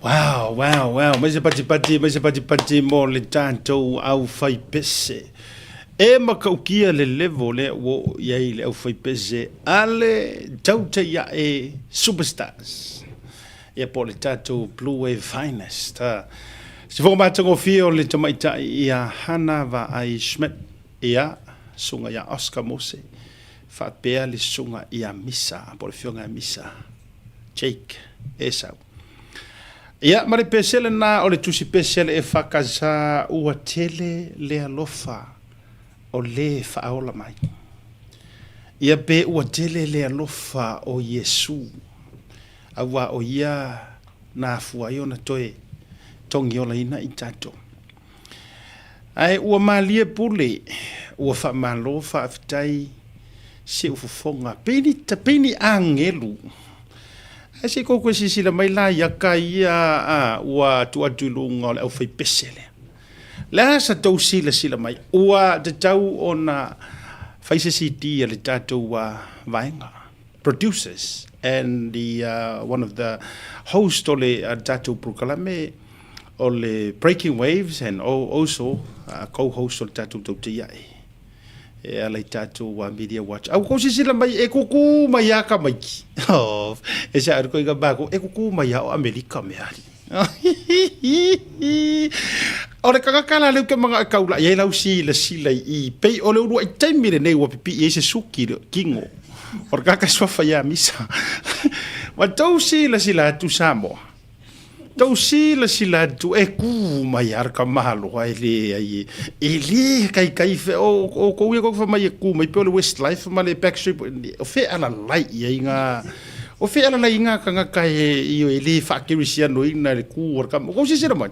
Wow, wow, wow. Mas pati mo le tanto au fai pese. E makaukia le levo le wo yai le au fai pese ale tauta ya e superstars. Ia po le tato Blue Wave Finest. Se fo matango fio le tamaita ia Hana va ai Schmidt ia sunga ia Oscar Mose. Fa pea le sunga ia Misa, po le fionga Misa. Jake Esau. Ia mare pesele na o le tusi pesele e whakaza ua tele le alofa o le whaola mai. Ia pe ua tele le alofa o Yesu. Awa o ia na fuai o na toe tongi o la ina i tato. Ai ua malie pule ua wha malo wha afitai se ufufonga. Peni angelu. Ese ko sisi la mai la ya ia wa tu lunga o fai pesele. La sa tau sila mai ua te tau ona fai se siti le tatu wa vaenga producers and the one of the host o le tatu proklame o le Breaking Waves and also co-host o le tatu tau te iai. E alai tātou wa Media Watch. Au ko sila mai e kuku mai aka mai ki. Oh, e sa arko inga bako e kuku mai o Amerika me ari. Ore kakakala leu ke mga kaula ye lau sila i pei ole uru ai taimire nei wa pipi e se suki kingo. Ore kakaswafa ya misa. Wa tau sila tu Samoa. Tau sila tu e ku mai arka mahalo ai le ai ele kai fe o ko ia ko fa mai ku mai pole Westlife ma le Backstreet o fe ala lai inga o fe ala lai inga ka kai io ele fa kirisiano ina le ku arka ko si sira mai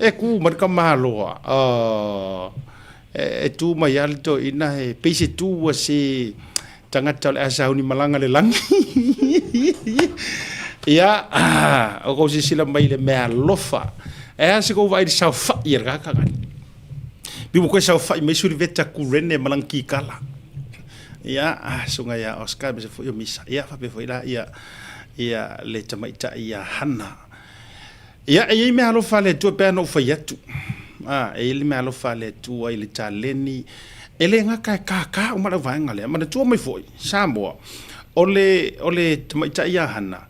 e ku marka mahalo e tu mai alto ina e pese tu se tangata le asa uni malanga le langi ia o ko sila mai le mea lofa e ase ko vai sa fa ir ga ka bi mo ko sa fa me suri veta ku rene malanki kala ia sunga ia Oscar be fo yo misa ia fa be fo ia le tamaita ia Hana ia e me alofa le tu pe no fa yatu e le me alofa le tu ai le taleni ele nga ka o mala vanga le ma tu mai foi Samoa ole tamaita ia Hana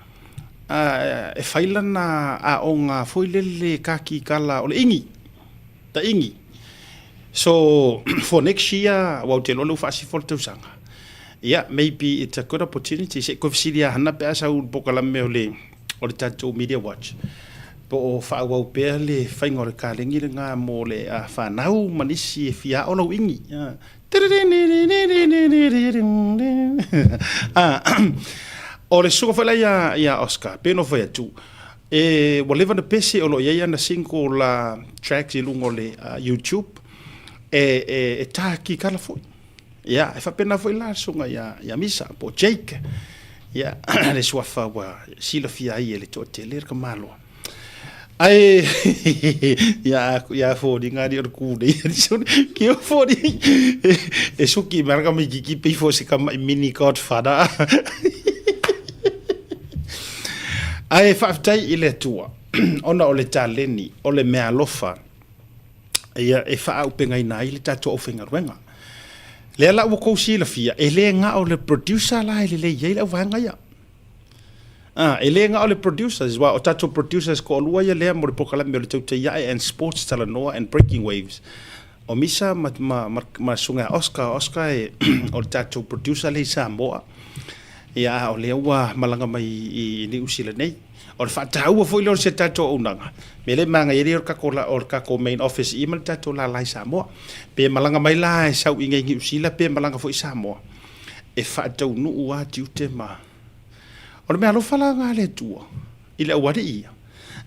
e failana a onga foilele kaki kala ole ingi so for next year wa te lolo fasi for te usanga yeah maybe it's a good opportunity se ko fisilia Hana pe asa un pokala me ole tato Media Watch po fa wa pe le fainga le kalengi nga mo le a fa nau manisi e fia ono ingi o le suka fala ia Oscar peno foi tu e wo leva na pese o lo ia na single la tracks i lungo le YouTube e taki kala foi ia e fa pena foi la sunga ia Misa po Jake ia le swafa wa sila fia ia le to tele ka malo ai ia fo di ngadi o ku de ki o fo di e suki marga mi ki pe fo se ka mini Godfather ai faftai ile tua ona ole taleni ole mea lofa ia e fa au penga ina ile tatu o fenga ruenga le la wo ko sila fia ele nga ole producer la ile ye la wanga ya ele nga ole producers wa o tatu producers ko lua ya le mo pokala me le tauta ya and sports talanoa and Breaking Waves o misa ma sunga Oscar e o tatu producer le Samoa ia o le ua malanga mai i ni usila nei o le whaatahua fo ilo se tato unanga me le manga iri or kako main office i mal tato la lai Samoa pe malanga mai la e sau inga ingi usila pe malanga fo i Samoa e whaatau nu ua tiute ma o le mea lo falanga le tua i le awari ia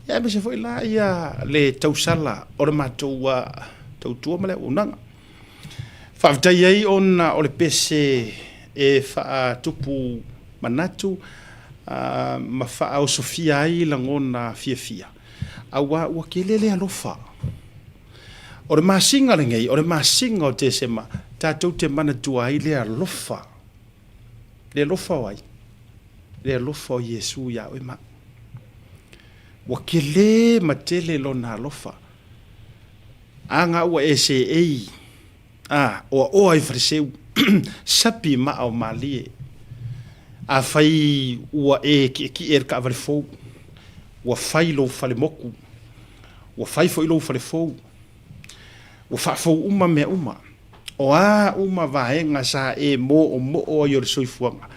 ia me se fo ila ia le tausala o le matou tautua ma le unanga whaavitai ai ona o le pese e whaatupu manatu ma fa o Sofia ai langona fia awa wa kelele alofa o le masinga le ngai o le masinga o te sema tatou te mana tua ai le alofa wai le alofa o Yesu ya o ma ua kele ma tele lona alofa anga ua e se ei o ai fariseu sapi ma o malie a fai ua e ki ka vale fou ua fai lo fale moku ua fai fo ilo fale fou ua fa fou uma me uma o uma vaenga sa e mo o yo soifuanga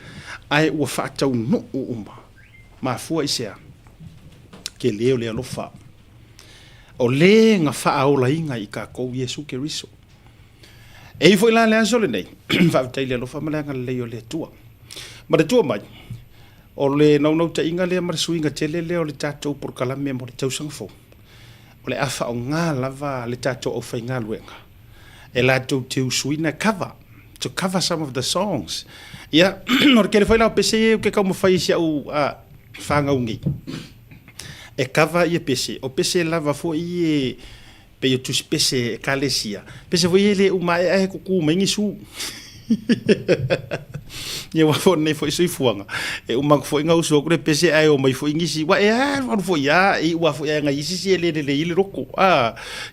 ai ua fa tau no uma ma fua isea ke leo le alofa o le nga fa aola inga i ka kou Yesu Keriso e foi la le aso le nei fa tai le alofa malanga le yo le tua ma le tua mai o le no ta inga le mar suinga tele le o le tatou por kalame mo le tau sanga fo o le afa o nga lava le tatou o fai nga luenga e la tau te suina cover to cover some of the songs ya no ke le foi la pese o ke ka mo fai sia o fanga ungi e cover ia pese o pese lava fo i pe yo tu pese kalesia pese fo ile o mai e ku mai su ye wa fo nei fo sui fuanga e o mag fo inga uso ko pese ai o mai fo ingisi wa e wa fo ya e wa fo ya nga isi le ile roko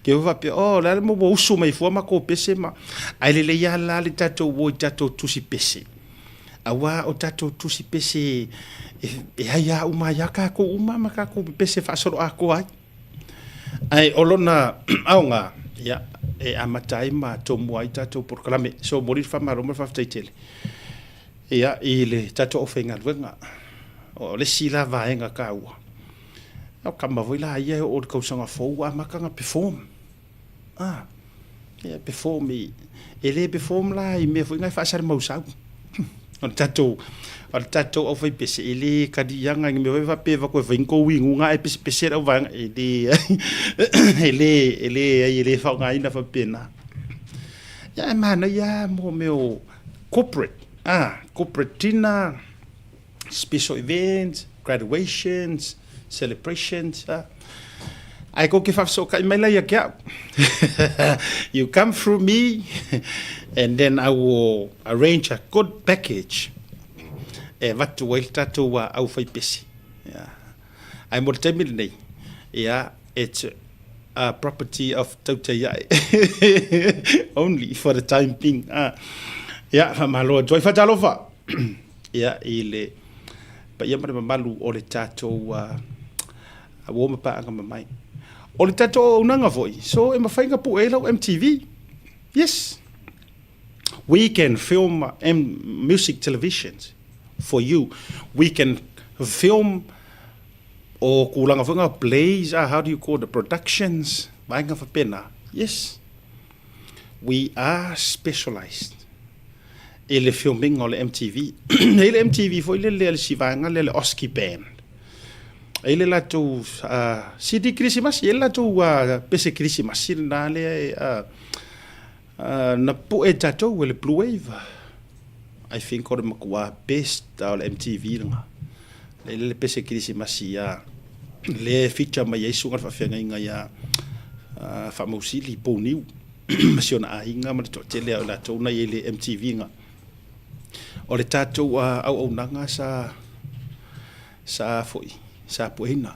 ke va pe la mo uso mai fo ma ko pese ma ai le ya la le tato wo tato tu si pese awa o tato tu si pese e ya uma ya ka ko uma ma ka ko pese fa solo ako ai olona aunga ya e amatai ma to moi tato por klame so morir fa maro ma fa taitele ya ile tato ofenga wenga o le sila vaenga ka ua o kama voila ia o ko sanga fo wa makanga perform ya perform ele perform la i me foi ngai fa sar mau sau o tato o fai pese ele kadi yanga me va pe va ko vinko wingu nga e pese o vanga ele fa nga ina fa pena ya mana ya mo meu corporate dinner, special events, graduations, celebrations. I go give up so you come through me, and then I will arrange a good package. What to wait to au fai pesi. Yeah, I'm more terminate. Yeah, it's a property of Tautayai only for the time being. Ya fa malo joy fa jalofa ya ile pa ya malu o le tato a wo ma pa nga mai o le tato unanga voi so e mafainga pu elo MTV. Yes, we can film music televisions for you. We can film o kulanga funga plays, how do you call the productions bainga fa pena. Yes, we are specialized ele filming o le MTV ele MTV foi le sivanga le Oski band ele la tu CD Christmas ele la tu pese Christmas na le na po tato le Blue Wave I think or makwa best o le MTV nga le pese Christmas ya le feature mai yesu nga fa fenga inga ya fa musili poniu masiona inga ma to tele la tu na ele MTV nga o le tatou au nanga sa foi sa poina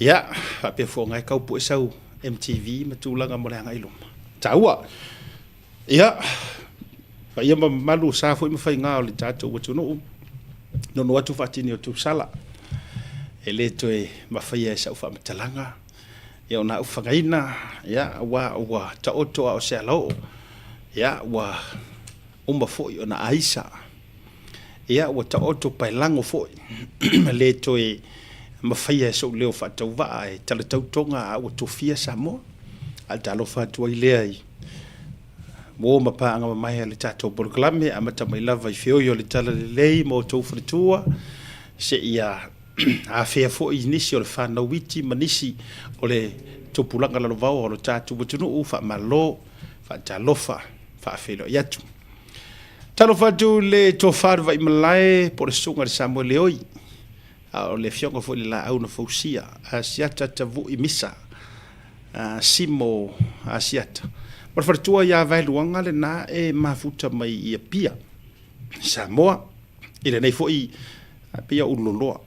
ya fa pe fo ngai kau po sau MTV matulanga mo le ngai lom taua ya fa ia malu sa foi mo fai nga o le tatou o no atu fatini o tu sala ele toe ma fai sa fa matalanga ya ona ufangaina ya wa ta oto o se alo ya wa umba foi ona aisa ia wa ta oto pai lango foi le toe mafia so leo fa tau va e tala tau tonga o to fia samo al talo fa tu ile ai mo ma pa nga mai le tato proclame amata mai lava i fio yo le tala le mo to fritua se ia a fia foi inisi o le fa na witi manisi o le to pulanga la lova o le tato butunu fa malo fa talofa fa felo yatu talo fatu le tofar vai malai por sunga Samuel Leoi o le fionga fo la au na fausia asiata tavu imisa simo asiata por fortua ya vai luanga le na e mafuta mai ia pia Samoa ile nei foi pia uloloa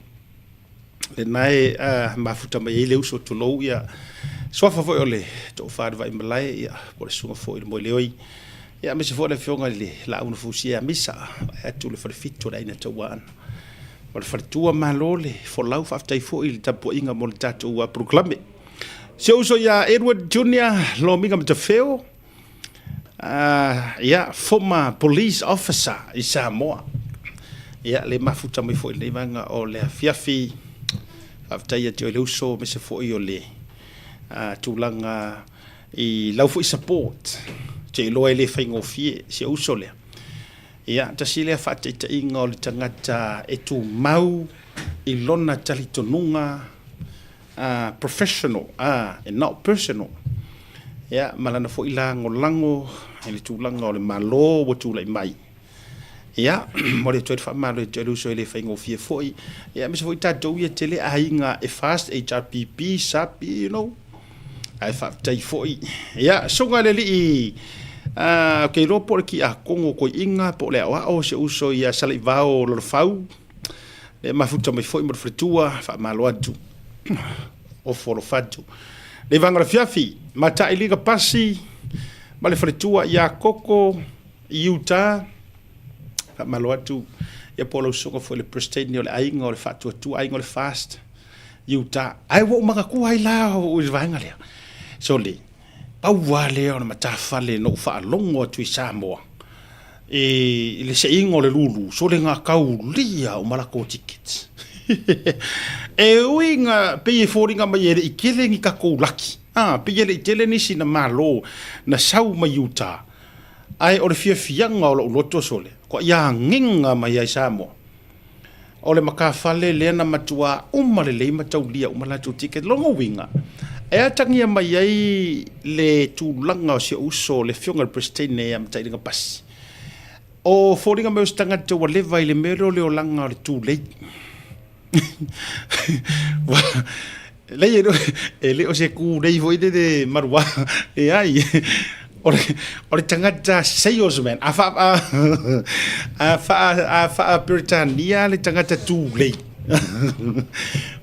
le nai mafuta mai le uso to lo ia so fa fo le to fa vai malai ia por sunga fo le mo le oi ia me se fo le fionga le la una fusia misa e tu le fa fitto dai na to wan por fa tua malole fo lau fa tai fo il tapo inga mo tato wa proclame se uso ya Edward Junior lo minga me te feo ia former police officer i Samoa ia le mafuta mai fo le vanga o le fiafi after ia te le uso me se fo i o le tūlanga i lau fo i support te loa le whaingo fie se uso le ia ta si le whate ta inga o le tangata e tu mau i lona talitonunga professional and not personal ia malana fo i la ngolango e le tūlanga o le malo wa tūlai mai ia mo le toi fa malo te uso le whaingo fie foi ia me se fo i tatou ia te le ainga e fast HRPP sapi you know ai fa tai foi ia songa le li ke ropo ki a kongo ko inga po le wa o se uso ia sala vao lo fau le mafuta mai foi mo fretua fa malo atu o foro fatu le vanga fiafi mata iliga pasi ma le fretua ia koko Utah fa malo atu ia polo songa foi le prestane o le ainga o le fatu tu ainga o le fast Utah ai wo maka ku ai la o vanga le so le pau wale ona matafa le no fa longo tu Samoa e le se ingo le lulu so le nga kaulia o malako tickets e winga pe foringa mai e ikele ngi ka ko laki pe ele tele ni sina malo na sau mai Utah ai o le fianga o lo loto sole ko ya nginga mai ai Samoa o le makafale le na matua umale le mataulia umala tu ticket longo winga e atangia mai ai le tūlanga o se uso le fionga le prestane am tairinga pasi o foringa me o stanga te wa leva i le mero le o langa o le tūlei e le o se ku rei voi de marua e ai o le tangata salesman a fa Britannia le tangata tūlei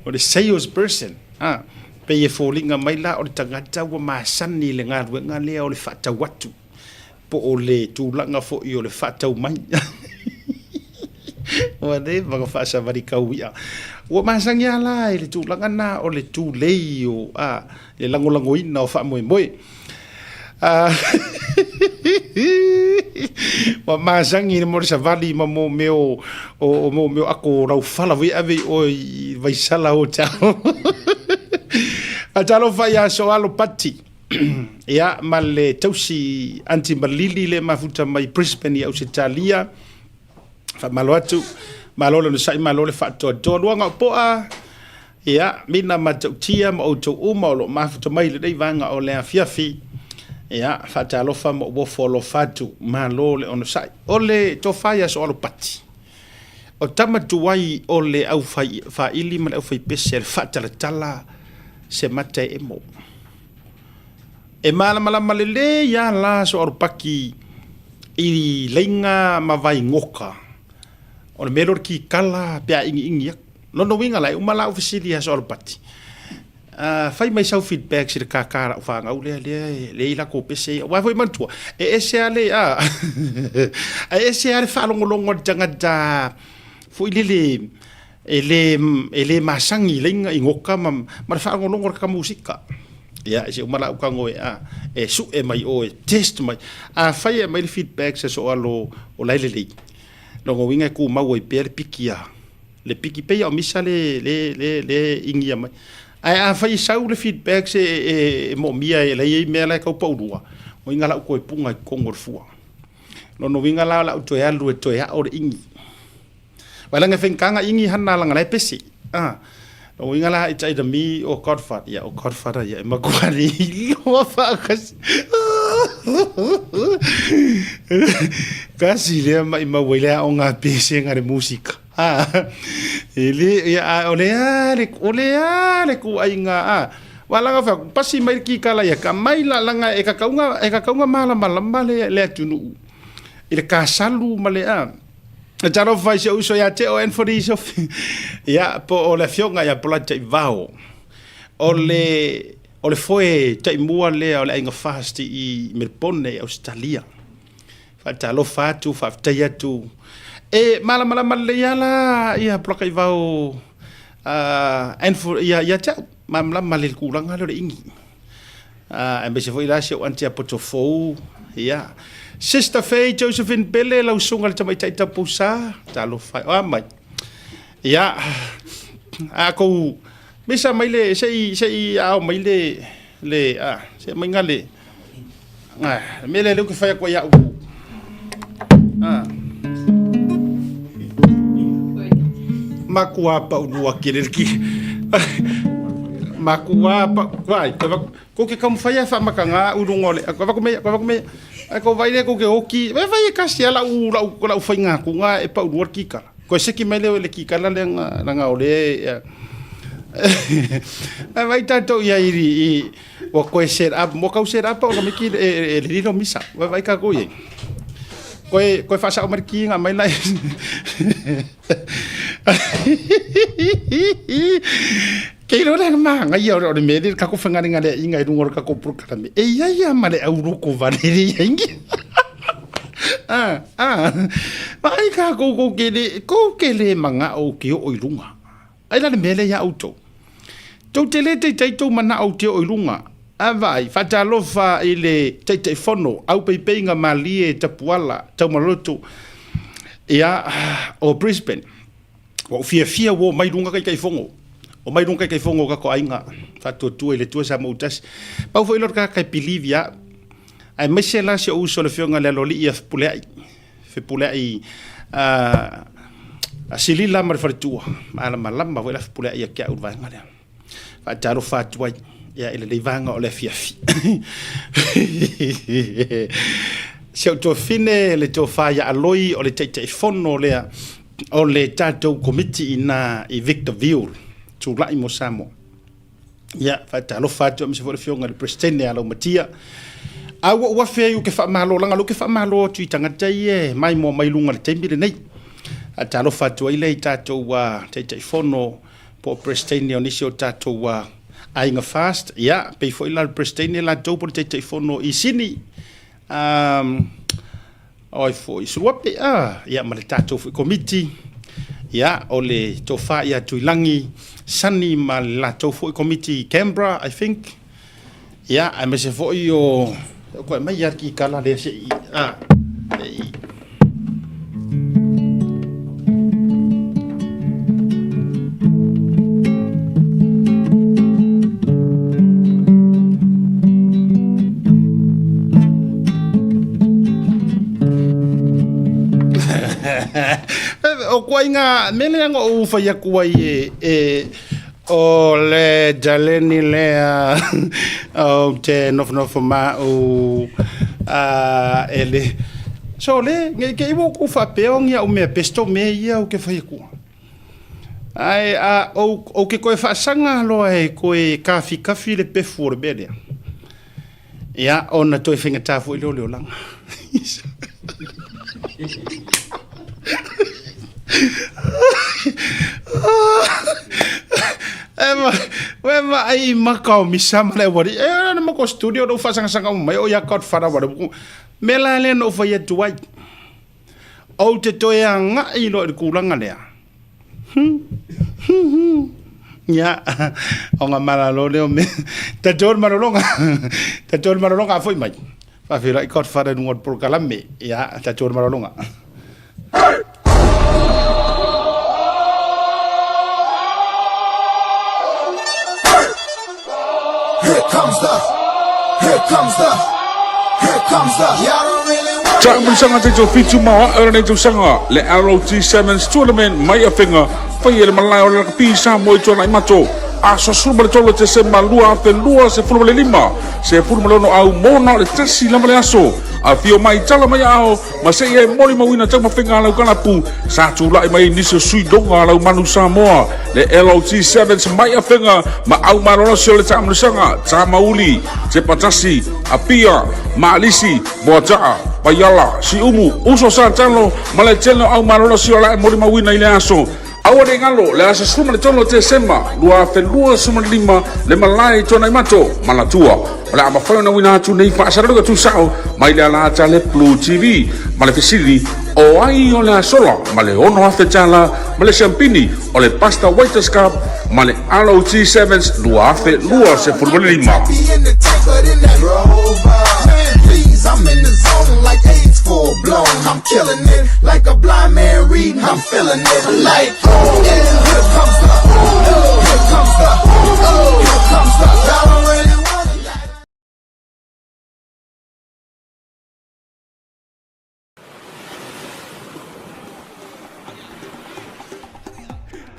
o le salesperson pe e folinga mai la o le tangata wa masani le nga lea o le fata watu po o le tūlanga fo i o le fata mai wa de va fa sa vari kauia wa masangi ala le tūlanga na o le tūlei o le lango ina o fa moe wa masangi ni mo sa vali ma mo meo o mo meo ako rau fala vi ave o vai sala o tau atalo fa ya so alo pati ya male tausi anti malili le mafuta mai Brisbane ya Australia fa malwatu malole no sai malole fa to luanga poa ya mina matautia mo to uma lo mafuta mai le dai vanga o le fiafi ya fa talo fa mo bo folo fatu malole on sai ole to fa ya so alo pati o tamatu wai ole au fa ili mal au fa pesel fa tala se mate e mo e mala malele ya la so orpaki i lenga mavai ngoka o le melor ki kala pea ingi no winga lai umala ofisili ya so orpati fai mai sau feedback si ka kara fa nga ule le ila ko pese wa foi mantua e ese ale ese ale fa longo tangata foi lele ele masangi lenga ingoka ma fa ngolongo ka musika ya se umala ka ngoe e su e mai o test mai fa mai feedback se so alo o laile longo winga ku ma wo per pikia le piki pe o misale le ingia mai fa sau le feedback se mo mia le me la ka paulua o inga la ko punga kongorfua no winga la to ya lu to ya o ingi wala nga fenkanga ingi hanna langa lai pesi o inga la itai da mi o Godfather ya makwani lo fa kasi le mai wele o nga pesi nga de musika ele ya ole ku ainga wala nga fa pasi mai ki kala ya ka mai la langa e ka kaunga mala le tunu ile ka salu male Taro fai se uso ya te o en for iso. Ya po o le fionga ya pola te vao. O le foi te mua le o le inga fast I Melbourne Australia. Fa talo fatu fa taya tu. E mala yala ya pola kai vao en for ya te mamla malil kurang halo ingi. Ambese foi la se o antia potofo ya. Sister Faye Josephine Bele lau sungal tamai tai tapusa talo fai mai ya aku bisa maile sei au maile le se mangale mele lu ke fai ko ya makua pa ulua kiriki makua pa vai ko ke kam fai fa makanga urungole ko va me ko vai le ko ke oki vai kasi ala la fai nga ku nga e pa uruar kika ko se ki mele le kika la nga ole vai tanto ia iri o ko set up mo ka set up o me ki e rilo misa vai ka ko ye ko fa sa o marki nga mai lai Kei rora nga ngai o re meri ka ko fanga nga le inga I rungor ka ko pur ka me e ia male euro ko vaneri ingi vai ka ko kele manga o ki o irunga ai la mele ya auto to tele te to mana o te o irunga vai fatalo fa ile te fono au pe nga mali e tapuala tamaloto ia o Brisbane o fia wo mai runga kai fongo o mai nunca kai fongo ka ko ainga fa tu ele tu sa mutas pa foi lor ka kai pilivia ai mesela se uso le fionga le loli ia pulai a silila mar fartua ala malamba foi la pulai ia ka urva ngale fa taro fa tu ia ele le vanga o le fiafi se to fine le to fa ya aloi o le te fono le o le tato committee ina I Victorville tu lai mo samo ya fa talo fa tu me se for fionga le presidente alo matia a wa fe yu ke fa malo langa lo ke fa malo tu tanga tai mai mo mai lunga le tembi le nei a talo fa tu ile tato wa te fono po presidente oni se tato wa ainga fast ya pe fo ila presidente la do po te fono I sini oi fo isuape ya ma le tato committee ya ole tofa ya tuilangi sani ma la tofu committee Canberra I think ya I me se fo yo ko mai ya ki kala le se o koinga mele nga o fa ya kuai o le jaleni le o te no ma o ele so le ke ibo ku fa peong ya o me pesto me ya o ke fa ku ai o ke ko fa sanga lo ai ko kafi le pe for bele ya ona to finga tafu lo lang Wema ai makau misama le wari na mako studio do fa sanga mai o ya kot fara wari mela le no fa ye tuai o te toya nga I lo kulanga le ya o nga mala lo le me ta jor marolonga foi mai fa fira I kot fara no por kalame ya ta jor marolonga Here comes the y'all don't really want Cha musanga te jo fitu ma erne jo sanga le ROT Sevens tournament mai a finga fa ye malai o le pisa mo to lai mato a so sul tolo te se malua pe lua se fulu le lima se fulu no au mona le tesi la male aso a fio mai tala mai ao ma se ye moli mawina tama finga la kana pu sa tu lai mai ni se sui donga la manu Samoa le ROT Sevens mai a finga ma au marona se le tamu sanga tama uli se patasi a pia ma alisi boata Payala, si umu, uso sa chalo, male chelo au malolo si ola mori mawina ile aso. Awale ngalo, le asa suma le cholo te sema, lua felua suma lima, le malai chona imato, malatua. Ole ama whai na wina atu nei pa asara tu sao, mai le ala acha le Blue TV, male fesiri, o ai o le asola, male ono hafe chala, male champini, o le pasta Waiters Cup, male ROG 7s, lua hafe, lua se fulbole lima. I'm in the zone like AIDS full blown. I'm killing it like a blind man reading. I'm feeling it like, oh yeah, here comes the, oh, here comes the, oh, here comes the. Y'all don't really want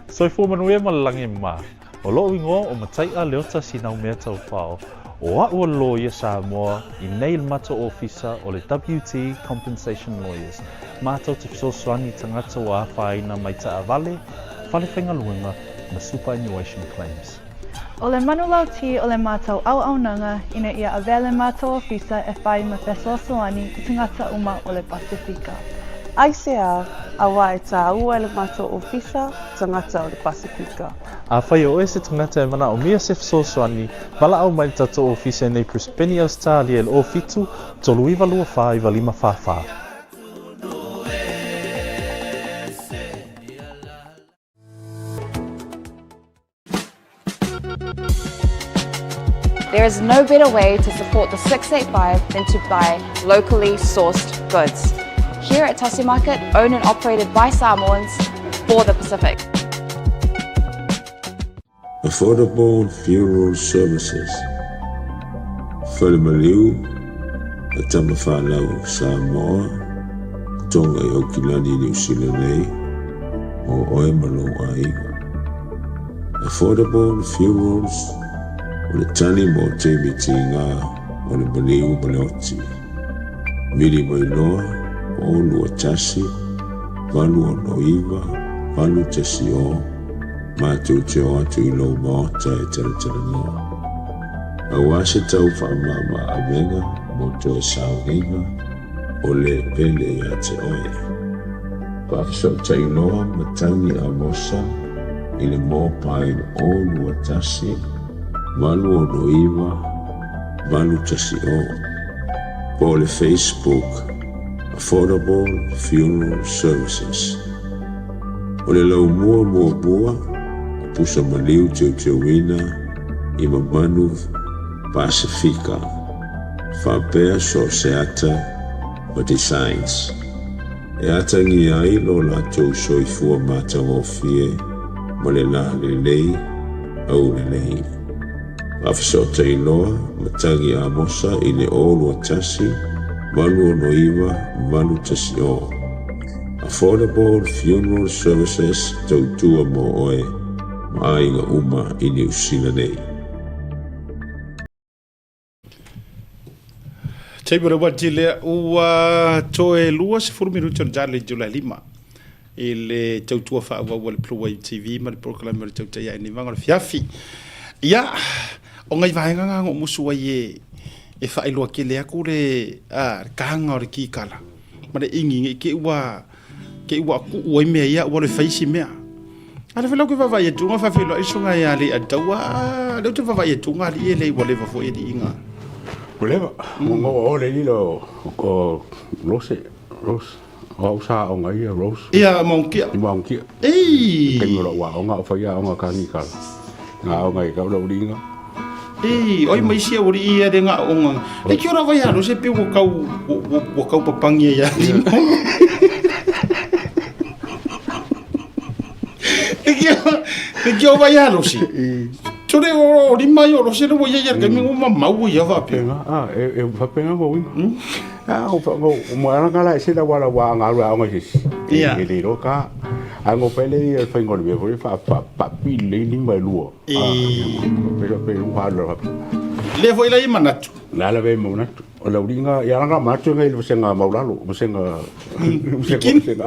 it. Soi fu manuia malangi ma. O lo ingo o matai a leota sinau mea tau whao. O a ua lawyer Samoa I nei mato officer o le WT Compensation Lawyers. Mātou te fisoswani tangata o a whaina mai ta avale, whale whenga luenga na superannuation claims. O le manulau ti o le mātou au nanga ina ia avele mātou officer e whai ma fisoswani I tangata uma o le Pasifika. ICR awa e tā ua le mātou ofisa tangata o le Pasifika. A whai o ese tangata e mana o mia se fisoswani, wala au mai tato ofisa nei Prispeni Australia le o fitu, tolu iwa lua whai wa lima whawha. There is no better way to support the 685 than to buy locally sourced goods. Here at Tassie Market, owned and operated by Samoans for the Pacific. Affordable Funeral Services. Whalemaliu, a tamawhanau Samoa, tonga I Okilani New Zealand nei, o oe malo aiga. Affordable Funerals, o le tani mo te mitinga, o le maliu maleoti. Mili mai loa, o lua tasi, walu o noiva, walu tasi o, mātou te o atu I lau maota e taratara noa. Au ase tau whaamama a venga, mo to e saunga, o le pele I a te oe. Whaafiso tai noa, matangi a mosa, I le mō pain o lua tasi, walu o noiva, walu tasi o. Po le Facebook, Affordable Funeral Services. O le lau mua, pusa maliu teu ina, I mamanu Pasifika. Whapea so se ata o designs. E ata ngi ai lo la tau soifua mātang o fie, mo le la le lei, au le lei. Whawhiso te iloa, matangi a mosa I le olu a tasi, malu o noiva, malu tasi o. Affordable Funeral Services tautua mo oe, maainga uma I New Zealand nei. Taibara wati lea ua toe lua se furu minuto na jale Julai 5. I le tautua wha awa le Blue Wave TV ma le proklama le tauta ia ni vanga le fiafi. Ia, o ngai vahenga ngā musu ai e whaeloa ke lea ko le kahanga o le kikala. Ma le ingi ke ua ku ua mea ia ua le whaisi mea. Ale whalau ke wawai e tunga whawhelo isunga ia le adaua. Leu te wawai e tunga li e le ua lewa fo e di inga. Kuleva, mo o le lilo ko Rose, o sa o ngai Rose. Ia monkia. Monkia. Ei. Kengo wa o nga fa ya o nga kanikala. Nga o ngai ka lo linga. Oi mai sia ori ia de nga onga. E ki ora vai alo se pe wo kau papangi ia. E ki o vai alo si. Tore o ri mai o se no ia ia ke mi uma mau ia va pe. E fa pe nga wi. O mo ara ngala se da wala wa nga ru a nga si. E de ro ka. Ango pele e fa ngol be vo fa pi le ni mai luo. Pero un halo. Le foi la imanatu. La ve mo natu. O la uringa ya nga matu ngai le senga maulalo, mo senga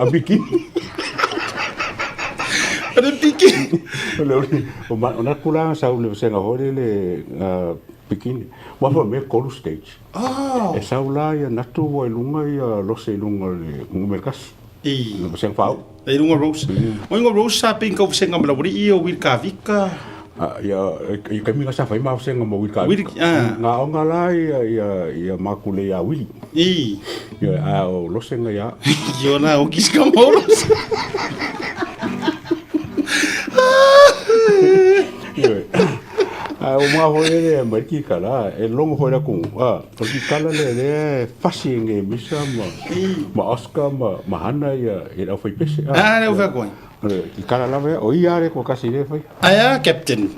abikin. Ada bikin. O na kula sa le senga hore le Pikini. Wa fa me kolu stage. Ah. E saula ia natu wa lunga ia lose lunga le ngumerkas. No seng fau. E lunga Rose. O inga Rose sa ping ko senga malawri I o Wilka Vika. Ia kami ka sa fai ma senga mo Wilka. Nga o nga la ia makule ia Willy. Ia o lose nga ia. Yo na o kiska mo Rose. O mga hoere mai ki kala e longo hoere kung porque kala le fasi nge misa ma Oscar ma hana ia au fai pese le au fai koe ki kala lava o iare ko kasi le fai aya captain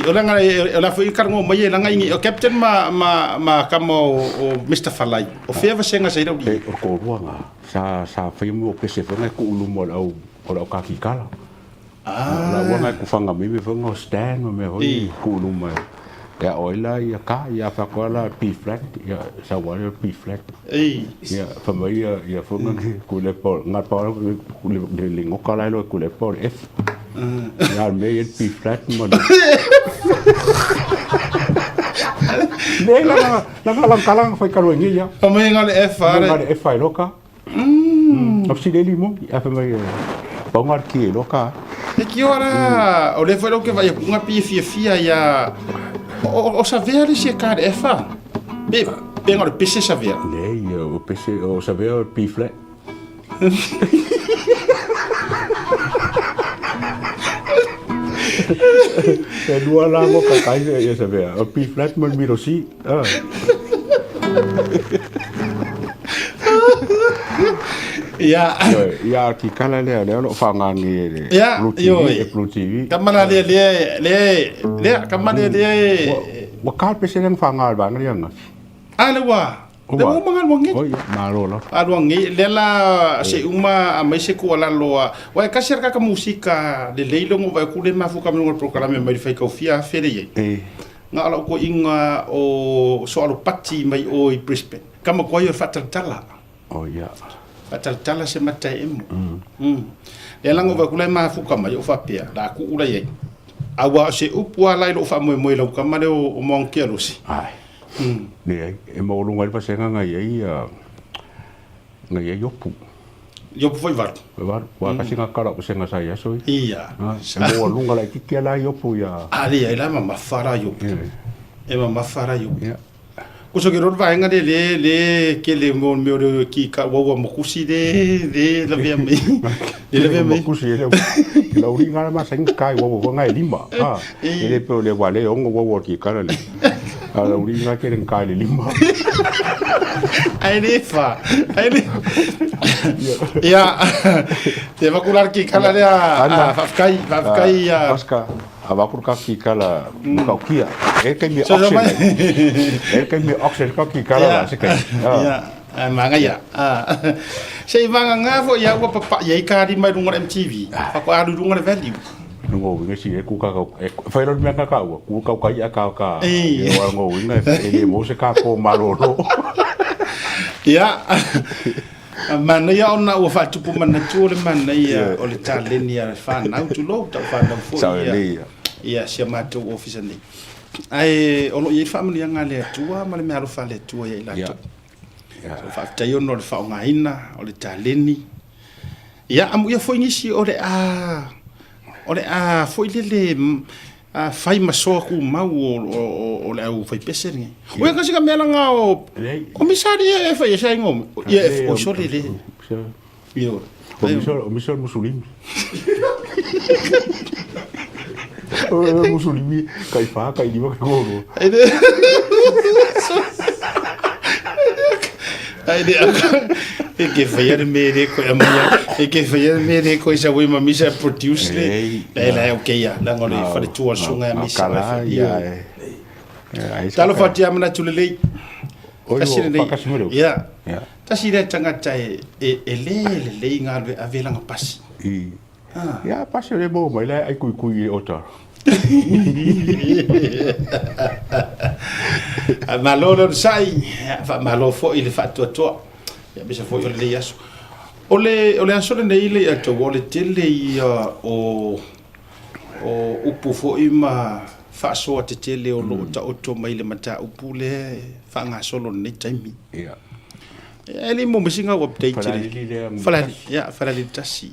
o langa o la fai karango mai langa ingi o captain ma kamo o Mr. Falai o feva senga sei rau o ko ruanga sa fai mo pese fai ku ulumo au ka ki kala la wanga ku fanga mi fanga stand me hoi ku luma ya oila ya ka ya fa kola P flat ya sa wala P flat ya fa mai ya fanga ku le por nga por ku le lingo kala lo ku le por F ya me P flat mo le la kala fa kalo ngi ya fa mai nga le F nga le F ai loka opsi le limo ya fa mai Pongar ki loka. E ki ora o le foi lo que vai unha fia ia o saber se cara é fa. Be ngor pisse saber. Nee, o pisse o saber P flat. E dua la mo ka kai ia saber. O P flat man miro si. Ya ki kala le lo fanga ni TV. Kamana le kamana le wa ka pese nang fanga ba ngi yang. Ale wa. Te mo mangal wangi. Oh ya, malo lo. Wangi le la se uma mai se ko la loa. Wa ka ser ka musika le leilo mo va ku le mafu ka mo programa mai fai ka fia fere ye. Nga ala ko inga o so alo pati mai o I Brisbane. Kama ko yo fatatala. Oh ya. Fatatala se matai emo. Le lango va kula ma fuka mai o fapia la ku ula ye. Awa se upua lai lo fa mo lo kamare o monke rosi. Ai. Ne e mo lunga pa senga ngai ngai yopu. Yopu foi var. Var, wa ka singa kara o senga sai aso. Ia. Se mo lunga lai ki la yopu ya. Ali ai la mama fara yopu. E mama fara yopu. Kuso ke rod vai ngade le ke le mo me ki ka wo mo kusi de la via me. De la via me kusi le. La uri ngala ma sing kai wo ngai lima. Ele pe le wale o wo ki kara le. La uri ngala ke kai le lima. Ai ne fa. Ai ne. Ya. Te va kular ki kala le a fafkai ya. Oscar. Avakur ka ki kala ka kia e kai mi oxen ka ki kala la se kai ya manga ya sei vanga ngafo ya wa papa ya ka di mai runga MTV pa ko adu runga value ngo ngi si e ku ka fa ro mi ka ku ka ya ka e wa ngo ngi e mo se ka ko malolo ya mana ya ona o fa tupu mana tole mana ya o le taleni ya fa na tu lo ta fa na fo ya sia matu office ni ai o lo ye family nga le tua ma le me alo fa le tua ya ila to ya fa ta yo no le fa nga ina o le taleni ya amu ya fo ngisi o le fo le fai maso ku mau o le au fai pese ni o ka sika mela nga o komisari e fai sai ngom ye o so le yo o misol musulimi musulimi kai fa kai di ba ko ai de e que fai me ko ya e que fai me ko isa we mami sa produce le la okay ya la ngone fa tu sunga mi sa ya talo fa ti amna tulele ya ta si le tanga tai e le ngalwe avela nga pasi ya pasi le bo mai la ai kui ota malolo sai fa malo fo il fatto to ya bisa fo le yaso ole aso le ile ya to wole tele o upu fo ima whaasoa te te leo lo ta oto mai le mata upule whaanga solo nei taimi. Ia. Eli mo masinga update le. Whalali tasi.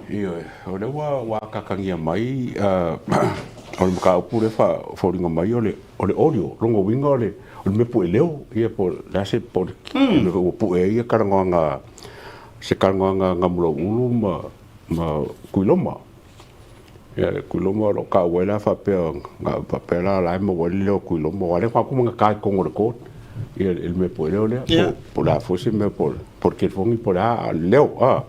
Ia, o le wa kakangia mai, o le maka upule whaoringa mai o le audio, rongo winga o le mepu e leo, ia po lase po le upu e ia karangoanga, se karangoanga ngamura ulu ma kuiloma. Ia kuiloma lo ka wela whapea, whapea la lai ma wali leo kuiloma, wale kwa kumunga kai kongo le kot, ia il mepu e leo lea, po la fosi me po ke fongi po la leo,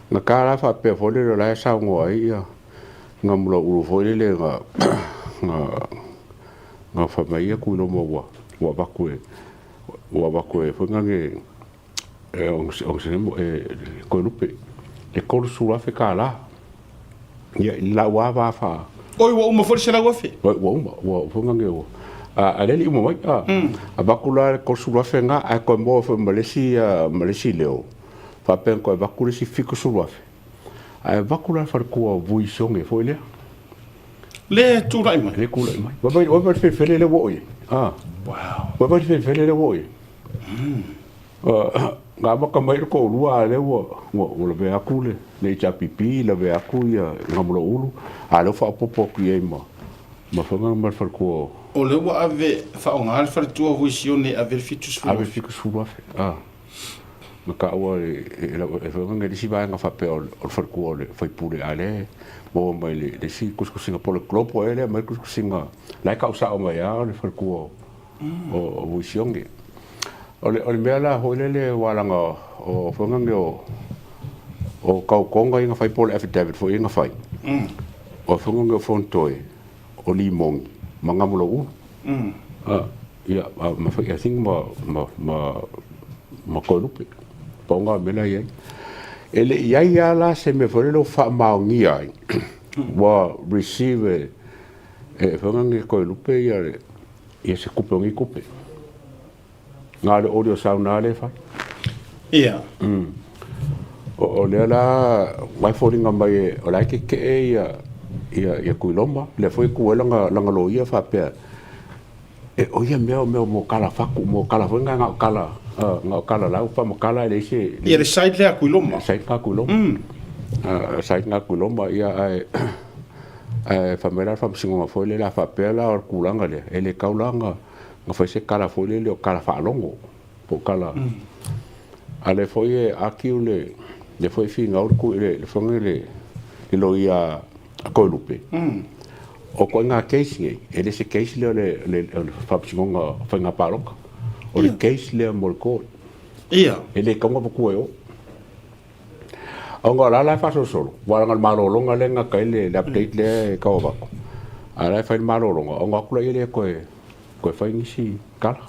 nga kara fa pe fole lo la sa ngo ai nga mulo uru fole le nga fa mai ku no mo wa ba ku fo nga nge on se ko lupe le ko su la fe kala ya la wa va fa oi wa uma fole sela wa fe wa fo nga nge ale li mo mai ba ku la ko su la fe nga a ko mo fo malesi leo fa pen ko va kule si fiku suafe ai va kula far ko vui songe foi le tu rai mai le kula mai va fe fele le voi wow va fe fele le voi ga ba ka mai ko lua le wo le ve akule le cha pipi le ve akuya ngamlo ulu ale fa popo ki ma fa nga far ko o le wa ave fa on al far tu vui sione ave fiku suafe maka wa nga disi ba nga fa pe o farku le fai pure ale mo mai le si kuskusinga por klopo ele mai kuskusinga la ka usa o mai le farku o visionge ole mela holele wala nga o fonga ngo o ka konga nga fai por affidavit fo nga fai o fonga ngo fontoi o limong mangamulo u ya ma fa I think ma ko lupe ponga mena ye ele ia la se me fore lo fa maungi ai wa receive fonga ngi ko lupe ia se kupe ngi kupe nga le audio sound ale fa ia o le la mai fore nga mai o la ke ia kuiloma le foi kuela nga lo ia fa pe o ia me mo kala faku mo kala fonga nga kala la upa mo kala le se ia le site le kuiloma site nga kuiloma ia ai famela fam singo foi le la fa pela or kulanga le ele kaulanga nga foi se kala foi le o kala fa longo po kala ale foi akiule le foi finga or ku le fonga le lo ia ko lupe o ko nga case ele se case le fapsinga fanga paroka o le case le molko ia ele konga ko yo onga la fa solo wala ngal marolo nga le nga kaile le update le ka wa ko ala fa marolo nga onga kula ile ko fa ngisi kala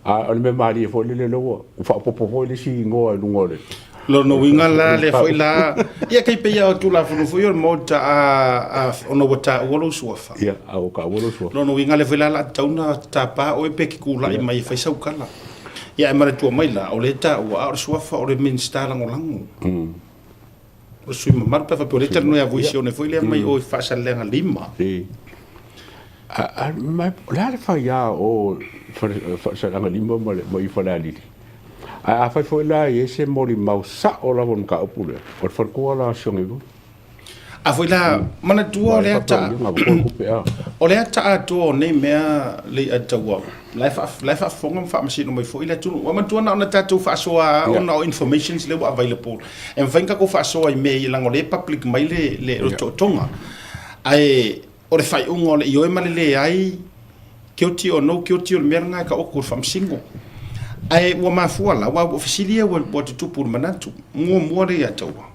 a me mari fo le lo fa popo le si ngo ngole lo no winga la le foi la ia kai pe ia tu la fu yo mota a ono wata wolo suafa ia a o ka wolo suafa lo no winga le foi la tauna tapa o pe ki kula i mai fa sau kala ia e mara tu mai la o le ta o a suafa o le minsta la ngolango o sui mar pa fa po le ta no ia visione foi le mai o fa sa le lima a mai la fa ia o fa sa la lima mai fa la li a fai foi la ese mori mau sa o la von ka opule por for ko la shongibu a foi la mana tu o le ta o le ta to nei mea le atawa life fonga fa machine mai foi la tu o ma tu na ta tu fa so on information le available en venga ko fa so email la ngole public mai le tonga ai o le fai un o le yo ma le ai ke o ti o no ke o ti o meranga ka o ko fa msingo ai wa mafuala wa ofisilia wa tu por manatu mo re atawa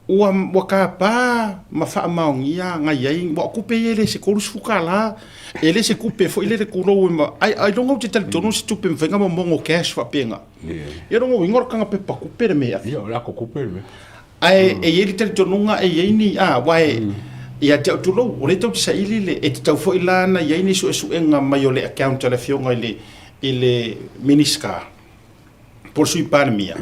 wa ka pa ma fa maungia nga yai wa kupe ele se ko sukala ele se kupe fo ele ko ro ma ai don't go te tono se tu pe venga mo mo cash fa penga eu não vou ingor kanga pe pa kupe me ia la ko kupe me ai e ele te tono nga e ni wa ia te tu lo o le tau sa ili le e te tau fo ilana ia ni su enga mai o le account le fionga ile miniska por sui parmia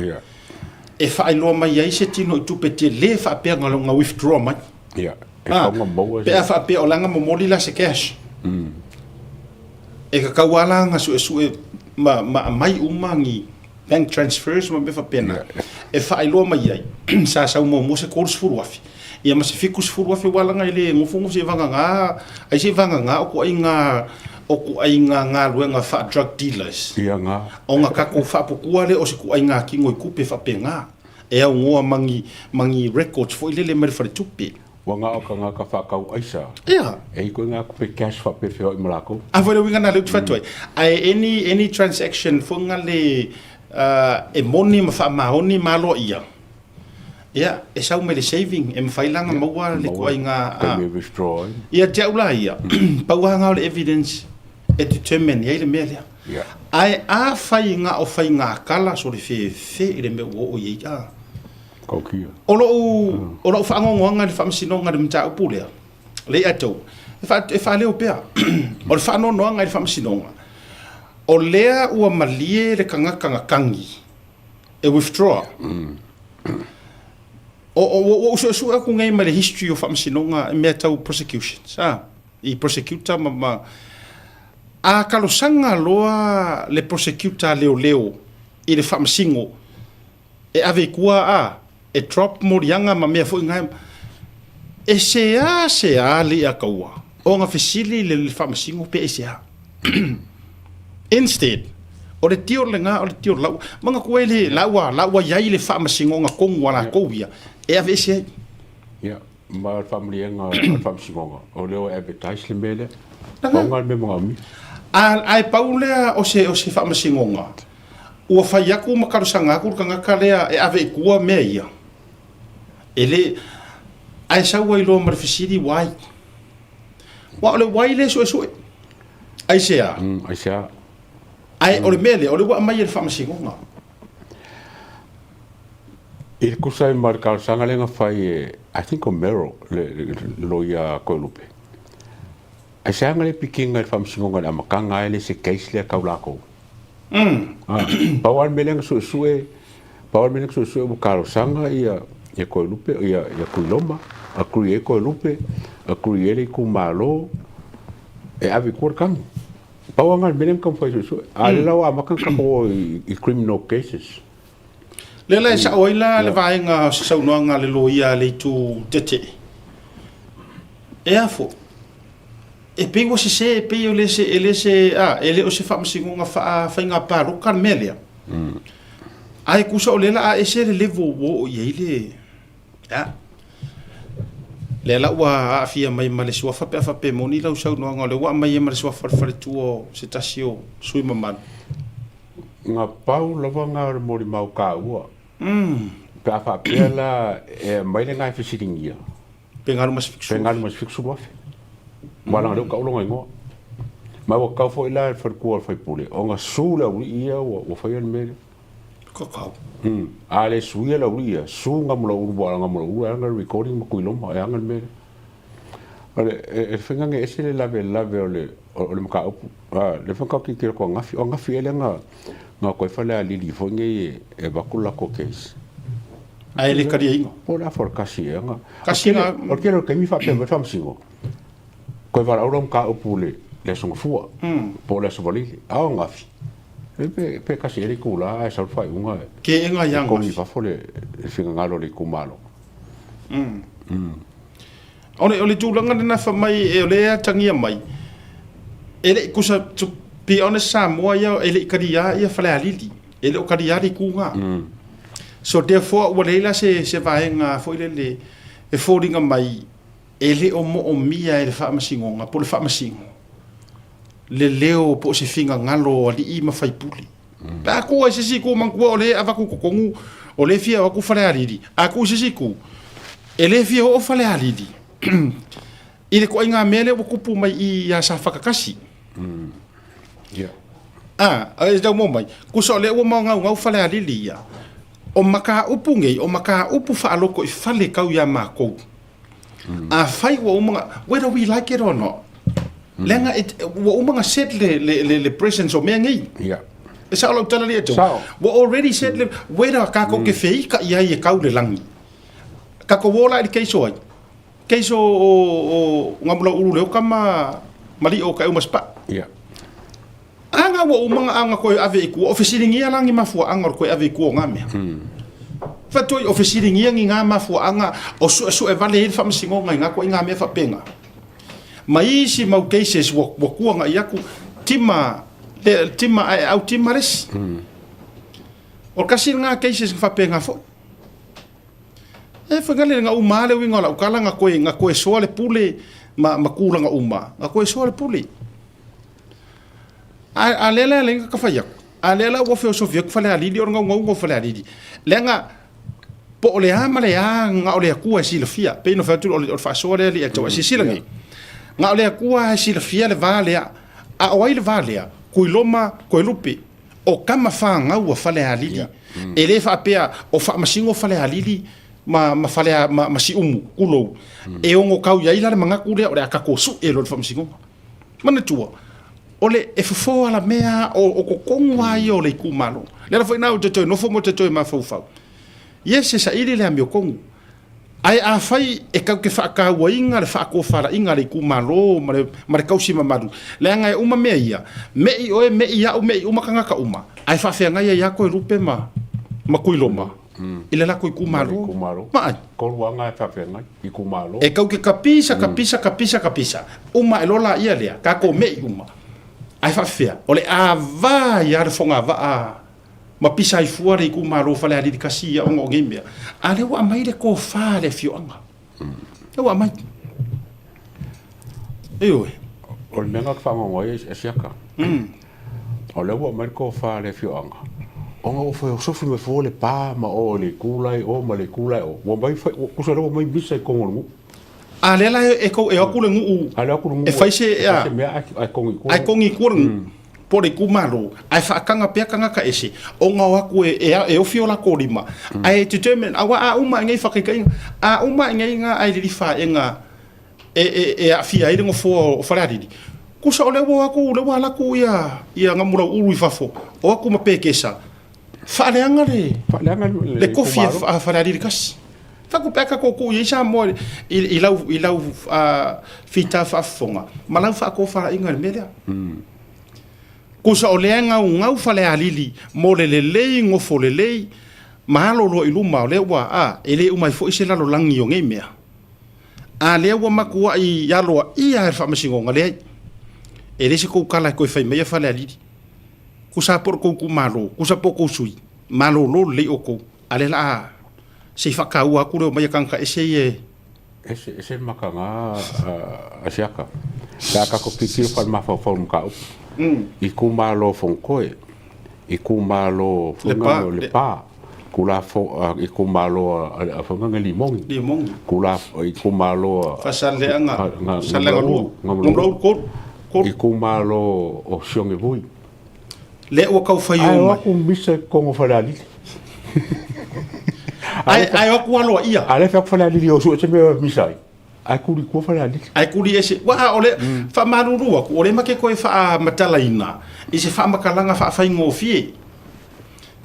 e fa ilo mai ia se tino tu pete le fa pe nga withdraw mai Ia. Konga mau. Pe afa pe olanga mo moli la se cash. E ka kawala nga su ma mai umangi bank transfers ma be fa pena. E fa ilo mai ai. Sa mo se course furuafi. Ia ma se fikus furuafi wala nga ile ngofungu se vanga nga. Ai se vanga nga o ku ai nga luenga fa drug dealers. Ia nga. O nga ka ko fa pukua le o se ku ai nga ki ngoi kupe fa penga. E au ngoa mangi records fo ile le mer fa tupi. Wanga o ka nga ka fa kau aisa. Ia. E ko nga ku pe cash fa pe feo i malako. A foi winga na le fatoi. Ai any transaction fo nga le e moni ma fa mahoni malo ia. Ia, e sau me le saving e mfailanga maua le ko ai nga me withdraw. Ia te ula ia. Paua nga le evidence e determine ia le melia. Ia. Ai a fai nga kala so le fe ile me o ia. Kokia. Olo fa ngonga le fa msino nga le mta upule. Le ato. E fa le opea. O le fa no nga le fa msino nga. O lea ua malie le kanga kangi. E withdraw. O so aku ngai ma le history of famsinonga me tau prosecutions. I prosecutor ma a kalosanga loa le prosecutor leo i le famsingo. E ave kua e drop morianga ma me fo ngai. E se le akaua. O nga fesili le famsingo pe se Instead, o le tio le nga o le tio lau manga kuele lawa yai le famsingo nga kongwa la kovia. E ave se ia ma family nga famsingo o leo advertise le mele o me mo mi ai paulea o se famsingo nga o fa yaku makarusanga ku kanga kalea e ave kua meia ele ai sa wai lo mar fisiri wai wa le wai le so ai se ai o le mele o le wa mai le famsingo nga e kusai marcar sanga lenga fai I think o Mero le loia Koilupe. Ai sanga le pikinga le famsingo nga makanga ele se case le kaulako. Pawal melenga sue o Carlos sanga ia Koilupe ia Kuiloma a kruie Koilupe a kruie ku malo e ave kurkan. Pawal melenga fai sue a le lawa makanga ko i criminal cases. Lela sa oila le vaenga sa unoanga le loia le tu tete. E afo. E pe wo se pe o le se ele o se famsingo nga fa nga paro kan melia. Ai kusa o lela e se le levo wo ye le. Ya. Lela wa afia mai male so fa pe moni la sa unoanga le wa mai male so fa tu se tasio sui maman. Nga pau lava nga mori mau ka ua. Pe afa pela e mai le ngai fisiringia. Pengaru mas fixu wafe. Wala le ka ulonga ngo. Ma wa ka foi la fer ku foi pule. O nga sula ia o foi el mere. Kokau. Ale suia la ia, su nga mo urbo nga mo ua nga recording mo kuilo mo nga mere. Ale e fenga nge esele lave o le maka opu. Le fenga ki kira ko ngafi ele nga ko fa la lili fo nge e bakula ko case. Ai le kari ingo. Po la for kasi nga. Kasi nga o kero ke mi fa pe fam singo. Ko va ora ka opu le songo fua. Po la so vali. A ngafi. Pe kasi ele kula e sa fa unga. Ke nga yang. Ko mi fa fo le finga ngalo le kumalo. Ole tulanga na fa mai e ole tangia mai. Ele kusa to be honest Samoa ia ele karia ia fala alili. Ele o karia ri kunga. So therefore wala se vaenga fo ile e foldinga mai ele o mo o mia ele fa masingonga po le fa masingo. Le leo po se finga ngalo ali I ma fai puli. Pa ko se si ko man ko ole ava ko kongu ole fia ko fala alili. A ko se si ko ele fia o fala alili. Ile ko inga mele o kupu mai I ya sa fakakasi. Ai da mo mai. Ku so le o mo ngau fale alili ya. O maka upu ngei, o maka upu fa aloko I fale kau ya mako. A fai wo umonga, whether we like it or not. Lenga wo umonga set le presence o me ngei. E sa lo tala le to. Wo already said le whether ka ko ke fei ka ia kau le langi. Ka ko wola I ke so ai. keiso o ngamula ulu leo kama mali o ka umaspa ia anga wo umanga anga ko ave ku ofisiringia langi mafua anga ko ave ku ngame fatoi ofisiringia ngi mafua anga o su e vale il fam singo ngai ngako ngame fa penga mai si mau cases wo kuanga yaku tima ai au timares o kasi nga cases fa penga fo e fangale nga umale winga la ukala nga koe soale pule makula nga uma nga koe soale pule a lela lenga ka fayak a lela wo fe so viek fale ali di or nga fale ali di lenga po le amale ya nga ole ku si le fia pe no fatu o fa soale ali to si silangi nga ole ku si le fia le vale a o ile vale ku loma ko lupi o kama fa nga wo fale ali di ele fa pea o fa masingo fale ali di ma fale ma si kulo e ongo kau ya ila manga kule o ka kosu e lo fam singo mana tua ole e fo ala mea o kokongwa yo le kumalo le fa na o te no fo mo te ma fo fa yes sa ile le amio kongu ai a fai e ka ke fa ka wa inga le fa ko fa inga le kumalo ma kausi ma madu le nga uma mea ia me i o me ia o me uma kanga ka uma ai fa fe nga ya ko rupe ma kuiloma ile la ko kumalo ma ko wanga fa fe nga i kumalo e kau ke kapisa uma elola ia le ka ko me uma ai fa fe ole a va ya le fonga va a ma pisa i fuare i kumalo fale ali kasi ya ongo gembia ale wa mai le ko fa le fionga e wa mai o menga fa ngo e siaka ole wa mai ko fa le fionga onga o foi so me fo le pa ma o le kulai o ma le kulai o wa mai ku so mai bisa ko ngo ale la e ko e akule ngu e faise ya ai kongi kurung pore kumalo ai fa kanga pe kanga ka ese onga wa ku e o fiola ko lima ai determine awa a uma ngai fa kai a uma ngai nga ai li fa enga e a fia ile ngo fo faradi ku so le wa ku le wa la ku ya ngamura ulu fafo o ku ma pekesa fa le anga le kofi a faradi kas fa ku peka ko ku yesa mo ilau fita fa fonga malau fa ko fa inga media ko sa olenga ngau fale alili mo le ngofo le mahalo lo iluma le wa ele uma fo isela lo langi yo ngemea a le wa makua i yalo ia fa masingo ngale ele se ko kala ko fa me fale alili ku sa por ko ku malo ku sa poko sui malo lo le oko ale la se fa ka wa ku lo mai kan ka ese makanga asiaka ka ko kikir fa ma fa form ka i kumalo fonkoe i kumalo funga le pa kula fo i kumalo funga limong kula i kumalo fasale anga salenga lu ngomlo ko i kumalo o shonge vui le o ka fa yo ai ku misa ko falali ai o ku alo ia ale fa falali o so se me misai ai kuri ko fa ali ai kuri ese wa ole fa maruru ko ole make ko fa matalaina ise fa makalanga fa ngofie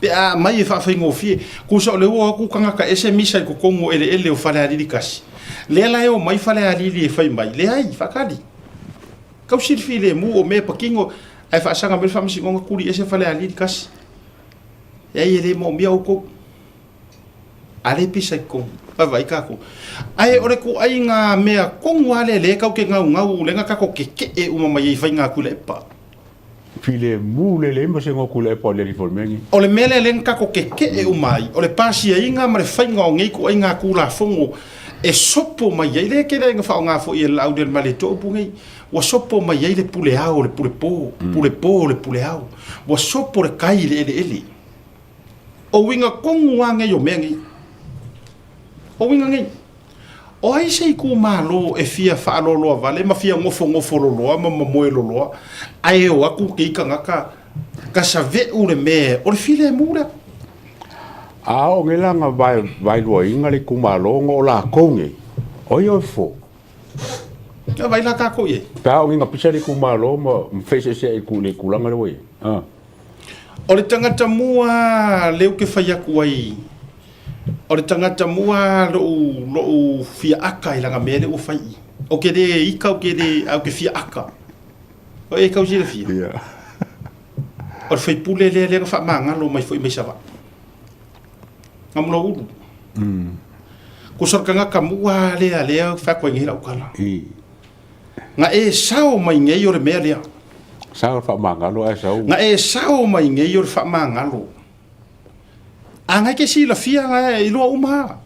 pe a mai fa ngofie ku so le wo ku kanga ka ese misa ko kongo ele o fa ali kasi le la yo mai fa ali fa mai le ai fa kadi ka usir file mu o me pakingo ai fa sanga me fa msi ngo kuri ese fa ali kasi ai ele mo mia ko ale pisa ko vai kako ai ore ko ai nga mea kongwale le ka ke ngau le nga ka ko ke e uma mai fa nga kule pa file mule le mo se ngo kule pa le riformengi ole mele le nga ko ke e umai ole pasi ai nga mare fa nga ngai ko ai nga kula fongo e sopo mai le ke le nga fa nga fo i la del male to pungi wa sopo mai le pule au le pule po le pule au wa sopo le kai le o winga kongwa nga yo mengi o winga ngai o ai sei ku malo e fia fa lo vale ma fia ngofo lo ma moelo lo ai o aku ke kanga ka save ure me o file mura a o ngelanga vai lo inga le ku malo ngo la konge o yo fo ya vai la ka ko ye pa o nginga pisa le ku malo ma fese se e ku le kulanga le we o le tangata mua leu ke fai aku ai o le tangata mua lo fia aka I langa mele o fai. O ke de ika o ke de au ke fia aka. O e kau si le fia. Yeah. O le fai pule le fa mangalo mai foi mai sava. Ngamlo ulu. Ko sorkanga kamua le fa ko ngi la ukala. Nga e sao mai ngai o le mea lea. Sao fa mangalo ai sao. Nga e sao mai ngai o le fa mangalo. Anga ke si la fia nga I loa uma.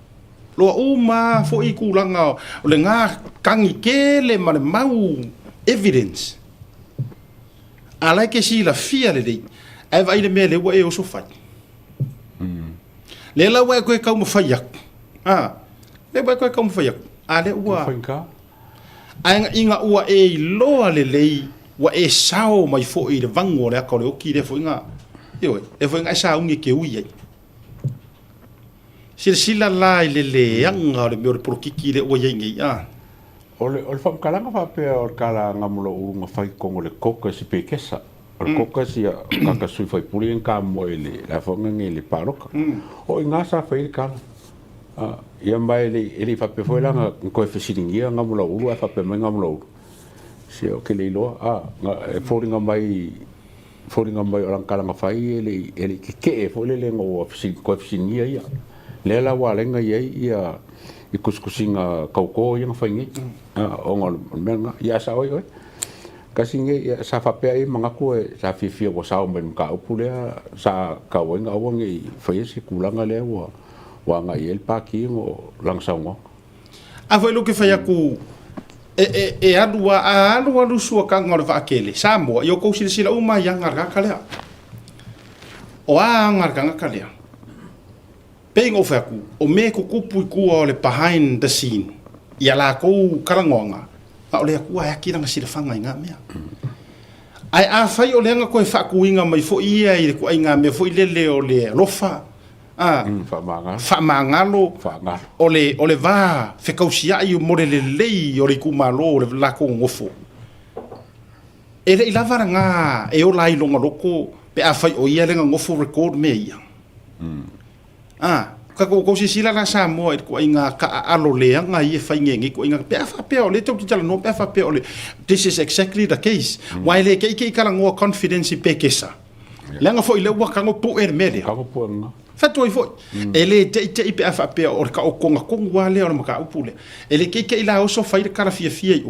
Loa uma fo I kulanga o le ngā kangi kele ma le mau evidence. Ala ke si la fia le dei. Ai vai le mea le wa e o so fai. Le la wa koe kau ma fai ak. Le wa koe kau ma fai ak. A le ua. Ainga inga ua e loa le lei wa e sao mai fo I le vango le aka le oki le fo inga. Ioi, le fo inga e sao ngi ke ui ai. Sila la le anga le meo le porokiki le ua iai ngai. Ole whamkalanga whapea o kala ngamulo urunga whai kongo le koka si pekesa. O le koka si kaka sui whai puri en ka mo ele la whanga nge le paroka. O I ngasa whai le kala. Ia mai ele whape whailanga koe whesiringia ngamulo uru a whape mai ngamulo uru. Si o ke leiloa. E whoringa mai o rangkalanga whai ele ke e whaile o koe whesiringia ia. Lela wa lenga ia I kuskusinga kauko yang whaingi. O ngā ia sa oi. Kasi nge sa whapea I mangaku e sa whiwhia o sao mai mga upu lea sa kawenga awa nge whaia si kulanga lea wa ngā I el paki o langsaunga. A whai luke whai aku e alu sua ka ngore whaakele. Samoa, I o kou sila uma I angargaka lea. O a angargaka lea. Peng o aku o me ko kupu kua o le behind the scene ia la ko karangonga o le aku ai kira ngasi le fanga nga mea ai a fai o le nga ko fa kuinga mai fo ia I ko inga me fo ile o le lofa fa mangalo o le va fe kausia I mo le lei o le kumalo le la ko ngofo ele ila varanga e o lai longa loko pe a fai o ia le ngofo record me ia ko si sila na sa mo ko inga ka alo le nga I fa ngi ko inga pe o le to tala no pe o le this is exactly the case why le ke kala ngo confidence pe kesa le nga fo ile wa ka ngo po mele ka po nga fa to fo ele te pe o ka o konga wa le o ka upule ele ke ila o so fa ile kala fia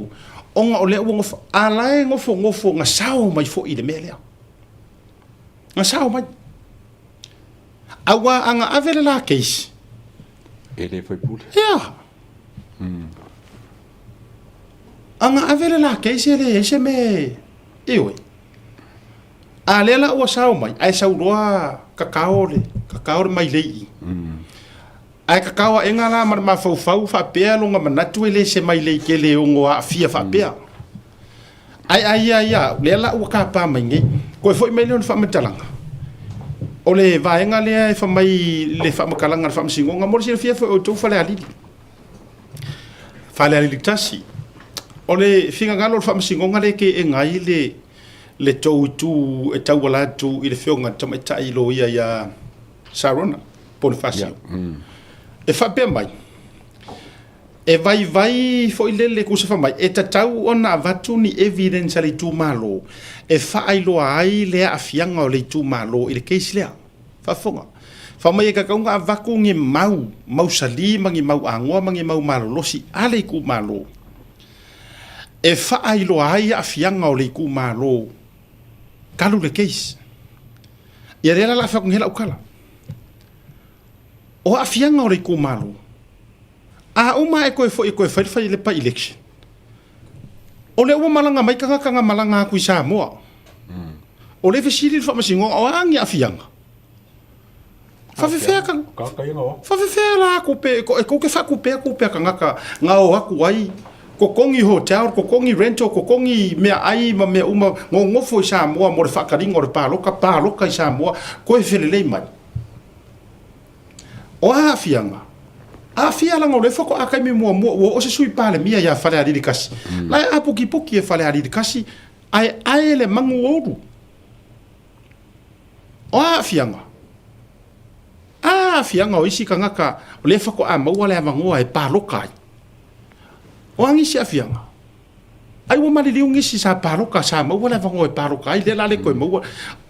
o nga o le wo ala ngofo nga sao mai fo ile mele nga sao mai awa anga avele la case ele foi pule anga avele la case ele ese me iwe alela o sao mai ai sau roa kakao mai lei ai kakao enga la ma fau fa pea longa manatu ele se mai lei ke le ngo a fia fa pea ai lela o ka pa mai ngi ko foi mai le fa matalanga ole vaenga le fa mai le fa makalanga fa msingo nga mo se fia fo to fa le ali tasi ole finga ngalo fa msingo nga le ke ngai le to tu e tawala tu I le fionga tama tai lo ia Sarona Bonifacio e fa pe mai e vai fo ile ku se fa mai e tatau ona vatu ni evidence ali tu malo e fa ai lo ai le afianga o le tu malo I le case le fa fonga fa mai ka kaunga vaku ngi mau sali mangi mau angoa mangi mau malo losi ale ku malo e fa ai lo ai afianga o le ku malo kalu le case ia rela la fa ngela ukala o afianga o le ku malo a uma e koe fai le pa election o le uma malanga mai kanga malanga ku sa moa o le fesili fa masingo o angi afianga fa fe ka la ku pe ko ke fa ku pe kanga ka nga o aku ai ko kongi hotel ko kongi rental ko kongi me ai ma me uma ngo fo sa moa mo le fa ka ringo le pa loka sa moa ko e fele le mai o afianga afia la ngole foko akai mi mo o se sui pale mia ya fale ali kasi la apuki e fale ali kasi ai le mangu oru o afia nga afianga o isi kangaka o le fa ko a maua le avangoa e paloka o angi si afianga ai o mali liungi si sa paloka sa maua le avangoa e paloka ai le la le ko maua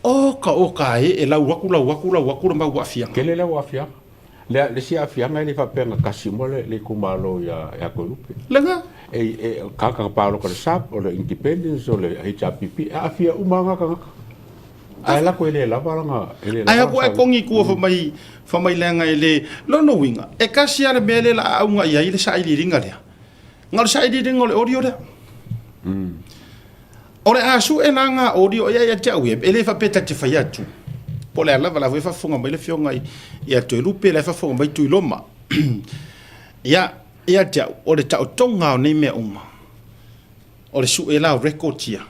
o ka e lau waku maua afianga ke le lau afianga le si afianga le fa penga kasimo le kumalo ya ko lupe lenga e kaka paloka le sap o le independence o le HRPP afia umanga kangaka ai la ko ele la balanga ele ai ko e kongi ku fa mai lenga ele no winga e kasi ale mele la unga ia ile sa ile ringa le ngal sa ile ringa le audio le ore asu e nanga audio ia tau ele fa peta te fa ya tu po le la va fa funga mai le fionga ia to lupe le fa funga mai tu loma ia tau ore tau tonga ni me uma ore su e la record ia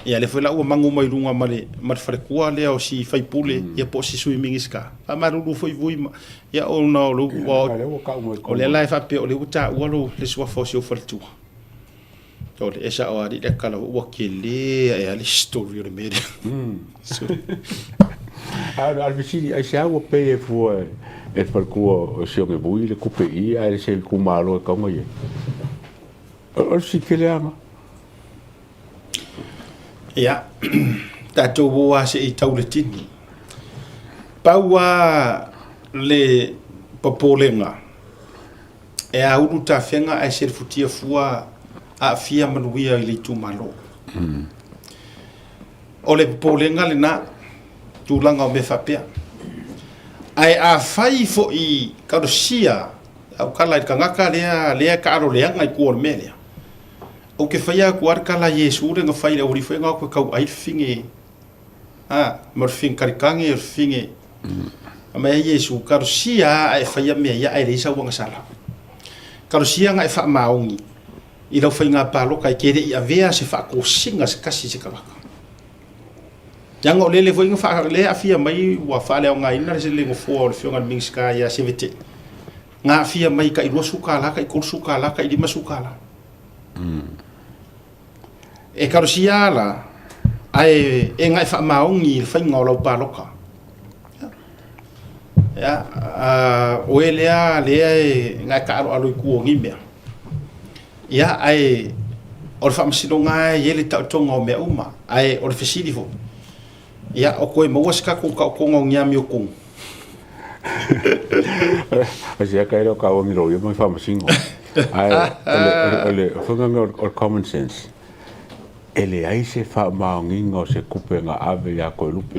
ia le foi la ua mangu mai runga male fare kua le o si fai pule ia po si swimming iska a maru foi vui ia o na o o le lai fa pe o le uta o lo le sua fo si o fartu to le esa o ari le kala o ke le e ali story o le media al vicini ai sa o pe fu e per kua o si o me vui le kupe ia e se ku malo ka mo ye o si ke le ama ia tatou boa se i tau le tini paua le popolenga e a uru ta whenga ai se futia fua a fia manuia i le tumalo o le popolenga le na tūlanga o me whapea ai a whai fo i karosia au kala i kangaka lea ka aro leanga i kua melea o ke faya ku arkala Yesu renga fai le ori fenga ko kau ai finge mar fin karikange er finge ama Yesu karosia ai faya me ya ai risa wanga sala karosia ngai fa maungi i lau fainga palo kai kere i avea se fa ko singa se kasi se kala jango lele foi fa le afia mai wa fa le ngai na se le ngo fo le fionga mingska ya se vete nga afia mai ka i rosuka la ka i kursuka la ka i dimasuka la e karosia la ai e ngai fa maungi fa ngolo paloka ya o elea le ngai ka alo ku ngi me ya ai o fa msino ngai yele ta tonga me uma ai o fisili fo ya o ko mo waska ko ngi ami o ko asia ka ro ka o mi ro yo mai fa msingo ai ole funga or common sense ele ai se fa maungingo se kupenga ave ya ko lupe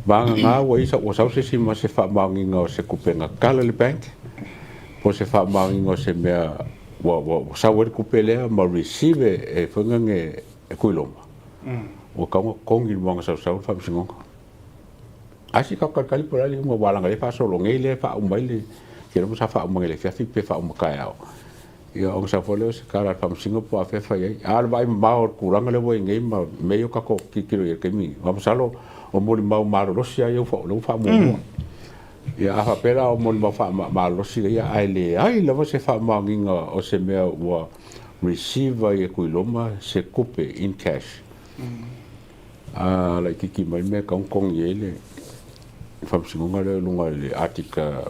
banga nga wa isa o sa se ma se fa maungingo se kupenga kala le bank po se fa maungingo se me wa sa wer kupele ma receive e funga nge ko loma o ka mo kongi mo sa fa singo asi ka kali por ali mo wala ngai fa solo ngai le fa umbaile ke mo sa fa mo ngai le fa fi pe fa mo ka ya ia o sa fole se kara fa singo po afe fa ia al vai mau kuranga le voi ngai ma meio ka ko kikiro ia ke mi vamos salo o mo mau maro rosia ia fa lo fa mo ia fa pera o mo mau fa ma rosia ia ai le você fa manginga o se me o receive ia ku loma se coupe in cash la kiki mai me kong ia le fa singo ngale lunga le atika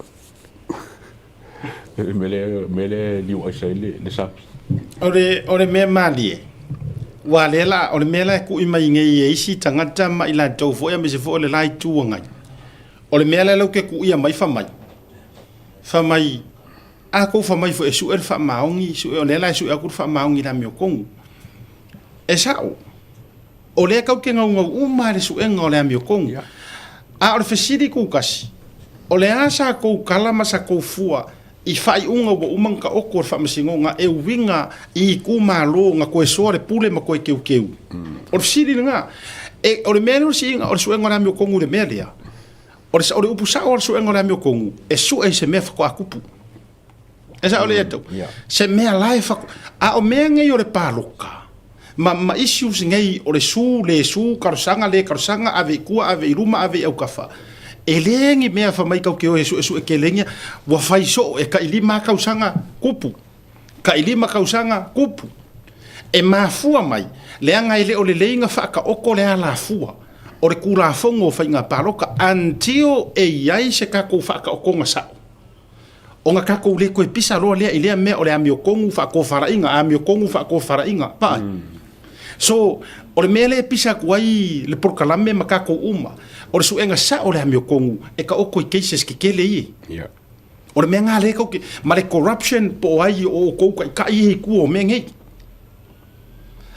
mele liu ai le sapi ore me mali wa le la ore me la ku i mai ngai isi tangata mai la tau fo ya me se fo le lai tu ngai ore me la lo ke ku ia mai fa mai a ko fa mai fo e su er fa maungi su o le la su a ku fa maungi la me kong e sa o le ka ke ngau uma le su en o le me kong a ore fesidi ku kasi o le asa ko kala masa ko fua i fai unga wa umanga oko fa masingo nga e winga i ku malo nga ko sore pule ma ko keu o siri nga e o le melo singa o suenga na mi kongu le melia o le upusa o suenga na mi kongu e su e se me fa ko akupu e sa o le eto se me life a o me ngai o le paloka ma issues ngai o le su karsanga ave kua ave iruma ave au kafa elengi mea fa mai kau ke o esu ke lenga wa fai so e ka ilima kausanga kupu e mafua mai le anga ile o le leinga fa ka oko le ala fua o le kula fongo whainga paroka until e iai se kako whaka o konga sao. O ngā kako le koe pisa roa lea i lea mea o le amio kongu whako wharainga, amio kongu whako wharainga, pai. So, o le mea le pisa kuai le porkalame ma kako uma, o le suenga sa o le amio kongu, e ka oko i cases ki kele i. Yeah. O le mea ngā le kau ke, ma le corruption po ai o kouka i ka i kua o mea ngei.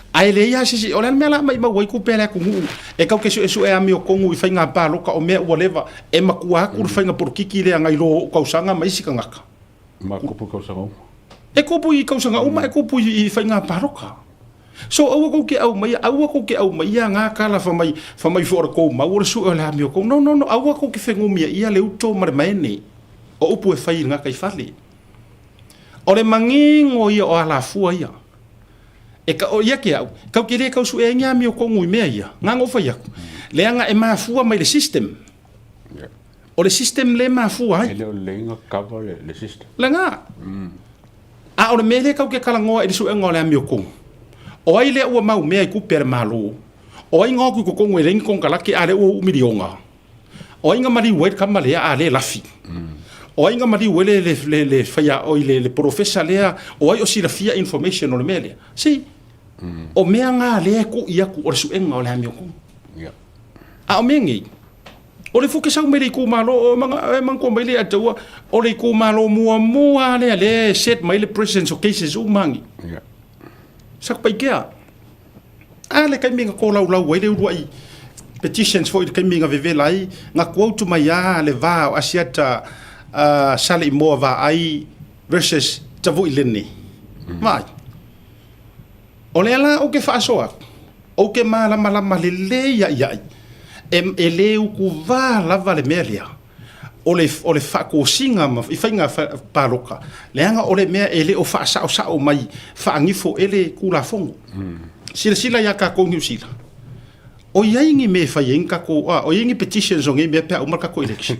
Ai le ia sisi, o le mea la mai mawai ku pēlea kungu, e kau ke su e amio kongu i whainga pāloka o mea ua lewa, e makua aku le whainga porukiki lea ngai lo kausanga maisika ngaka. Ma kupu kausanga uma. E kupu i kausanga uma, e kupu i whainga pāloka. So aua kou ke au mai ia ngā kala whamai whora kou mau ora su e le amio kongu. No, aua kou ke whengumia ia le uto mare maene, o upu e whai ngā kai whale. O le mangingo ia o ala fua ia. E ka o ia ke au, kau ke re kau su e ngā mio kongu i mea ia, ngā ngofa ia. Le anga e mafua mai le system. O le system le mafua ai. E leo le inga kava le system. Le ngā. A o le mele kau ke kalangoa e le su e ngā le mio kongu. O ai le ua mau mea i kupere malo. O ai ngā kui kongu e rengi konga laki a le ua umirionga. O ai ngā mari uet kama lea a le lafi. O ai ngā mari uele le whaia oi le professor lea, o ai o si la fia information o le mea lea. Si, o mea ngā lea ku iaku o le suenga o le hamio kongu. A o mea ngei. O le fuke sau mele i ku malo, o mangko mai le ataua, o le ku malo mua lea le set mai le presence of cases umangi. Sak pai kea. A le kai minga ko lau wai le uruai petitions fo i kai minga vevelai, ngā kuautu mai a le vā o asiata sale i moa va ai versus tavu i lene. Vai. O le ala o ke whaasoa. O ke malama le iai. E le uku vā lava le mea lea. O le whako singa i whainga pāroka. Le anga o le mea e le o whaasao mai whaangifo e le kula fongo. Sila ia ka kongi usila. O iangi me whaiengi kako, o iangi petitions o ngai mea pia umar kako election.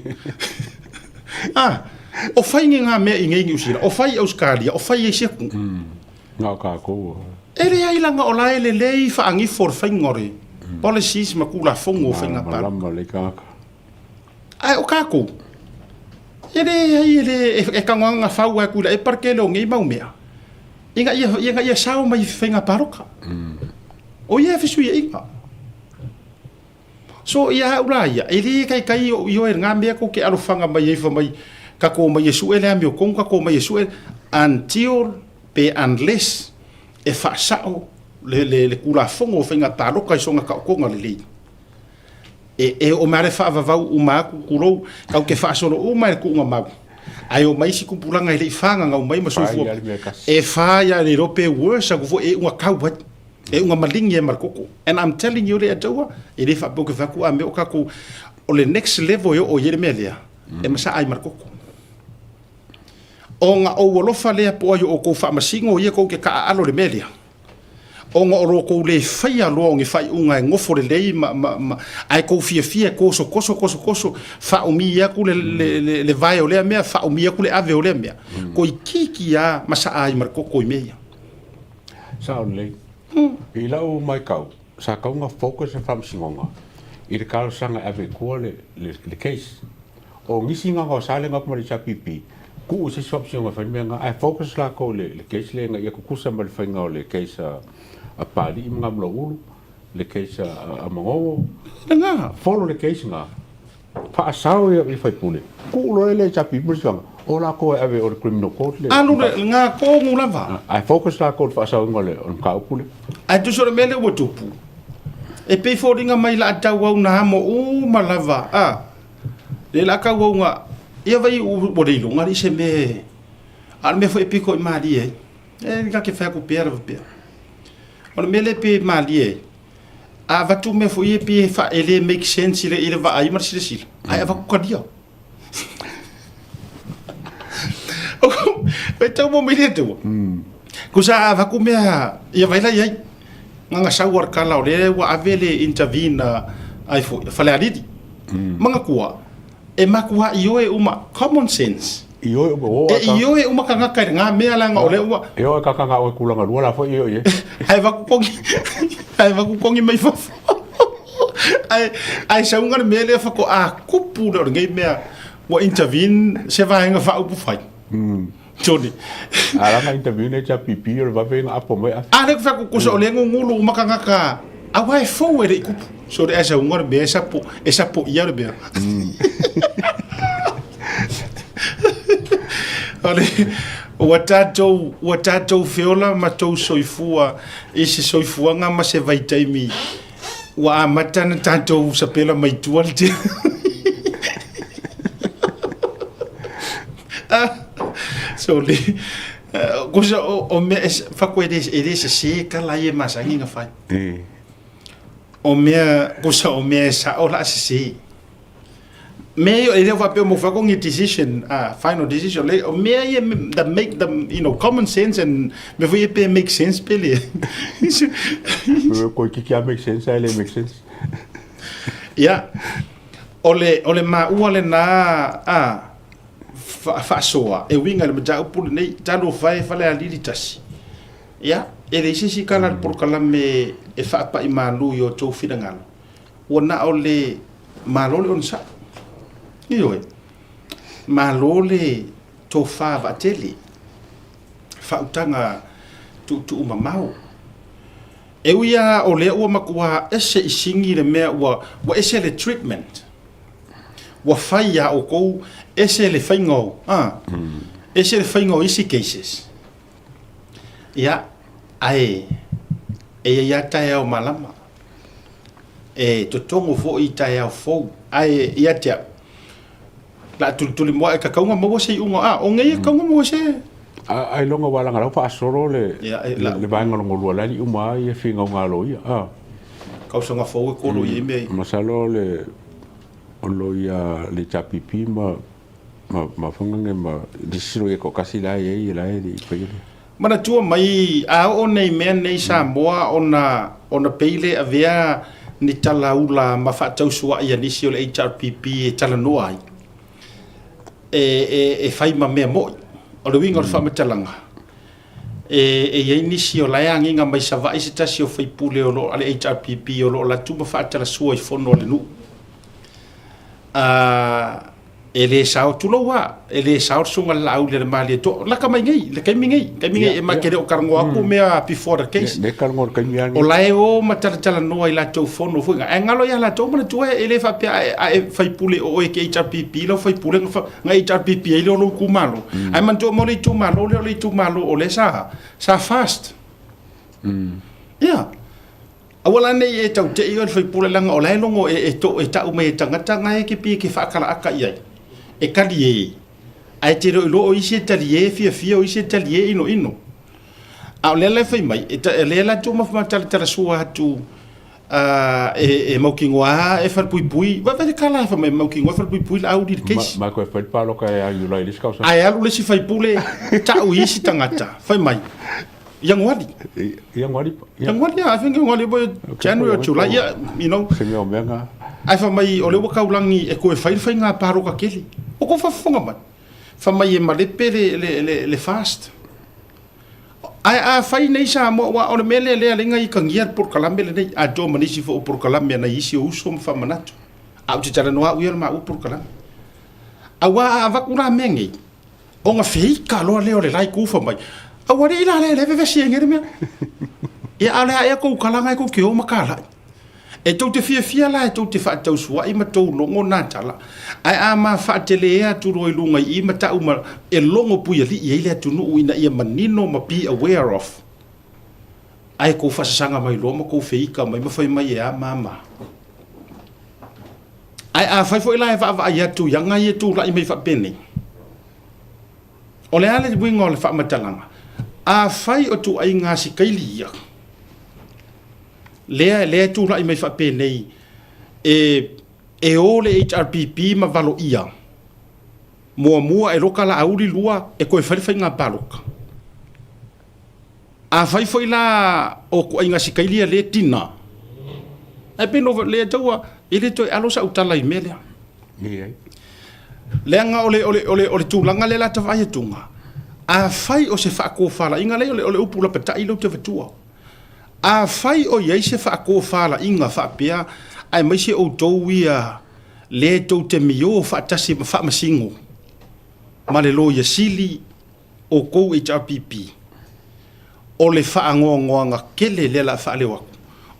O whaingi ngā mea i ngai usila, o whai Australia, o whai e seku. Ngā kako. E le ailanga o lai le lei whaangifo o whaingore. Policies ma kula fongo o whainga pāroka. Malama le kaka. Ai o kako. E kanganga whau e kula, e parkele o ngai mau mea. Inga ia sao mai whainga pāroka. O ia fisu ia inga. So ia ura ia, e le kai o io e ngā mea ko ke arofanga mai e whamai, kako mai e sue le amio kong, kako mai e sue, until pe unless e whaasao le kula fongo o whainga pāroka i songa ka konga le lei. E o mare whaavavau umaku kurou, kau ke whaasoro o mai kuunga mau. Ai o mai si kumpulanga i le whanga ngau mai masufua. E whaia le rope worse kufo e unga kauhat. E unga malingi e markoko. And I'm telling you le ataua, e le whapoke whaku a meo kako o le next level o yere mea lea. E masa ai markoko. O nga o walofa lea po ai o kou whaamasingo o ia kou ke ka alo le mea lea. O nga oro kou le whaia loa ngi whai unga e ngofo le lei ai kou fia koso wha umi aku le vai o lea mea, wha umi aku le ave o lea mea. Ko i kiki a masa ai markoko i mea. Sao lei. I lau mai kau, sa kau ngā focus e whamsingonga. I le kalo sanga ave kua le case. O ngisi ngā ngā sale ngā kumari sa pipi. Ku u se whamsingonga whanimea ngā, ai focus la ko le case le ngā ia kukusa ma le whainga o le case a pari i mga mla ulu. Le case a mangowo. Nga. Follow le case ngā. Pa asao i whaipule. Ku ulo le sa pipi mrisi wanga. O la ko ave o le criminal court le. Alu le ngā kongu lava. Ai focus la ko le whaasao inga le on ka upule. Ai tu sore mele ua tupu. E pei fōringa mai la atau au na hamo uma lava. Le la kau au ngā. Ia vai u reilunga li se me. Ala me fo e piko i maali e. E nika ke whea ku pēra wa pēra. O le mele pe maali e. A watu me fo i e pe wha ele make sense i le wa ai mar sila sila. Ai awa kukadia. E tau mo mele tau. Kusa awa ku mea. Ia vai la iai. Nganga sauar kala o le wa avele intervene ai fo fale aridi. Manga kua. E makua ioe uma common sense. Ioe uma kanga kai ngā mea langa o le ua. Ioe kakanga o kulanga lua la fo ioe. Ai waku kongi mai fofo. ai sa unga me le fa ko a kupu do ngai me wa intervene se va nga fa upu fai Tony ala nga intervene cha pipi o va venga apo mai ale fa ko so le ngulu makanga ka a wai fo e kupu so de sa unga me sa po ia be ale watatou feola ma tou soifua isi soifua nga ma se vai taimi wa matana tatou sapela mai tual te so le cosa o me fa ko ede se kala ye masangi nga fai o me cosa o me sa o la se me ele va pe mo fa ko decision final decision le o me ye that make them common sense and me foi pe make sense pele ko ki make sense ele make sense ya ole ma uale na fa soa e winga le ja upul nei talo fai fale ali tasi ya ele sisi kala por kala me e fa pa imalu yo to finangalo wona ole malole on sa Io malole to fa bateli fa utanga tu mamau e uia o le o makua ese isingi le mea wa ese le treatment wa faia o ko ese le faingo ese le faingo isi cases ya ai ya tai o malama e to tongo fo i tai o fo ai ya tia la tu mo ka kaunga mo se unga o ngai kaunga mo se ai longa wala ngara fa soro le banga longo la ni uma ye finga ngalo ya ka so nga fo ko lo ye me masalo le on lo ya le chapipi ma fanga ma disiro e ko kasi la ye la e pe mana tu mai a o nei men nei sa moa ona peile avea ni talaula ma fa tau sua ia ni si o le HRPP e tala noai e fai ma mea moi o le winga o le whamatalanga e ye nisi o laiangi nga mai sawa isi tasi o fai pule o lo ale HRPP o lo la tuma whaatala sua i fono le nu e le sao tulo wa e le sao sunga lau le mali to la ka mai ngai le kai mingai e ma kere o karango aku mea before the case le karango kai mingai o lai o matala no i la to fono fuinga e ngalo ya la to mana tu e le fa e fai pule o e ke HRPP lo fai pule nga HRPP e lo ku malo ai man to mo le tu malo o le sa fast awala nei e tau te i o fai pule langa o lai longo e to e ta u me tangata ngai ke pi ke fa kala aka ia e kalie ai te lo o isi talie fia o isi talie ino a le fai mai e le la tu ma tala sua tu e maukingoa e far pui va kala fa mai maukingoa far pui la audi case ma ko fai palo ka ai lo ile ska ai alu le si fai pule ta u isi tangata fai mai yang wadi I think yang wadi boy January or July se me o menga ai fa mai o le waka ulangi e ko e fai nga paro ka keli o ko fa fonga man fa mai e male pele le fast ai fai nei sa mo wa o le mele le ngai kangia por kalambe le nei a do manisi fo por kalambe na isi o uso fa manato a u tala no u ma u por kalambe a wa va kuna mengi o nga fei ka lo le o le lai ku fa mai a wa ila le ve si ngere me e ala e ko kalanga ko ke o makala e tau te fia la e tau te fa tau sua i ma tau longo na tala ai a ma fa te le a tu roi lunga i ma tau ma e longo pu li i le tu no ina i manino ma be aware of ai ko fa sanga mai lo ma ko feika mai ma fai mai e a mama ai a fai foi la va va ya tu yanga i tu la i mai fa pene o le ale wingo le fa matalanga a fai o tu ai ngasi kailia le tu la i mai fa pe nei e o le HRPP ma valo ia mua e loka la auri lua e koe whare nga paloka a fai foi la o ko inga sikailia le tina e peno le taua e le toi alo sa utala i melea le anga ole tūlanga le la tawai tunga a fai o se whaako whala inga le ole upu la peta ilo te vatua a fai o iei se whaako whala inga whapea ai mai se o tou ia le tou te mio fa tasi fa masingo ma le lo ia sili o kou HRPP o le fa ngoanga kele le la fa le wa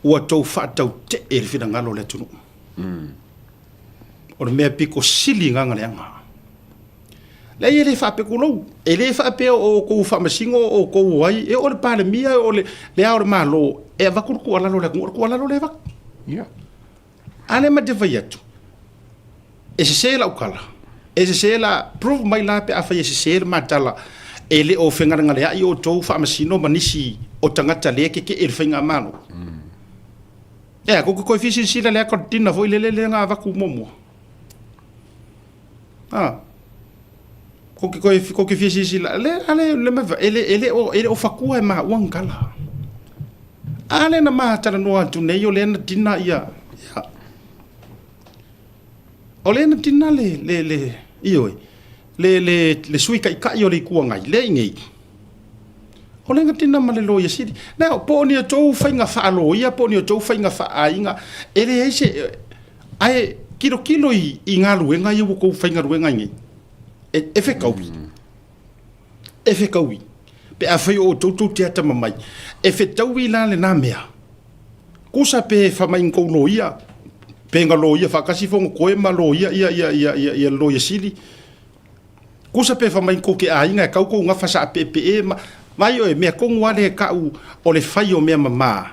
ua tou fa tau te e le fina ngalo le tunu o le mea piko sili nganga le anga le ia le fa pe kulo e le fa pe o kou fa masingo o kou wai e o le pale mia o le a o le malo e va kurku ala lo le kurku ala lo le va ia ane ma te vai atu e se la ukala e se la prove mai la pe afa e se ma tala e le o fengara ngale ai o tou fa masino manisi o tangata le ke e fenga mano e ko ko fisi sila le cortina foi le nga va ku momo ko fisi sila le ale le ma ele o fakua e ma wangala ale na ma tala no atu nei o le na tina ia o le na tina le io le sui kai o le kua ngai le ngei o le tina ma le lo ia sidi na po ni tou fainga fa lo ia po ni tou fainga fa ainga ele ai kilo i nga luenga i ko fainga luenga ngai e fe kaui pe a fai o tou te ata mamai e fe taui la le na mea kusa pe fa mai ko lo ia penga lo ia fa kasi fo ko e ma lo ia lo ia sili kusa pe fa mai ko ke ainga ka ko nga fa sa pe ma mai o me ko ngwa le ka o le fai o me mama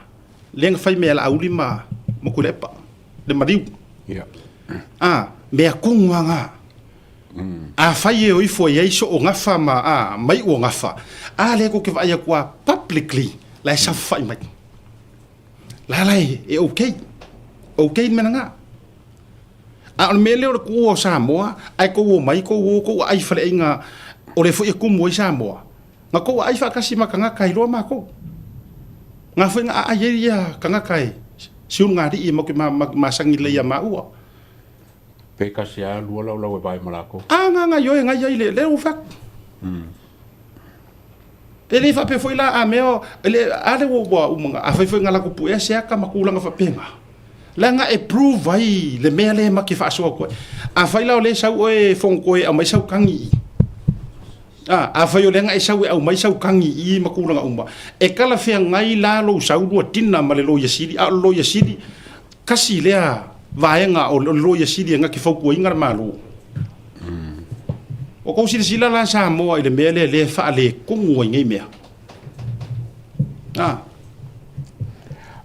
le nga fai me la ulima mo ku lepa le mariu me ko ngwa nga a fai o ifo ye so o nga fa ma mai o nga fa le ko ke vai kwa publicly la sa fai mai la e okay menanga al mele o ko Samoa ai ko mai ko ai fa inga o le fo e ku mo Samoa nga ko ai fa kasi makanga kai lo ma ko nga fa nga ai ya kanga kai siun nga di mo ke ma sangi le ya ma u pe kasi a lu la e vai malako nga yo nga ya le u fa ele fa pe foi la a meo ele ale wo mga a fa nga la ko pu e se ka makula nga fa penga la nga e prove vai le mele ma ke fa so ko a fa la le sa o e fon ko e a mai sa kangi a fa yo le nga e sa o e mai sa kangi i makula nga umba e kala fe ngai la lo sa u tina ma le lo yesidi a lo yesidi kasi le a vaenga o lo yesidi nga ke fa ko inga malu o ko sila la sa mo ile mele le fa le ko ngai mea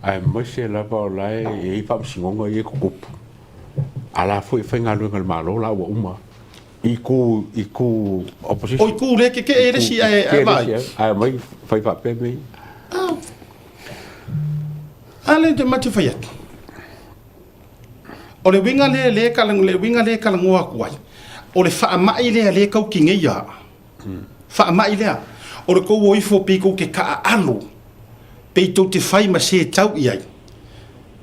ai mai se la ba lai e fa singonga e ko ala foi nga lu ngal malo la wa uma iku opposition o iku le ke e si ai mai fai fa pe me ale de mate fayat o le winga le kalang wa kwai o le fa mai le kau kinga ya fa mai le o le ko wo ifo pe ko ke ka alo pe to te fai ma se tau iai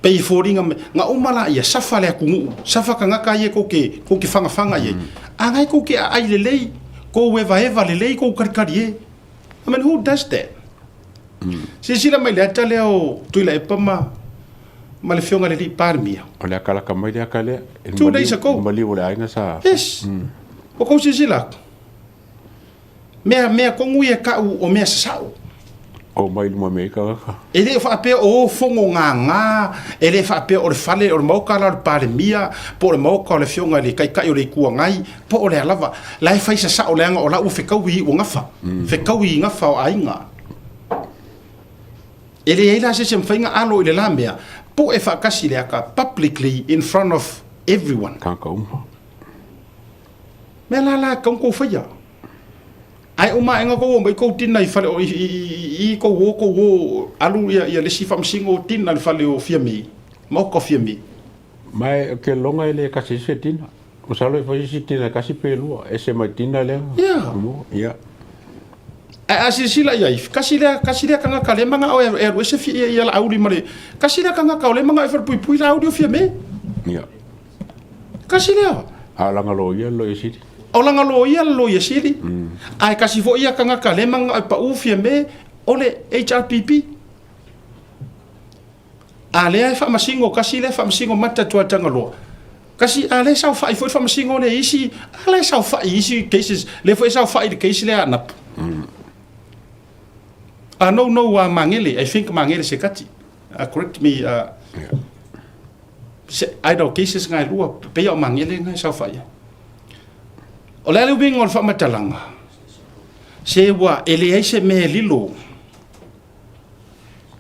pe foringa nga umala ia safa le kungu safa kanga ka ye ko ke fanga ye angai ko ke ai le ko eva le ko karkarie I mean who does that sila mai le tale o tuila e pama ma le fionga le li parmia o le kala ka mai le kale 2 days ago mali o le ainga sa yes o ko sila me ko ngui ka o me sa o mai mo me ka ele fa pe o fongo nga ele fa pe o le fale o mo ka la parmia po le mo ka le fionga le kai o le ku ngai po o le lava la fa sa o le nga o la u fe ka wi o ngafa fe ka wi ngafa o ainga ele la se fainga alo ile lambea po e fa kasi le ka publicly in front of everyone ka ka me la ko fa ya ai uma enga ko mai ko tinai fale o I ko alu ya le sifa msingo tinna le fale o fiami mo ko fiami mai ke longa ele ka se tinna o salo foi si tinna ka si pelu ese mai tinna le ya sila ya kasi le kanga kale manga o e se fi ya la auli mare kasi le kanga ka le manga e fer pui la audio fiami ya kasi le ala ngalo ya lo isi o langa lo ia siri ai kasi fo ia kanga ka le manga pa u fiame ole HRPP Ale ai whaamasingo, kasi le whaamasingo mata tuatanga loa. Kasi ale sau whai foi whaamasingo le isi, ale sau whai isi cases, le foi sau whai le case le anap. No, mangele, I think mangele se kati. Correct me, I don't cases ngai lua, pe o mangele ngai sau whai. O le alubing o whaamatalanga. Se wa ele ai se me lilo.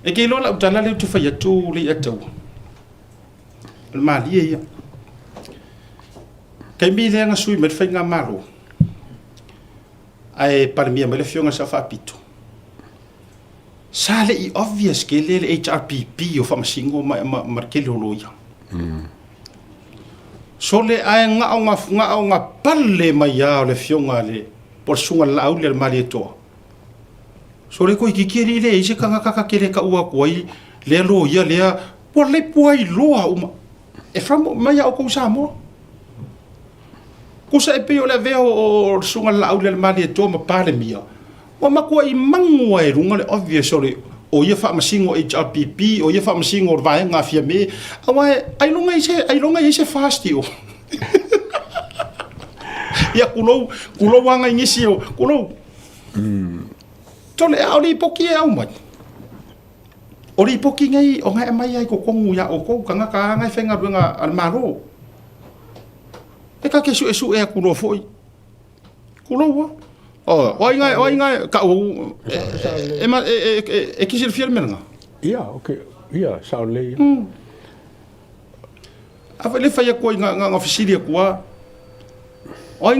E ke lola utala le tu whai atu le atau. Le mali e ia. Kai mi le nga sui me whai ngā malo. Ai paramia me le fionga sa whapito. Sa le i obvious ke le HRPP o whamasingo ma ke le oloia. So le ai nga o ngā pale mai au le fionga le por sunga la au le mali etoa. So le koi kikiri le ise kanga kaka kere ka ua koi le lo ia lea por le puai loa uma. E framo mai au kou sa mo. Kusa e peo le veo o sunga la au le mali etoa ma pale mia. O makua I mangua e runga le obvious o le o ia whaamasingo HRPP, o ia whaamasingo o vae ngā fia me. Awae, ai longa ise fasti o. Ia kulou wanga ingisi o, kulou. Tole au li poki e au mai. O li poki ngai, o ngai mai ai ko kongu ya o kou, kanga ka ngai whenga ruenga almaro. E ka kesu esu e a kulou foi. Kulou wa. Oi ngai ka o e kisir fiel menga. Ia, okay. Ia, sao le. Ava le fai ko nga ofisiria kwa. Oi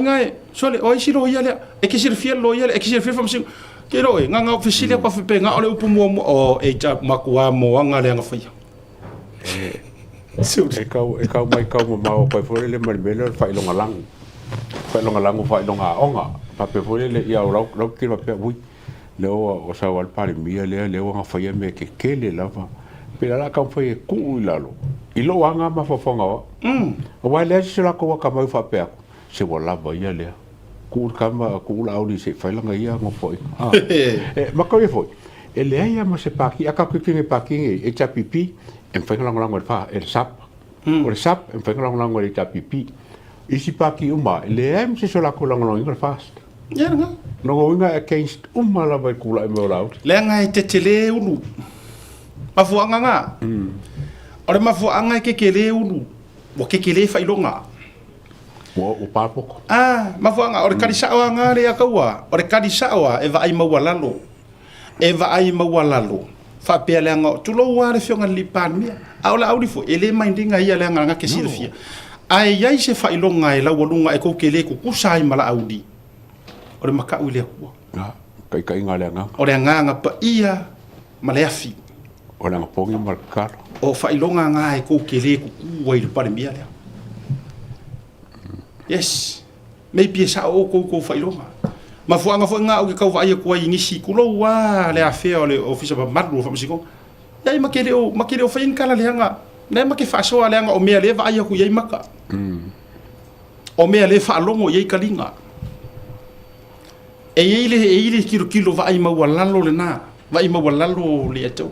ngai, sole oi siro ia le e kisir fiel lo ia le e kisir fiel fam sing. Ke ro nga ofisiria kwa fe nga ole upu mo o e ja makua mo nga le nga fai. E kau mai kau mo ko fo le malbelo fai longa lang. Fai longa lang fai longa onga. Pape foi le ia rau ki pape ui le o sa wal pare mia le o nga fai me ke kele lava pela la ka foi ku ilalo ilo anga ma fofonga o wa le se la ko ka mai fa pe se wala ba ia le ku la uri se fai langa ia ngo foi ma ko foi e le ia ma se paki aka ku ki paki e cha pipi en fai langa fa el sap o le sap en fai langa e cha pipi isi paki uma le em se la ko langa fast. Ya nga. No inga against la vai kula me ola. Le nga te tele ulu. Mafuanga nga. Ore mafuanga ke kele ulu. Mo ke kele fai longa. O papoko. Mafuanga ore kali sawa nga le akawa. Ore kali sawa e va ai mawalalo. Fa pe le nga tulo wa le fionga lipan mia. Aula audi fo ele mindinga ia le nga ke silfia. Ai yai se fai longa e la walunga e ko kele ko kusai mala audi. Ore maka ule ko. Kai ngale nga. Ore nga pa ia maleafi. Ore nga pongi markar. O failonga nga e ko kele ko kuwa I pare mia le. Yes. Maybe sa o ko failonga. Ma fuanga nga o ke kau vai ko ai ngisi kulo wa le afe o le office ba madru fa musiko. Yai makele o fain kala le nga. Na make fa so le nga o mea le vai ko yai maka. O mea le fa longo yai kalinga. E ile kilo vai mawalalo le na vai mawalalo le ato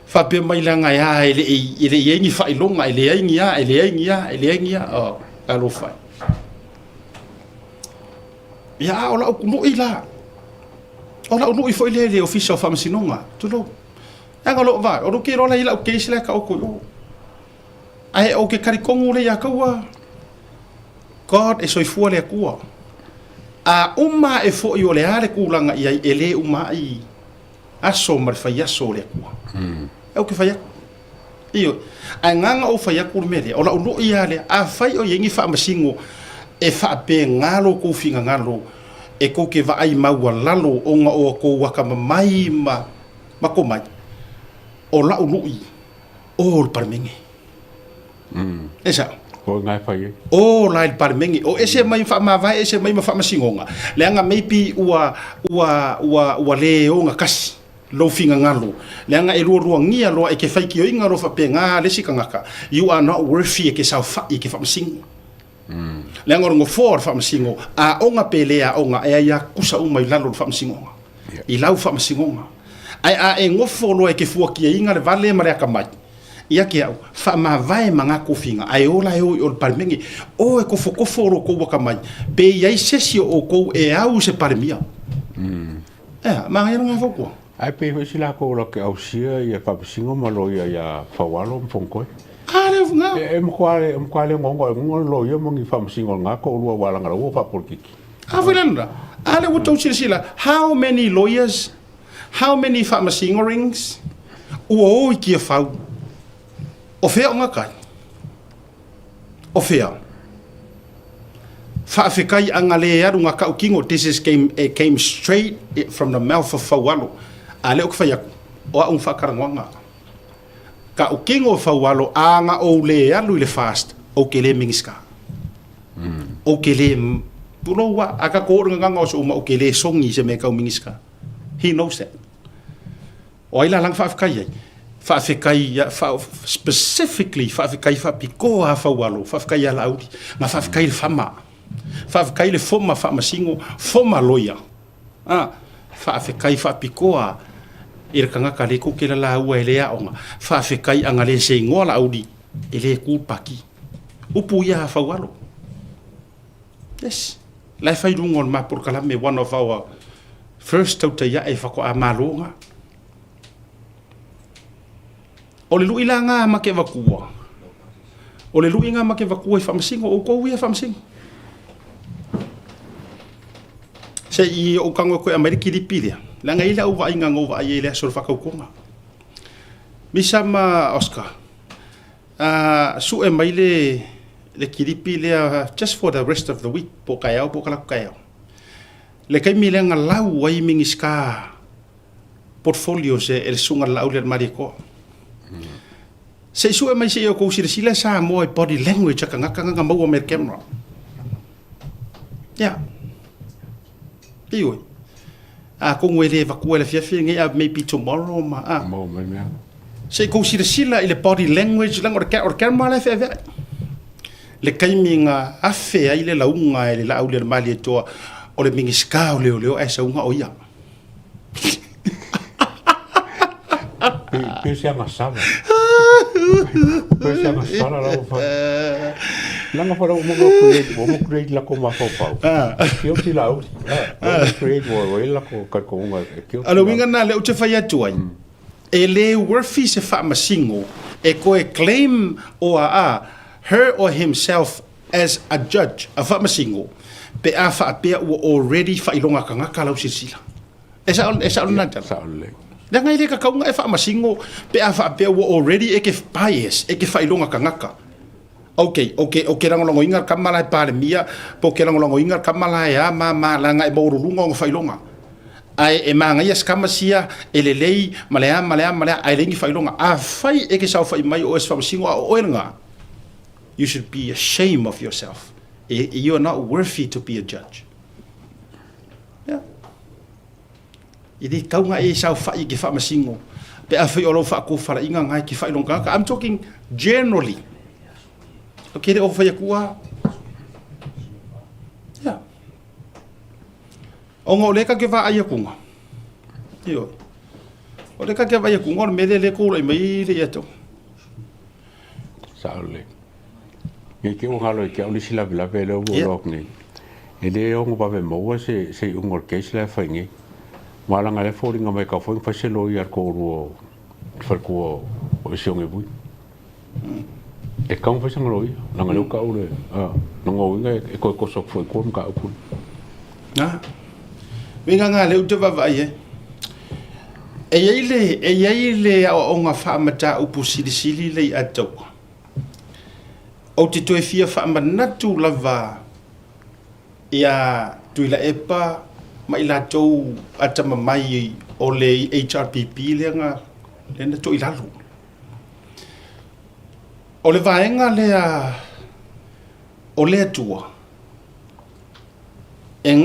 fa pe mai langa ya ile yengi fa ilonga ile yengi ya o alo fa ya ola ku no ila ola no ifo ile le official fa masinonga tulo anga lo va o ke rola ila o ke sila ka o ko ai o ke karikongu le ya kawa God e soifua le akua a uma e fo I ole ale kulanga I ele uma I aso mar fai aso le ku o ke fai io a nganga o fai ku mele ola no I ale a fai o yengi fa masingo e fa pe ngalo ko finga ngalo e ko ke va ai mawalalo o nga o ko waka mai ma ko mai ola no I o parmengi esa Ko ngai fai. O lai parmengi o ese mai fa ma vai ese mai ma fa masingonga. Le anga maybe ua le o nga kasi lo finga ngalo. Le anga e ruo ngia lo e ke fai ki o inga ro fa penga le sikangaka. You are not worthy ke sa fa ke fa masingo. Le anga ngo for fa masingo a onga pelea onga e ya kusa uma I lalo fa masingonga. I lau fa masingonga. ai a e ngofo lo e ke fua ki inga le vale ma le akamai ia ke au fa ma vai manga kofinga ai ola e o parmengi o e kofo ro ko akamai pe ia sesi o ko e au se parmia ma ia nga foko ai pe ho sila ko lo ke au sia ia fa singo malo ia fa walo mfonko ale nga mo kwale ngongo lo ia mo ngi fa singo nga ko lo wala nga wo fa porkiki avelanda ale wo to sila how many lawyers how many pharmacy rings o ki fa o fea nga kai o fea fa fikai angale ya nga ka kingo this is came straight from the mouth of Fawalo ale ok fa ya o un fa karangwanga ka kingo Fawalo anga o le ya lu le fast o kele mingiska o kele pulo wa aka ko nga o so o kele songi se me ka mingiska he knows that o ila lang fa fikai fa fikai fa specifically fa fikai fa piko ha Fawalo fa fikai ala audi ma fa fikai fama fa fikai le foma fa masingo foma loya fa fikai fa piko a ir kanga kale ko kela la ua ele a onga fa fikai anga le se ngola audi ele ku paki upu ya Fawalo yes la fa idungon ma por kala me one of our first tauta ya e fa ko amalonga o le lui langa ma ke vakua o le lui nga ma ke vakua i famasingo o ko ia famasingo se i o kango ko ameriki di pilia langa ila o vai nga ngova ai ele so fa ko konga misama Oscar su e mai le kiripi le just for the rest of the week po kaya po kala kaya le kai mi lenga lau ai mingiska portfolio se el sunga lau le mariko se su e mai se ko sila sa mo body language ka nga mo mer camera ya ioi ko ngwele va ko le fiafi ngi maybe tomorrow ma mo me se ko sila ile body language lang or camera la fe le kaiminga afe ai le launga le lau le mali to o le mingiska o le e sa unga o ia pe se amasaba pe se amasaba la fa langa para mo create la ko ma fa kio ti la o create wo la ko ka ko nga kio alo winga na le o te fai atu ai e le worthy se fa masingo e ko e claim o her or himself as a judge a fa masingo pe a fa pe already fa ilonga ka ngaka lau sila esa na sa le na ngai le ka kaunga e fa masingo pe a fa pe already e ke bias e ke fa ilonga ka ngaka okay rango inga kamala pa le mia po ke rango inga kamala ya ma langa e boru lunga ngo fa ilonga ai e manga ia skamasia ele lei malea ai lengi fa ilonga a fai e ke sa fa mai o es fa masingo o enga. You should be ashamed of yourself. You are not worthy to be a judge. Yeah. Idi kaunga e sa fa i ke fa masingo. Pe a fa o lo fa ko fa inga ngai ki fa ilonga. I'm talking generally. Okay, o fa yakua. Yeah. O ngole ka ke va ai kunga. Yo. O le ka ke va ai kunga me le ko le mai le yato. Sa le. Nge ke o halo ke o sila bila pele o blok ni. Ele o ngo ba mo se ungor ke sila fa ngi. Mala ngale fo ringa mai ka fo fa se lo yar ko ro fa ko o se ngi bu. E ka fa sang lo na ngale ka o le no ngo nge e ko so fo ko ka o pu. Na. Winga ngale u te va vai e. E ile o nga fa mata u pu sili le ato. O te toe fia wha manatu lava ia tuila epa mai la tau atama mai o le HRPP le na toi lalu. O le vaenga o le atua e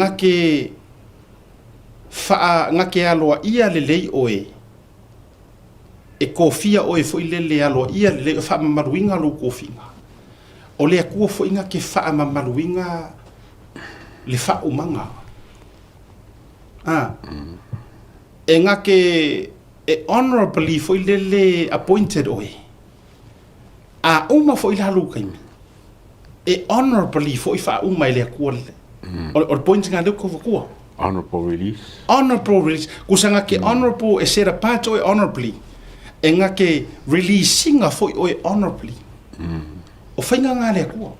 ngake aloa ia le lei oe e kofia oe fo ile le aloa ia le lei wha mamaruinga lo kofinga. O le akua fo inga ke faa mamaruinga le faa umanga. E nga ke e honorably foi le appointed oi a uma foi la lu kaimi e honorably foi fa uma ile ku o point nga ko ku honorable release kusanga ke honorable e sera pato e honorably e nga ke releasing a foi o honorably o fainga nga le ku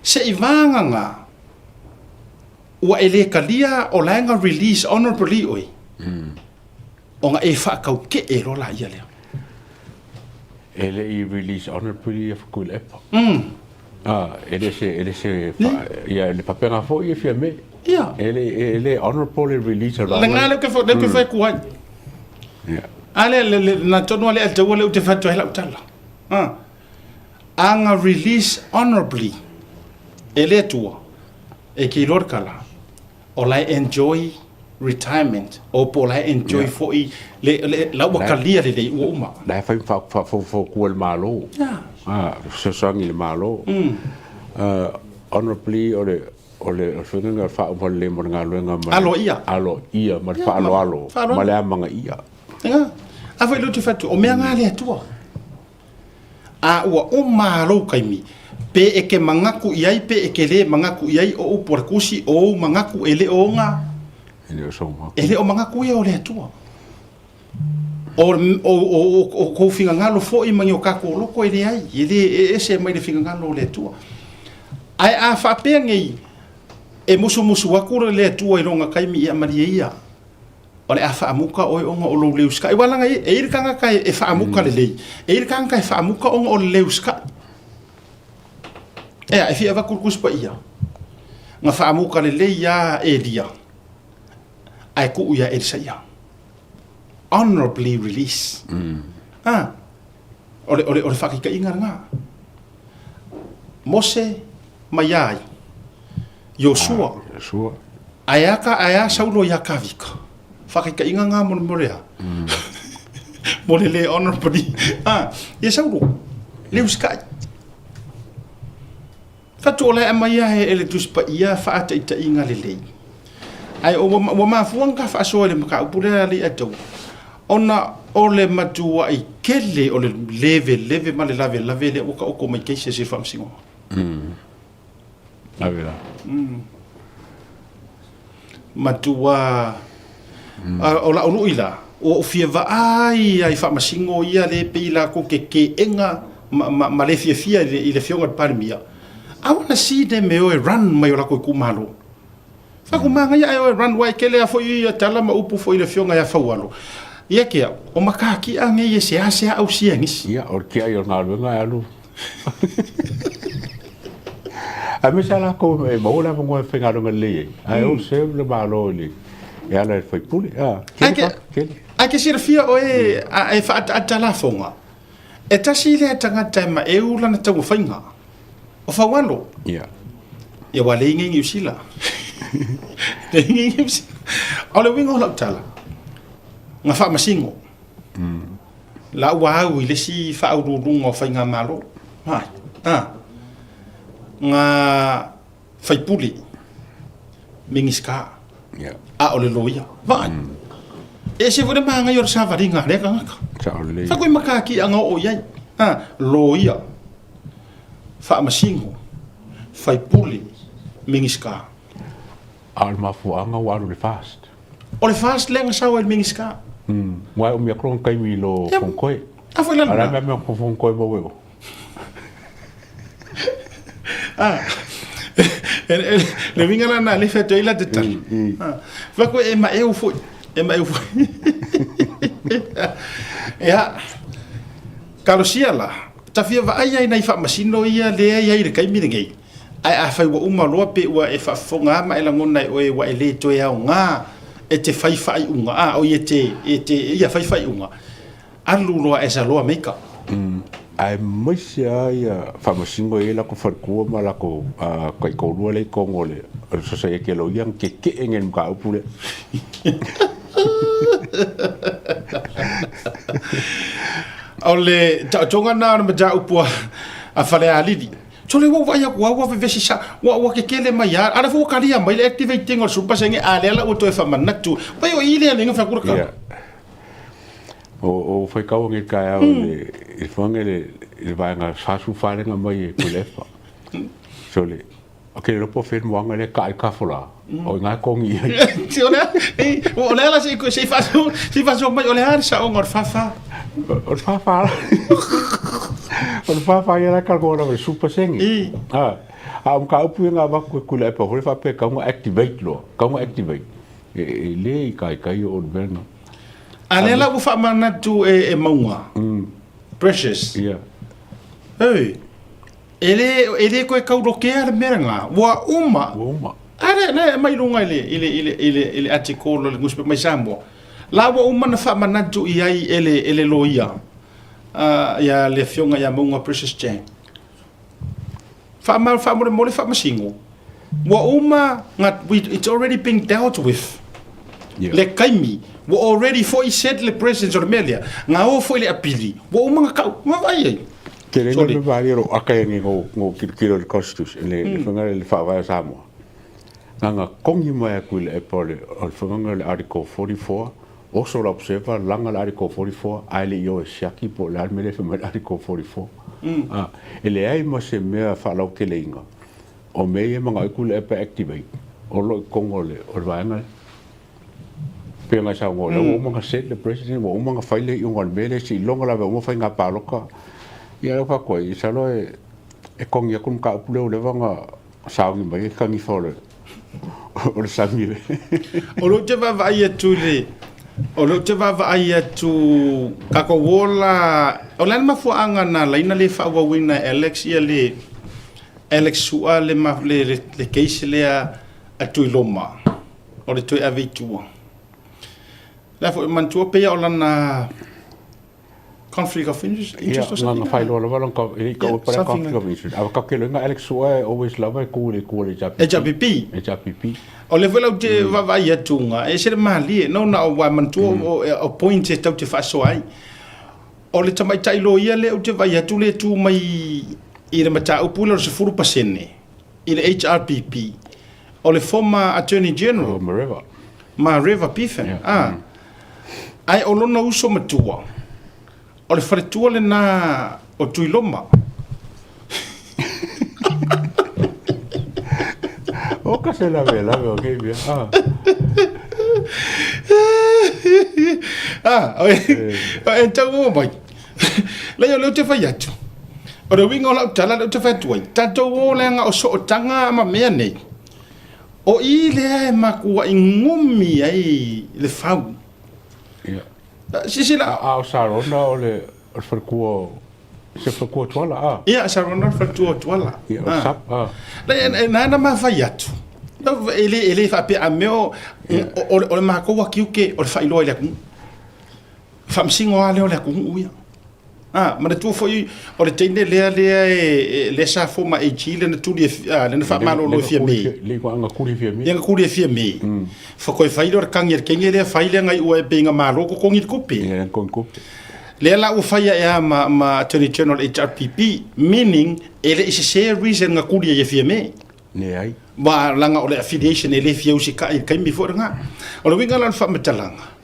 se ivanga nga ua ele kalia o laenga release honorably oi o nga e fa kau ke e rola ia le ele I release honorably of cool epo ele se ia le papera foi e fia me ia ele honorable release la ngale ke fo de ke fa kuai ia ale le na tono le te wole te fa to hela utala anga release honorably ele tua e ki lorkala o lai enjoy retirement o po lai enjoy foi le la wakalia le uma la fa kuel malo so sang il malo honorably ole funga fa o le mo nga luenga ma alo ia ma fa alo ma le manga ia a foi lo te fa o me nga le tua a o malo kaimi pe e ke mangaku iai pe e ke le mangaku iai o porkusi o mangaku ele o nga ele o mangaku ia o le tua o ko finga ngalo fo I mangi o kako loko ele ai ele ese mai le finga ngalo le tua ai a fa pe ngai e musu akura le tua I ronga kaimi ia maria ole a fa amuka o onga o lo leuska I wala ngai e ir kanga kai e fa amuka le lei e ir kanga kai fa amuka onga o leuska e fia va kurkus pa ia nga fa amuka le lei ya e dia ai ku ia e saia honorably release ole fa ki inga nga Mose Mayai Joshua aya saulo ya kavika fa ki inga nga mo morea mo le honorably ye saulo leuska Fatola amaya ele tuspa ia fa ata ita inga lelei ai o ma fuanga fa so le maka upura le ato ona ole matua I kele ole leve male lave le o ko mai keise se fam singo avela matua ola ila o fia va ai fa masingo ia le pila ko ke enga ma le fia ile fionga parmia I want to see them run mai ora ko kumalo. Fa kumanga ia run wai kele a foi ia tala ma upu foi le fionga ia faualo. Ia ke o makaki a nge se au sia ngisi. Ia o ke ai nga lu nga alu. A me sala ko e mo la mo fenga lo ngale. Ai o se le malo le. Ia la foi puli. Ai ke sira fia o e fa atala fonga. E tasi le tangata ma e ula na tau fainga. O fawalo. Ia. Ia wale ingi usila. Ingi usila. Ole wingo la tala. Nga fa masingo. La wa ile si fa ururungo fa nga malo. Nga fai puli. Mingiska. Ia. Ole loia. Va. E se vore manga yor sa varinga le kanga. Sa ole. Fa ko makaki anga o yai. Loia. Fa masingo fai puli mingiska alma fu anga wa le fast lenga sa wa mingiska wa o mi akron kai mi lo con koi a foi la ara me ko fon koi bo we le vinga na le feto ila de tal fa ko e ma eu foi ya Karosia la tafia va ai nei fa masino ia le ai re kai miringai ai a fa wa uma lo pe wa e fa fonga ma ela ngona o e wa ele to ya nga e te fai unga o ye te ia fai unga alu lo e sa lo meka ai mosia ia fa masino e la ko fa ku ma la ko kai ko lo le ko ngole so se ke lo yang ke engen ka upule ole tonga na ma ja upua a fale alidi chole wo vai wa vesi sa wa ke kele mai ara fu kalia mai activating or super senge ale la auto fa manatu pai o ile le fa kurka o fai kau ngi kai au le whanga le vai ngā whasu wharenga mai e kulefa. So le, ok, ropo when wanga le kai kawhora, o ngā kongi ai. Si o lea la si whasu mai o lea risa o ngor whawha. O le whawha. O le whawha i la kalgora me super sengi. A ka upu ngā waku e kulefa, hore whape kaunga activate lo, kaunga activate. E le i kai o le venga. Alela u whamana tu e maunga. Precious. Yeah. Hey. Ele koe kaurokea le meranga. Wa uma. Are ne mai lunga ile article le nguspe mai sambo. La wa uma na whamana tu i ai ele loia. Ya le fionga ya maunga Precious Chang. Whamare mole whamasingo. Wa uma it's already being dealt with. Yeah. Le kaimi wa already foi said le president of Melia nga o foi le apili wa o mga kau ma vai ke le no vai ro akai ngi ngo kilo le costus le fangare le fa vai samo nga kongi mai ku le pole al fangare le article 44 also observer langa le article 44 ai le yo shaki po le armele fe le article 44 ele ai mo se me fa lo ke le inga o me e mga ku le activate o lo kongo le o vai nga penga sa ngo le o mga set le president o mga faile i ngol mele si longa la o fa nga paloka ia fa ko i sa lo e kongi kum ka pulo le vanga sa ngi mai ka ngi fole o le sami o lo te va vai tu le o lo te va vai tu ka ko wola o le ma fu anga na la ina le fa wa wina Alex ia le Alex sua le ma le case le a tu loma o le tu avitua la fo mantua pe o lana conflict of interest or something. Nga fai lo lo ko para conflict of interest. Ava ka kelo nga Alex Sua always love ko le JPP. O le vela te va vai atunga e se mali no na o mantua o point e tau te fa so ai. O le tamai tai lo ia le o te vai atu le tu mai i le mata o pulo se furu pasene. I le HRPP. O le former Attorney General. Mareva Pifen. Ai o lona uso matua. O le wharetua le nā o tuiloma. O ka se lawe o kei bia. O e tau o mai. Lei o leo te whai atu. O le winga o lau tala leo te whai atu ai. Tatou o lenga o so o tanga ma mea nei. O i lea e makua i ngumi ai le whau. Sisila a sarona o le farkuo se farkuo tola ia sarona farkuo tola ia sap la na ma fai atu ele fa pe a meu o le ma ko wa kiuke o le fai lo ile ku fa msingo ale o le ku uia ma tu foi o le tende le sa fo ma e chile na tu le na fa ma lo fia me le ko anga kuri fia me ia kuri fia me fa ko fai lo kangi kenge le fai le ngai ua pe nga ma lo ko kongi kope ia kon kope le la u fai ya ma Attorney General HRPP meaning ele is a share reason nga kuri ia fia me ne ai ba langa o le affiliation ele fia usi kai mi fo nga o le winga lan fa metalanga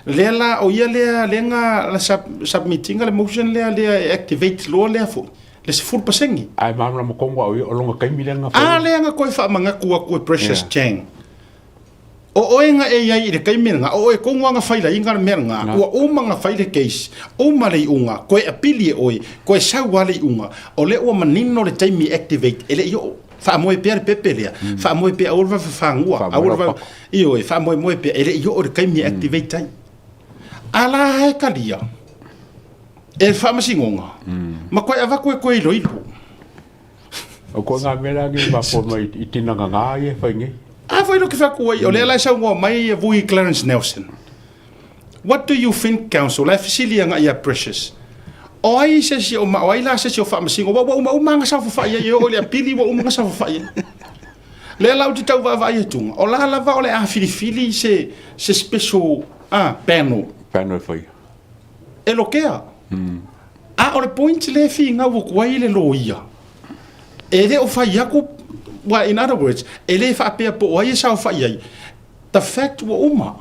lela o ia lea lenga la submitting le motion lea activate lo lea fo le se fur pasengi ai mamla mo kongo o longa kai milenga lenga koi fa manga ku Precious Chang o enga e ia i le kai milenga o e kongo nga faila inga menga o manga faile case o male unga ko apili oi ko sa wale unga o le o manino le time activate ele yo fa mo pe pepelea fa mo pe orva fa ngua orva io e fa mo pe ele yo o le kai mi activate tai ala e kalia e famasi ngonga ma koe ava koe loilo o ko nga mela ngi ma po mai itina nga ye fainge foi lo que fa koe o le ala sa ngo mai vui Clarence Nelson. What do you think, council? La fisilia nga ia Precious o ai se si o ma o ai la se si o famasi ngo wa nga sa fa ia o le pili wa nga sa fa ia le la uti tau va ia tunga o la va o le a fili se special panel foi e lo que o le point le fi nga wo kwai le loia e le o fai aku well in other words ele fa pe po ai sa fa ia the fact wo uma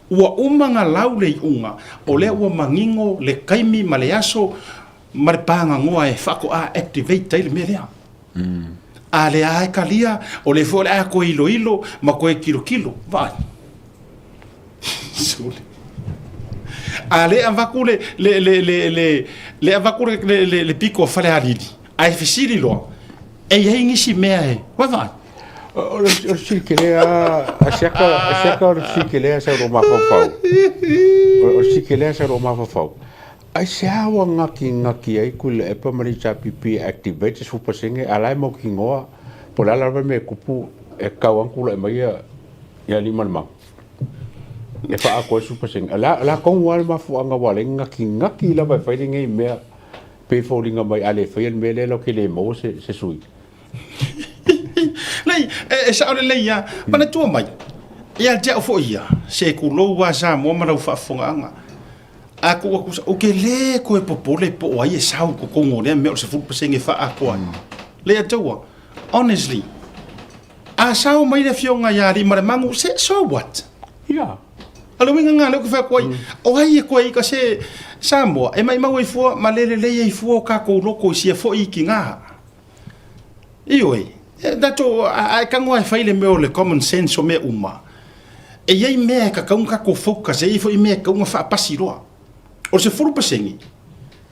ua umanga lau le unga o le ua mangingo le kaimi ma le aso ma le pangangoa e whako a activate taile me lea a le a e kalia o le fo le a koe ilo ma koe kilo vai sule a le avaku le avaku le piko fale alidi a e fisiri loa e yei ngisi mea e vai o sikelea a siaka o sikelea sa ro mafafau o sikelea sa ro mafafau ai se awa ngaki ai kule e pa mari pipi activate su pasenge alai mo kingoa po la me kupu e kawan kula e mai ya lima ma e fa ako su pasenge la kon wal ma fu anga wale ngaki la vai fai ngai me pe folinga mai ale fai me le lo ke le mo se sui lei e sa ole lei ya mana tua mai ia ja fo ia se ku lo wa sa mo mara fa fonga aku o ke le ko e popole po ai e sau ko ngore me o se fu pasenge fa ako le atua honestly a sau mai le fionga ya ri mara mangu se so what yeah alo winga nga le ko fa ko o ai ko ai ka se samo e mai mau i fu ma le e fu ka ko lo ko si fo i kinga ioi dato a kango ai fai le me le common sense o me uma e ye me ka ka ko focus e fo i me ka fa pasiro o se furu pasengi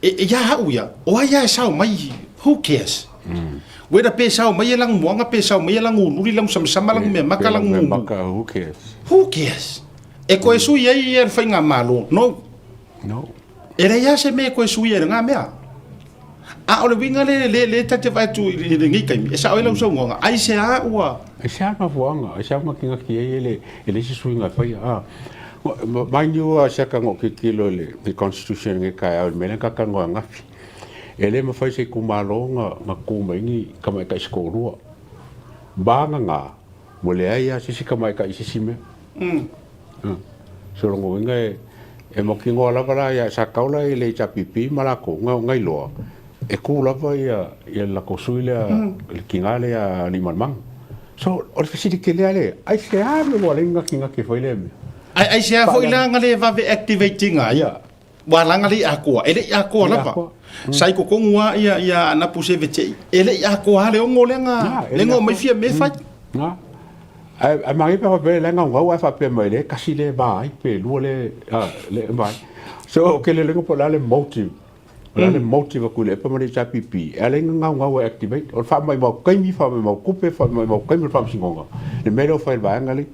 e ya hauya o ya sao mai who cares weda pe sao mai lang mo nga pe sao mai lang ulu lang sama lang me maka lang maka who cares e ko esu ye er fa nga malo no era ya se me ko esu ye nga me a o le winga le tate vai tu le ngi kai e sa o lang so nga ai se a wa e sa ma fuanga e sa ma kinga ki ele se suinga fa ya mind you a saka ngo ke kilo le constitution nge kai au mele ka kango ngafi ele ma fai se kumalonga ma kumengi kama ka skolu banga nga mole ai a se kama ka isime so ngo nga e mo kingo la para ya sakaula le chapipi malako ngai lo e kula va ya la kosuila le kingale ya limanmang so o fisiti ke le ai se ha me mo lenga kinga ke foi le ai se fo ila ngale va activating ya wala ngali ako ele ako la pa sai ko ngua ya na puse vete ele ako ale o ngolenga lengo me fia me fa na ai mai pa pe lenga ngwa fa pe me le kasi le ba ai pe lu le ba so ke le lengo po la le motive le motive ko le pa me cha pipi ele ngwa activate o fa mai mo kai mi fa mai mo kupe fa mai mo kai mi fa singonga le mero fa ba ngali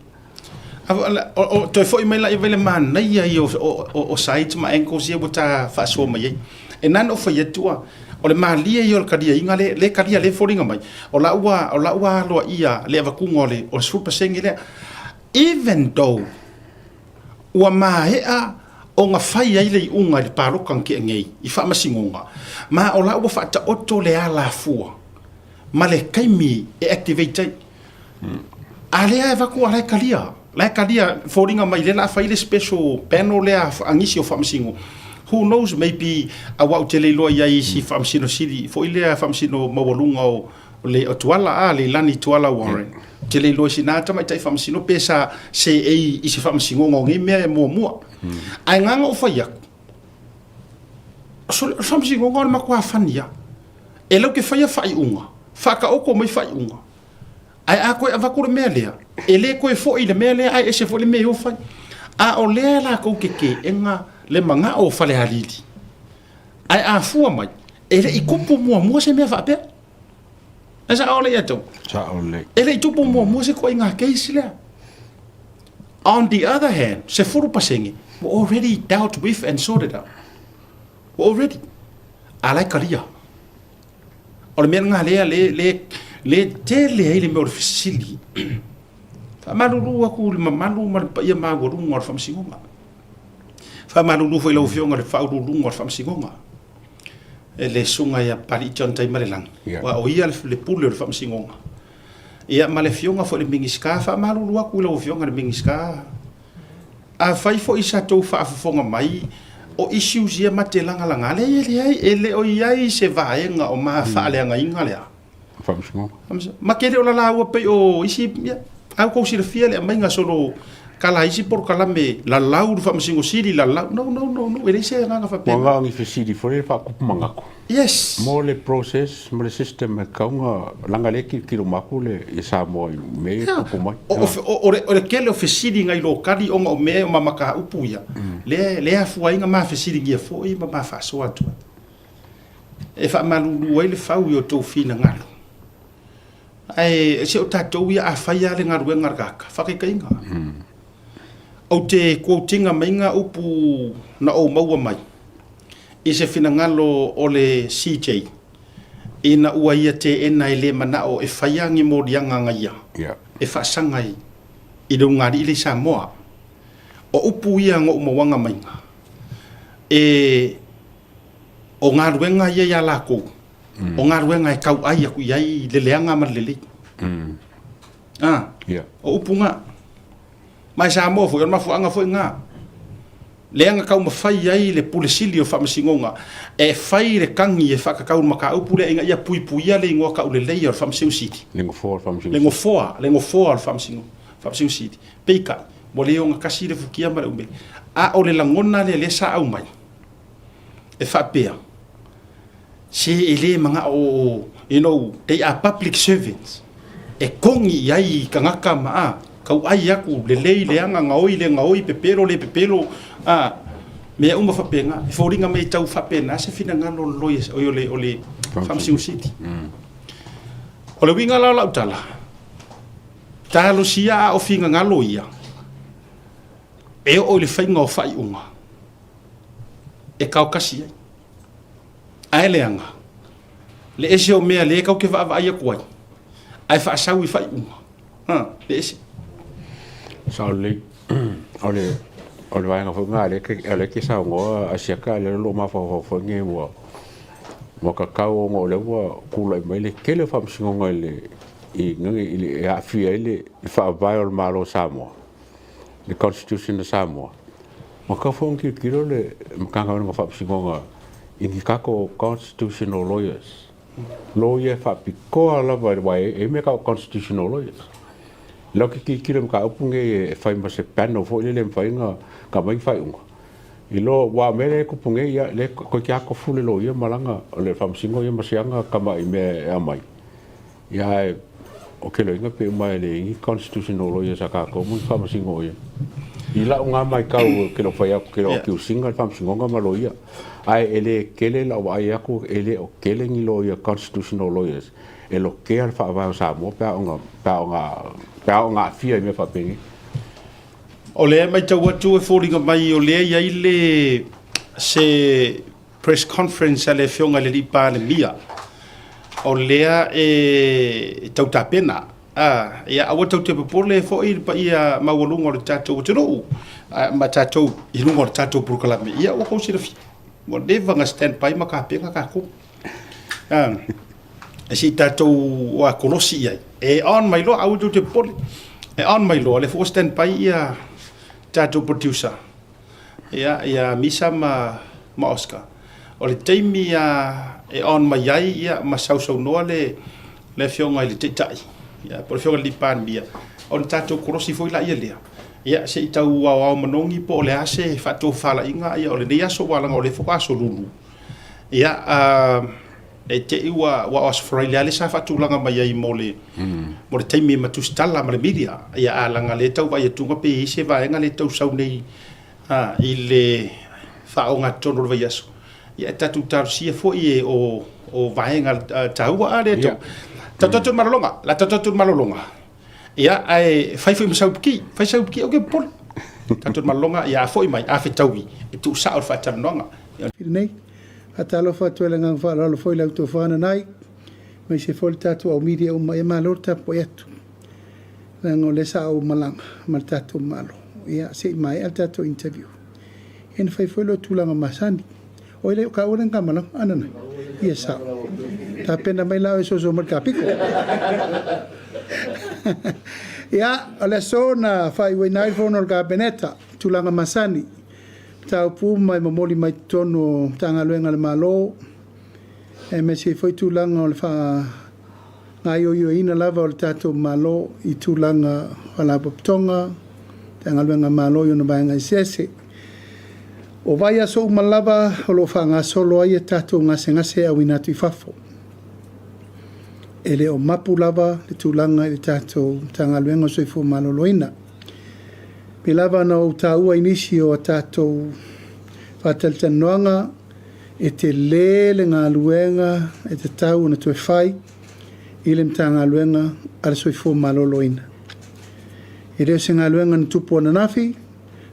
o to foi mai la i vele man nei ia o site ma enko sia bota fa so mai e nan o foi tua o le malia i o kadia inga le kadia le foringa mai o la ua lo ia le va kungole o super sengile even though ua mahea o nga fai ai le unga le parokan ke ngei i fa masingonga ma o la ua fa ta oto le ala fua ma le kaimi e activate ale ai va ku ala kalia la kalia foringa mai le la fai le special panel le angisi o fa masingo who knows maybe a wa tele lo ia i si fa masino sili fo ile fa masino mawalunga o le tuala le lani tuala Warren tele lo sinata mai tai fa masino pesa se e i si fa masingo ngi me mo ai nganga o fa ya so fa masingo ngol ma kwa fania e lo ke fa ya fa unga fa ka o ko mai fa unga ai a ko ava ko me le ele ko fo ile me le ai se fo le me o fa a o le la ko ke enga le manga o fale halili ai a fua mai ele i kupu mo se me fa pe asa ole yato cha ole ele i tupu mo se ko inga case le on the other hand se furu pasengi we already dealt with and sorted out we already ala kalia o me nga le tele ile me ofisili fa malulu ku malu mal ya ma go ngor fam singonga fa malulu foi lo fionga le fa lu ngor fam singonga ele sunga ya pali chon tai malelang wa o ia le pulo le fam singonga ia male fionga fo le mingiska fa malulu ku lo fionga le mingiska a fai fo isa to fa fonga mai o issues ia matelanga langa le ele o ia se vaenga o ma fa le nga inga le ma kere o la o pe o isi au ko si le fia le mai nga solo kala isi por kala me la lau fa masingo siri la lau no ele se nga fa pe nga ngi fesidi fore fa ku mangako yes mo le process mo le system ka nga langa le ki lo makule e sa mo me ku mai o kele o fesidi ngai lo kali o me mama ka upuya le afu nga ma fesidi ngia fo i ma fa so atu e fa malu wele fa yo to fina ngalo ai se o tatou ia afaya le ngaru ngargaka fa ke kainga o te quotinga mainga upu na o maua mai i se fina ngalo o le CJ ina ua ia te ena ele mana o e whaiangi mo rianga ngaia e whaasangai i rau ngari i le Samoa o upu ia ngo umawanga mainga e o ngā ruenga ia lako o ngā ruenga e kau ai aku iai le leanga ma lele o upu nga mai Samoa fo ma fu anga fo nga leanga kau mawhai ai le pulesili o whamasingonga e whai le kangi e whakakau maka upule inga ia pui ia le ingoa ka ule leia o whamasingo siti lengo foa o whamasingo siti peika mo leo nga kasi le fukia mara ume a o le langona le sa au mai e whapea se ele mga o they are public servants e kongi iai kangaka maa kau ai aku le leanga ngaoi pepero le pepero me uma fa penga foringa me tau fa pena se fina ngalo lois o le famsiu city o le winga la utala talo sia o finga ngalo ia e o le fainga o fai unga e kau kasi ai leanga le ese o mea le kau ke va ai ko ai fa sawi fai unga le ese Sauli, ole vai nga fonga le ke sa ngo asiaka le lo ma fo nge mo ka kau ngo le wa kula mai le kele fam singo ngale i ngi ile a fi ile fa vai ol malo Samoa le constitution de Samoa mo ka fongi kilo le mkanga ngo fam singo nga in ka ko constitutional lawyer fa piko ala vai e me ka constitutional lawyers lo ke kilem ka upunge e fai ma se pano fo le fai nga ka mai fai unga i lo wa mele ku punge ia le ko kia ko fule lo ia malanga le fam singo ia masianga ka mai me a mai ia o ke lo inga pe mai le i constitutional lawyer sa ka ko mu fam singo ia i la unga mai ka ke lo fai ke lo ki singa fam singo nga malo ia ai ele kele la wa ia ku ele o kele ngi lo ia constitutional lawyers e lo ke al fa va sa mo pa nga fia me fa pengi o le mai tau atu e fōringa mai o le ia ile se press conference ale fionga le lipa le mia o lea e tau tapena ia awa tau te pepole fo i pa ia mawalunga o le tatou o te rou ma tatou i lunga o le tatou purukalame ia o kousi rafi mo leva nga stand by ma ka penga ka kum si tatou wa kolosi ia e on mai lo au te pole e on mai lo le fo stand by ia tatou producer ia misa ma Oscar o le teimi e on mai ai ia ma sau noa le fionga le tetai ia por fionga li pan bia on tatou kolosi foi la ia lea ia se tau wa manongi po le ase fatu fala inga ia o le ia so wala o le fo so lulu ia e te wa Australia le sa fatu langa mai ai mo le taimi ma tu stalla ma le media ia alanga le tau vai tunga pe se va nga le tau sau nei i le fa onga tono vai aso ia tatu tar sia fo ie o vai nga tau ale to tatu malolonga la tatu malolonga ia ai fai sauki o ke pol tatu malolonga ia foi mai a fetawi e tu sa o fa tanonga nei atalo fa tu lenga fa lo foi la to fa nai mai se fol tatu au media o mai malorta poetu lengo le sa o malanga mal tatu malo ia se mai al tatu interview en fai foi lo tu langa masani o le ka ora ngamala anana ia sa ta pena mai la so so mal kapiko ia ala sona fai we nai fono ka beneta tu langa masani tau pu mai mamoli mai tono tanga luenga le malo e me se foi tu langa o le fa ngai o ina lava o le tato malo i tu langa ala poptonga Tangaluenga malo yo no bainga sese. O vai aso umalava o lo whanga solo ai e tātou ngase au inatu I whafo. Ele o mapu lava le tūlanga I tātou tangaluenga soifo maloloina. Pe lava na o tāua inisi o a tātou whataltanoanga e te lele ngā luenga e te tau na tue whai I le mtanga luenga ala soifo maloloina. E reo se ngā luenga na tupu ana nafi,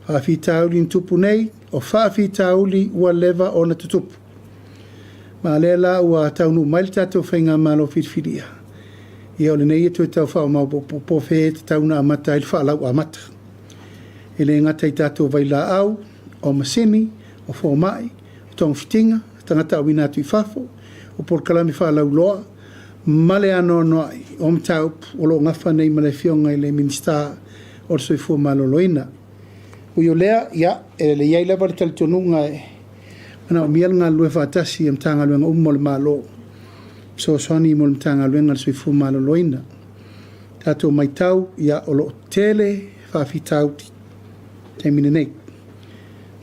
whawhi tauli na tupu nei, o whawhi tauli ua lewa o na tutupu. Ma lela ua taunu maili tātou whainga malo whiriwhiria. Ia ole nei e tue tau whao mau po whee te tauna amata ili whaalau amata. E le ngata I tātou waila au, o masini, o whomai, o tong fitinga, tangata au inatu I whafo, o por kalami whaalau loa, male ano noai, o mtaup, o lo ngafa nei male fionga I le minsta o le soifua maloloina. Uyo lea, ia, e le iai lewa le talitonunga e, mana o mial ngā lue whaatasi e mtanga luenga umo le malo, so soani mo le mtanga luenga le soifua maloloina. Tātou mai tau, ia o lo tele whaafi tauti, te mine nei.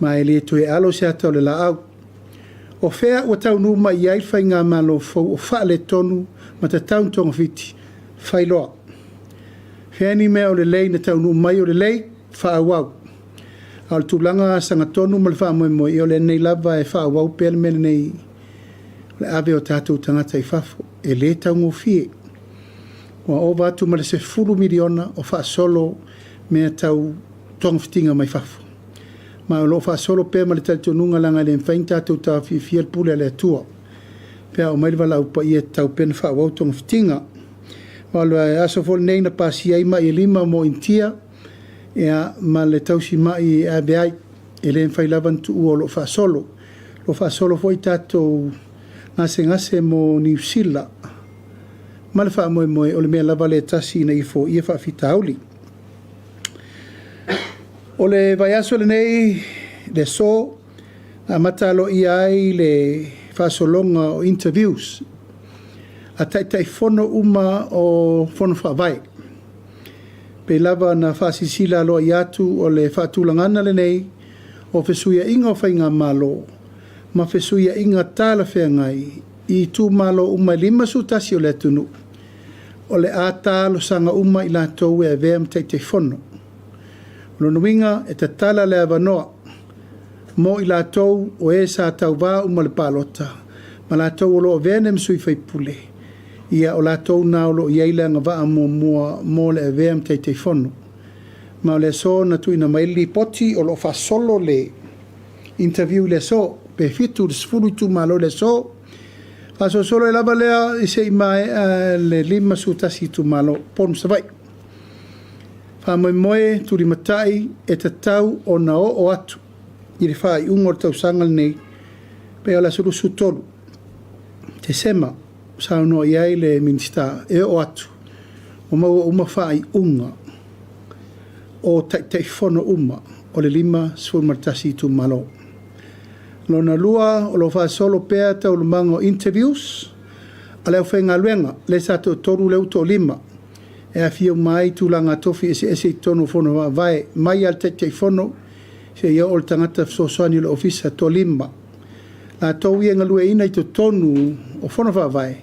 Ma e le tue alo se atau le la au. O whea ua tau numa I ai whai ngā malo fau o wha le tonu ma ta tau tonga fiti, whai loa. Whea ni mea o le lei na tau numa mai o le lei, wha awau. Au le tūlanga sanga tonu ma le wha moe moe, I o le nei lava e wha awau pēle mele nei le ave o tātou tangata I whafo, e le tau ngō fie. Wa o watu ma le se furu miliona o wha solo mea tau tonga fitinga mai whafo. Ma o lo wha solo pēr ma le talitonunga langa le mwhain tātou tā fia le pule le atua. Pēr o maili wala upa I e tau pēna wha wau tonga fitinga. Ma lo e aso fol nei na pasi ai ma I lima mo intia, ea ma le tausi ma I abeai, e le mwhai lavan tu o lo wha solo. Lo wha solo foi tātou ngase mo New Zealand. Ma le wha moe moe o le mea lava le tasi na I fo I e wha fita auli. O le vai aso le nei, le so, a matalo I ai le whasolonga o interviews. A tai fono uma o fono whawai. Pe lava na whasisila lo I atu o le whatulangana le nei, o whesuia inga o whainga malo, ma whesuia inga tala whengai, I tū malo uma lima sutasi o le tunu. O le a talo sanga uma I la tau e veam tai fono. Lono winga e te tala le avanoa. Mo I la tau o e sa tau wā uma le palota. Ma la tau o lo vene msui fai pule. Ia o la tau na o lo iaila nga waa mo le aveam te fono. Ma o le so na tui na maili poti o lo fa solo le interview le so. Pe fitu le sfuru tu malo le so. Fa so solo e lava lea I se ima le lima sutasi tu malo. Ponu sa vai. Fa moe turi matai e te tau o na o atu. I le whai ungor tau sangal nei. Pe ala suru sutolu. Te sema. Sao no iai le minsta e o atu. O maua uma whai unga. O tai fono uma. O le lima sfurmartasi tu malo. Lona lua o lo wha solo pea tau lumango interviews. A leo whenga luenga. Le sato toru leu to lima. E a fia mai tūlanga tofi ese tono fono vai mai al te fono se ia o tangata sosoani le ofisa to lima. La tau ia ngalue ina I to tonu o fono vai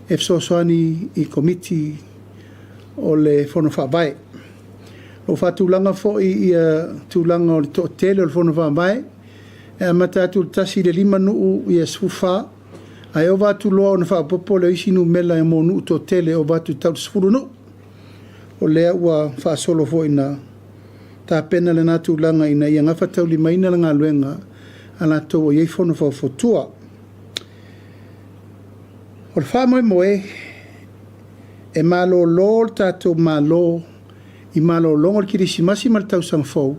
e sosoani I komiti o le fono vai. Lo fa tūlanga fo I tūlanga o le to tele o le fono vai e a mata tu tasi le lima nuu I sufa ai o va tu lo na fa popo le isinu mela e mo nuu to tele o va tu tau sfuru nuu. O lea ua wha solo fo ina ta pena le natu langa ina ia ngafa tau li maina langa luenga ala tau o iei fono fo fotua. O le wha moe moe e malo lo tato malo I malo longo kirisi masi mal tau sang fau.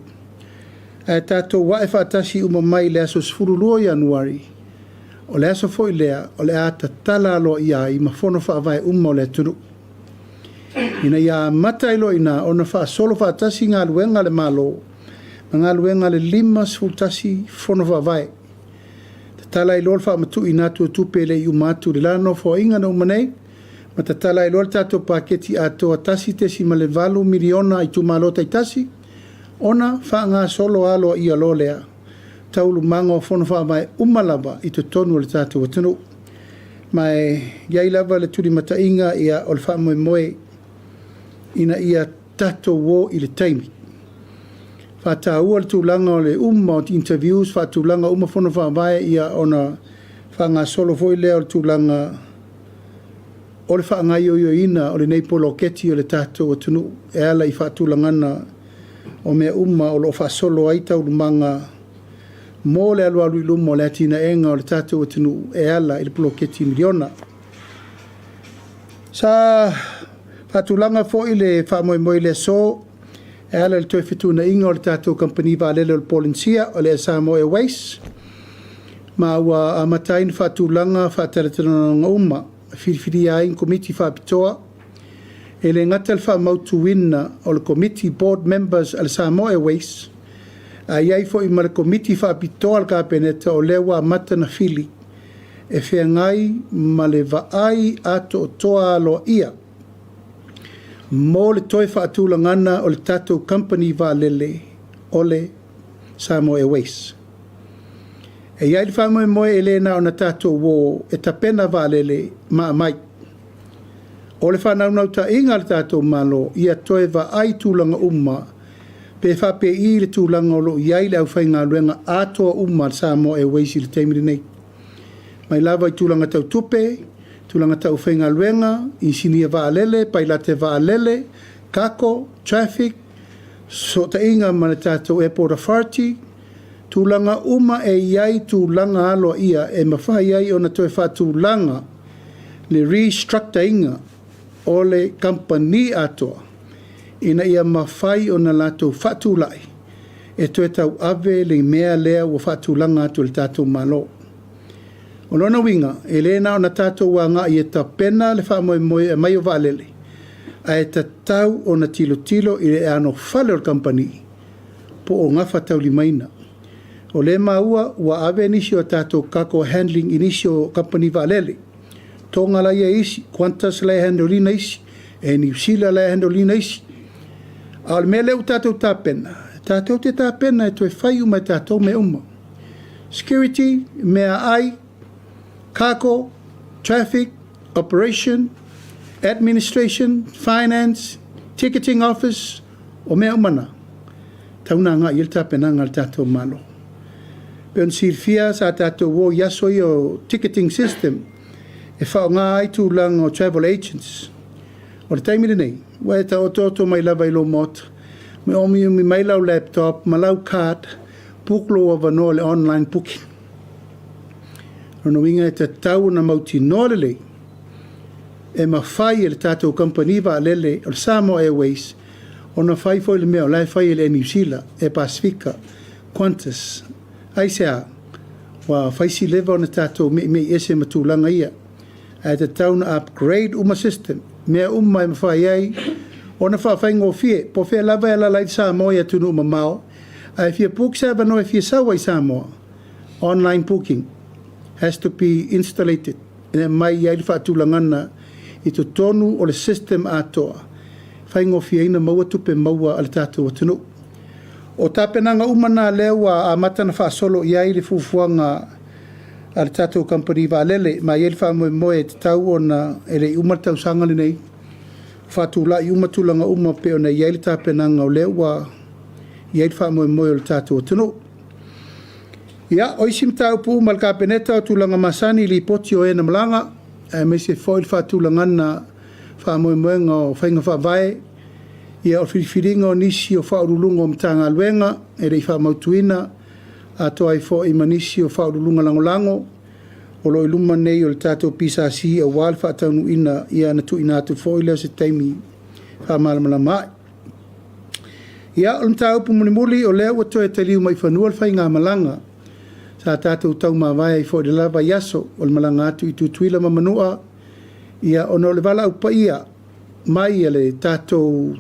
E tato wa e whaatasi uma mai le aso sfuru lua Januari. O le aso fo I lea o le ata tala alo ia I ma fono wha avai uma o le tunu. Ina ia mata ilo ina ona wha solo wha tasi ngā luenga le malo. Ngā luenga le lima sfultasi fono wha vai. Te tala ilo wha matu ina tu tupele I umatu le lano fo inga na umanei. Ma te tala ilo tato paketi a toa tasi tesi ma le valu miliona I tu malo tai tasi. Ona whaanga solo alo ia lo lea. Taulu mango whono wha mai umalava I te tonu le tātou atunu. Mai iai lava le turi mata inga ia o le wha moe moe ina ia tatou wo I le taimi. Whata ua le tūlanga o le o te interviews, wha tūlanga whono wha mai ia ona whaanga solo foi lea o le tūlanga o le whaanga io ina o le nei polo keti o le tātou atunu e ala I wha tūlangana o mea o lo wha solo ai tau lumanga mō le alu I lumo le atina enga o le tātou atunu e ala I le polo keti miliona. Sa wha tūlanga fo I le wha moe le so e ala le toi fitu na inga o le tātou company va lele o le Polinsia o le Samoa Airways. Ma ua amatain wha tūlanga wha taratana ngauma whiriwhiri ai in komiti wha pitoa. E le ngata le wha mautu wina o le committee board members al Samoa Airways. A iai fo I ma le committee wha pitoa al kapeneta o lewa mata na whili. E whea ngai ma le vaai ato o toa alo ia. Mō le toi wha atūlangana o le tātou company wha lele o le Samoa Airways. E iai le wha moe e le na o na tātou wō e tapena wha lele maa mai. O le whanau ta inga le tātou malo ia toe wa ai tūlanga pe whape I le tūlanga o lo iai le au whainga luenga atoa le Samoa Airways I le teimiri nei. Mai lava I tūlanga tau tupe, tūlanga tau whainga luenga, I sinia vaalele, pailate vaalele, kako, traffic, so ta inga ma le tātou Airport Authority, tūlanga e iai tūlanga alo ia e mawhai ai o na toe whatūlanga le restructure inga o le company atoa ina ia mawhai o na lato whatulai e toe tau ave le mea lea o whatulanga atu le tātou malo. O lona winga, e lena o na tātou wanga I e ta pena le wha moe e mai o valele. A e ta tau o na tilo I le ano whale o company po o ngafa tau limaina. O le maua ua ave nisi o tātou kako handling inisi o company valele. Tonga la ia isi, Qantas la handolina isi, e New Zealand la handolina isi. Al mele u tātou tāpena. Tātou te tāpena e toi whai umai tātou me uma. Security, mea ai, kako, traffic, operation, administration, finance, ticketing office, o mea umana. Tauna ngā il tāpena ngā tātou malo. Peon sirfia sa tātou wō yaso I o ticketing system, e whao ngā ai tūlanga o travel agents. O le taimiri nei, wai ta oto mai lava I lo mota, me omi mai lau laptop, ma lau card, puklo o vano le online booking. Rono inga e ta tau na mauti no lele, e ma whai le tātou company wa lele o le Samoa Airways, o na whai fo le mea o lai whai le New Zealand, e Pacifica, Qantas, ai sea, wa whai si lewa o na tātou me ese matulanga ia, a te tau na upgrade uma system, mea mai mawhai ai, o na whawhai ngō fie, po whea lava e la lai Samoa ia tunu uma mao, a e fia puk sa no e fia sawa I Samoa, online booking, has to be installated, e mai iai le whaatulangana I to tonu o le system atoa, whai ngō fia ina maua tupe maua al tātou atunu. O tāpenanga umana lewa a matana whaasolo iai le fufuanga al tātou company va lele, ma iai le wha moe te tau o na ele umatau sangale nei, whaatula I umatulanga pe o na iai le tāpenanga o lewa iai le wha moe o le tātou atunu. Ia, oisim tau pu mal kapeneta o tulanga masani li poti o ena malanga, me se foil whaatulangana wha moe o whainga wha vai, ia o whiriwhiringa o nisi o whaurulunga o mtanga alwenga, e rei wha mautuina, a toa I fo I manisi o whaurulunga langolango, o lo iluma nei o le tātou pisa si a wal whaataunu ina ia na tu ina atu fo I leo se taimi wha malamala mai. Ia, o mta upu mulimuli o leo o toe taliu mai whanua le whainga malanga, sa tātou tau mawai I fo de lava yaso o le malanga atu I tutuila mamanua, ia ono le wala upa ia, mai le tātou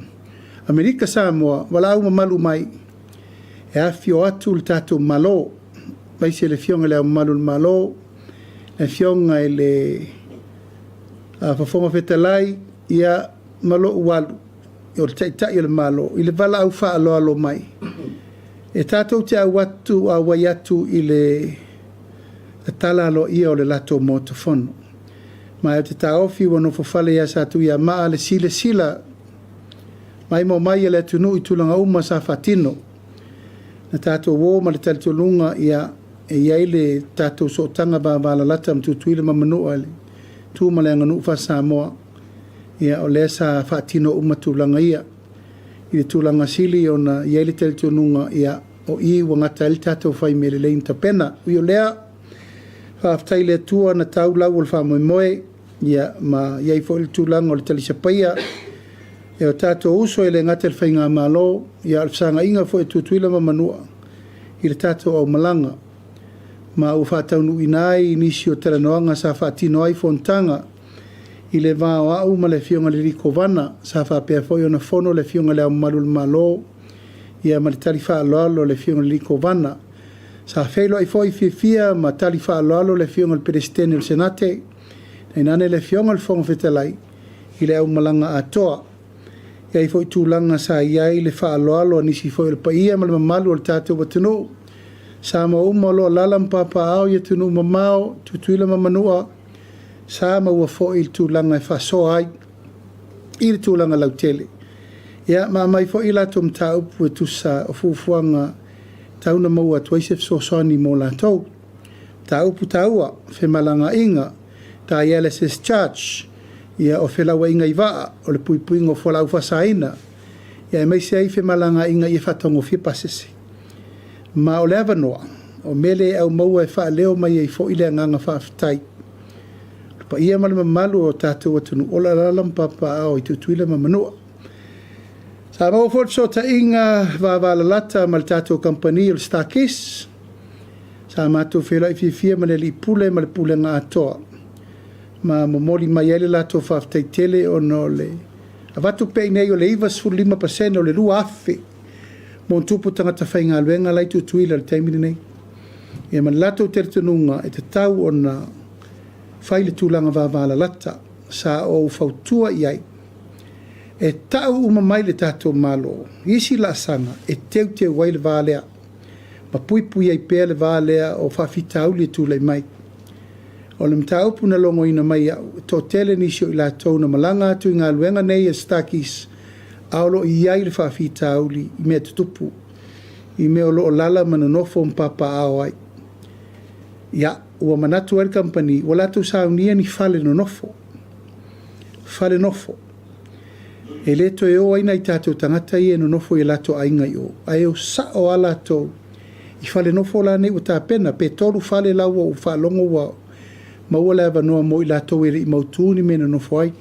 Amerika Samoa, wala au mamalu mai, e a fio atu le tātou malo, mai se le fionga le malu le malo, le fionga le whafonga whetalai, ia malo ualu, o le taitai o le malo, i le vala au wha alo mai. E tātou te au atu a wai atu i le tala alo ia o le lato mo te whono. Mai o te taofi wano fofale ia sa tu ia maa le sila mai mo mai le tunu i tulanga uma sa fatino na tatou wo ma le taltulunga ia e ia le tatou so tanga ba bala lata mtu tuile mamanu ale tu ma le nganu fa Samoa ia o le sa fatino uma tulanga ia i tulanga sili ona ia le taltulunga ia o i wangata el tatou fai mele le intapena u lea fa aftaile tua na tau lau o fa moe ia ma ia i fo il tulanga o le talisapaia e o tātou uso e le ngate le whainga malo ia alfsanga inga fo e tutuila mamanua i le tātou au malanga ma u whātaunu inai nisi o teranoanga sa whātino ai fontanga i le vāo au ma le fionga le riko vana sa whāpea fo i ona fono le fionga le au malu le malo ia ma le tali whaaloalo le fionga le riko vana sa whailo ai fo i fia ma tali whaaloalo le fionga le perestene le senate nei nane le fionga le fonga fetalai i le au malanga atoa ia i foi tūlanga sa iai le whaaloalo nisi foi le paia ma le mamalu o le tātou watunu sa ma uma lo lalam papa au ia tunu mamao tutuila mamanua sa ma ua foi il tūlanga e whasoa ai i le tūlanga lautele ia ma mai foi la tum taupu e tusa o fufuanga tauna maua tuaisef sosoni mo la tau taupu taua fe malanga inga ta ILSS Church ia o whelawa inga i waa o le puipuinga o whalau whasaina ia mai se ai whe malanga inga i whatongo whia pasese ma o le avanoa o mele au maua e wha leo mai e fo ile nganga whaafitai pa ia malama malu o tātou atunu o la lalam papa au i tutuila mamanua sa mau fort so ta inga wala lata ma le tātou company o le Starkiss sa mātou whela i fia ma le li pule ma le pule ngā atoa ma momoli mai ele lato whaftai tele o no le avatu pei nei o le iwa suru 5% o le rua afe mo tupu tangata whainga aluenga lai tutuila le taimini nei e man lato tertununga e te tau o na whaile tūlanga wāwāla lata sa o whautua iai e tau uma mai le tātou malo isi la sanga e teu te waile vālea ma pui pui ai pēr le vālea o whawhitau le tūlai mai o le mtaupu na longo ina mai to tele nisio i la tau na malanga atu i ngā luenga nei e Starkiss aolo i ai le whawhita auli i mea tutupu i mea o lala mana nofo mpapa ao ai ia ua manatu air company ua latu saunia ni whale no nofo whale nofo e leto e o aina i tātou tangata i e no nofo i lato ainga i o ai o sa o ala tau i whale nofo la nei o tā pena pe toru whale laua o whalongo wa ma ua le avanoa mo i latou ere i mautuni mena no foi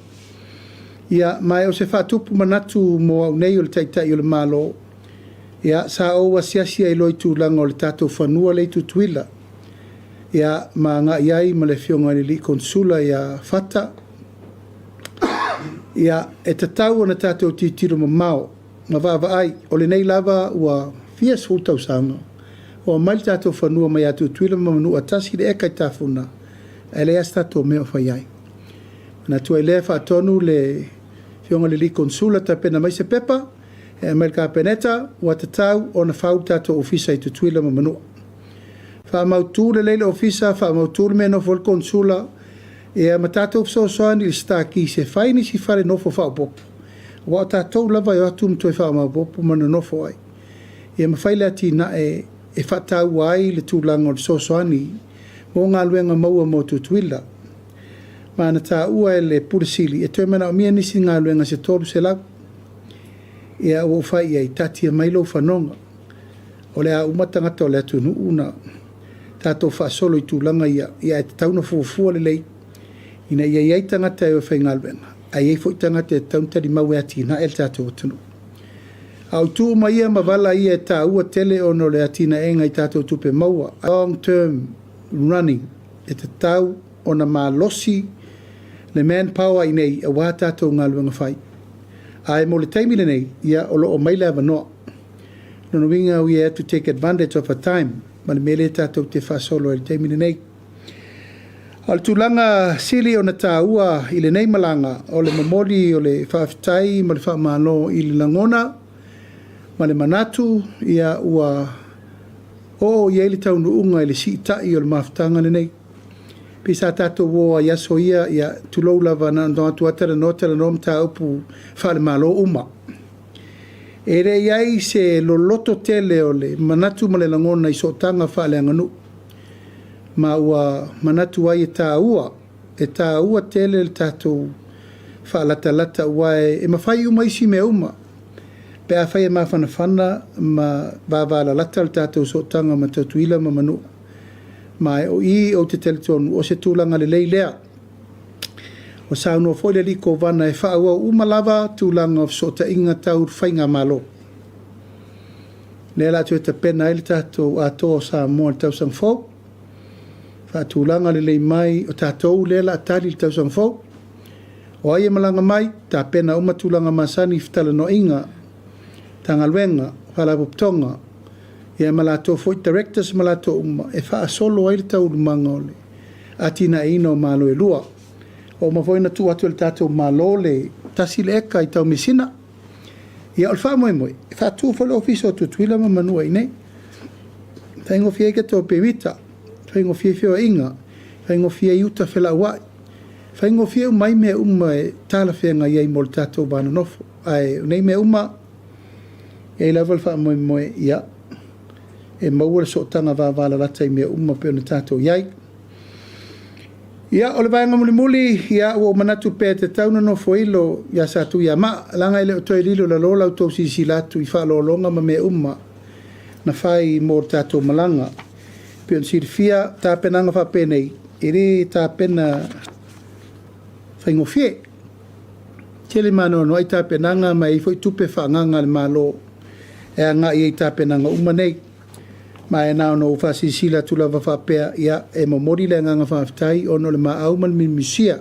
ia mai o se whatupu manatu mo au nei o le taitai o le malo ia sa o wasiasia i loi tūlanga o le tātou whanua le tutuila ia ma ngā iai ma le fionga ni li konsula ia fata ia e tatau o na tātou titiro ma mao ma vava ai o le nei lava ua fia sultau sanga o mai tātou whanua mai atu tuila ma manu atasi le eka i tāfuna ele esta to me fa yai na tu ele fa tonu le fionga le li konsula ta pena mai se pepa e mai ka peneta wa tatau ona fauta to ofisa i tuila mamanu fa mautu le le ofisa fa mautu me no vol konsula e matato so ni sta ki se faini si fare no fo fa pop wa ta to lava yo tum to fa ma pop man no fo ai e ma faile ati na e fa ta wai le tu lango so ni mo ngā luenga maua mo tutuila. Mana tā ua e le purisili, e toi mana o mia nisi ngā luenga se toru se lau. Ia o whai ai tatia mailo whanonga. O le a umatangata o le atu nuuna. Tātou whaasolo i tūlanga ia e te tauna fuafua le lei. Ina ia iai tangata e o whai ngā luenga. Ai ei fwoi tangata e tauntari maue ati na el tātou atunu. Au tū mai ia mavala ia e tā ua tele ono le atina enga i tātou tupe maua. Long term running e te tau o na malosi le manpower i nei a wā tātou ngā luenga whai. Ai mo le taimile nei ia o lo o maile ava noa. Nono winga we had to take advantage of a time ma le mele tātou te whasolo e le taimile nei. O le tūlanga sili o na tāua i le nei malanga, o le mamori, o le whaafitai, ma le whaamano i le langona, ma le manatu, ia ua o i eili taunu unga i le siitai o le mawhitanga le nei. Pisa tātou woa yaso ia tulou lava na ndo atu atara no tala nom tā upu whaale malo uma. E re iai se lo loto tele o le manatu ma le langona i sotanga whaale anganu. Ma ua manatu ai e tā ua tele le tātou whaalata lata uae e mawhai uma isi me uma. Pe a whai e mawhanawhana ma vāwala lata le tātou sotanga ma tautuila ma manu. Mai o I o te teletonu o se tūlanga le leilea. O sauno foi le liko vana e whaua umalava tūlanga o sota inga tau whainga malo. Le la tu e te pena ele tātou ato sa moa le tau sang fau. Wha tūlanga le lei mai o tātou le la atari le tau sang fau. O ai e malanga mai, tā pena uma tūlanga masani whtala no inga. Tanga luenga, whala puptonga. Ia malato foi directors malato uma e fa solo ai tau mangole atina ino malo e lua o ma foi na tu atu el tato malole tasile eka i tau misina ia al fa moi fa tu fo l'office tu tuila ma manu ai nei tengo fie ke to pevita tengo fie inga tengo fie yuta fela wa tengo fie mai me tala fenga ia mol tato bana nofo ai nei me e level fa moi ia e maua so tanga vāwala lata I mea pe ona tātou iai. Ia, o le vaenga muli ia o manatu pē te tauna no foilo ia sātu ia ma, langa ele o toi lilo la lola o tau sisi latu I whaalolonga ma mea na whai mō tātou malanga. Pe on sirifia tā penanga whapenei, ere tā pena whaingofie. Tele mano no ai tā penanga mai foi tupe whaanganga le malo e anga I tā penanga umanei. Ma e nao no whasisila tula whapea ia e mamori le nganga whaftai ono le maaumal misia.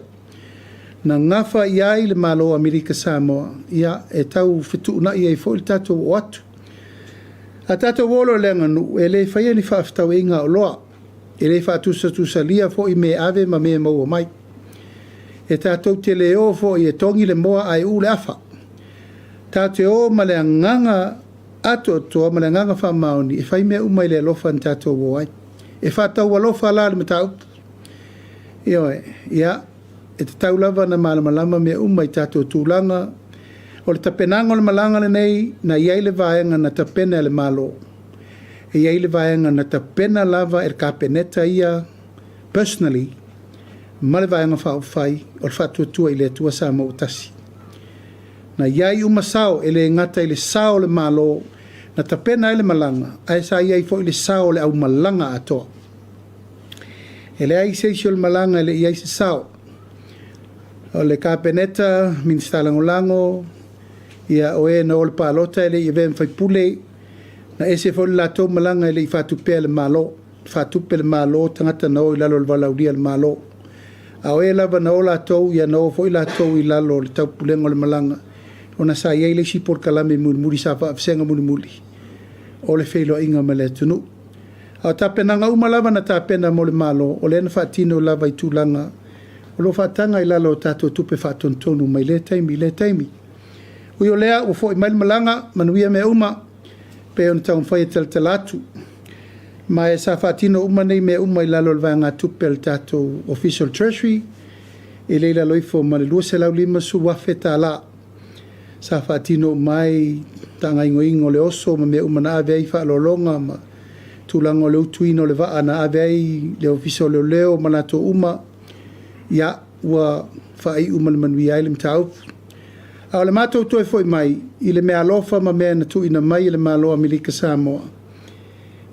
Na ngafa iai le malo Amerika Samoa ia e tau whituuna ia I fo il tatou o atu. A tatou wolo le nganu e le whaia ni whaftau inga o loa. E le whatusa lia fo I me ave ma me maua mai. E tatou te leo fo I e tongi le moa ai u le afa. Tatou ma le nganga ato toa malanganga wha maoni e whai mea umai le alofa an tātou wai. E whātau alofa ala le matau. Ioe, ia, e te tau lava na malamalama mea umai tātou tūlanga. O le tapenanga o le malanga le nei, na iai le vaenga na tapena le malo. E iai le vaenga na tapena lava e ka peneta ia, personally, ma le vaenga whai, o le whatuatua I le tua sa mautasi. Na iai umasao ele ngata ile sao le malo na tapena ele malanga ai sa iai fo ile sao le au malanga ato ele ai se le malanga ele iai se sao o le kapeneta minista langolango ia oe na ol palota ele even fai pule na ese fo la to malanga ele fa tu pe le malo tangata no ila lo valaudia le malo a oe la na ola to ia no fo ila to ila lo le tau pulengo le malanga ona sa iai le si por kalame muri sa whaafsenga muri. O le whelo inga ma le tunu. A tapenanga umalava na tapena mo le malo, o le ena whaatino lava I tūlanga. O lo whaatanga I lalo tātou tupe whaatontonu mai le taimi. Ui o lea, o fo I mail malanga, manuia me uma, pe on taun whai tel atu. Ma e sa whaatino uma nei me uma I lalo le vanga tupe le tātou official treasury, e leila loifo ma le lua se lau lima su wafe tā la. Sa whaatino mai tanga ingo le oso ma mea umana avei whaalolonga ma tūlanga le utuino le waa na avei le ofiso leo ma nato uma ia ua whaai uma le manui ai le mtau. A le mātou toi foi mai I le mea alofa ma mea na tuina mai le malo Amerika Samoa.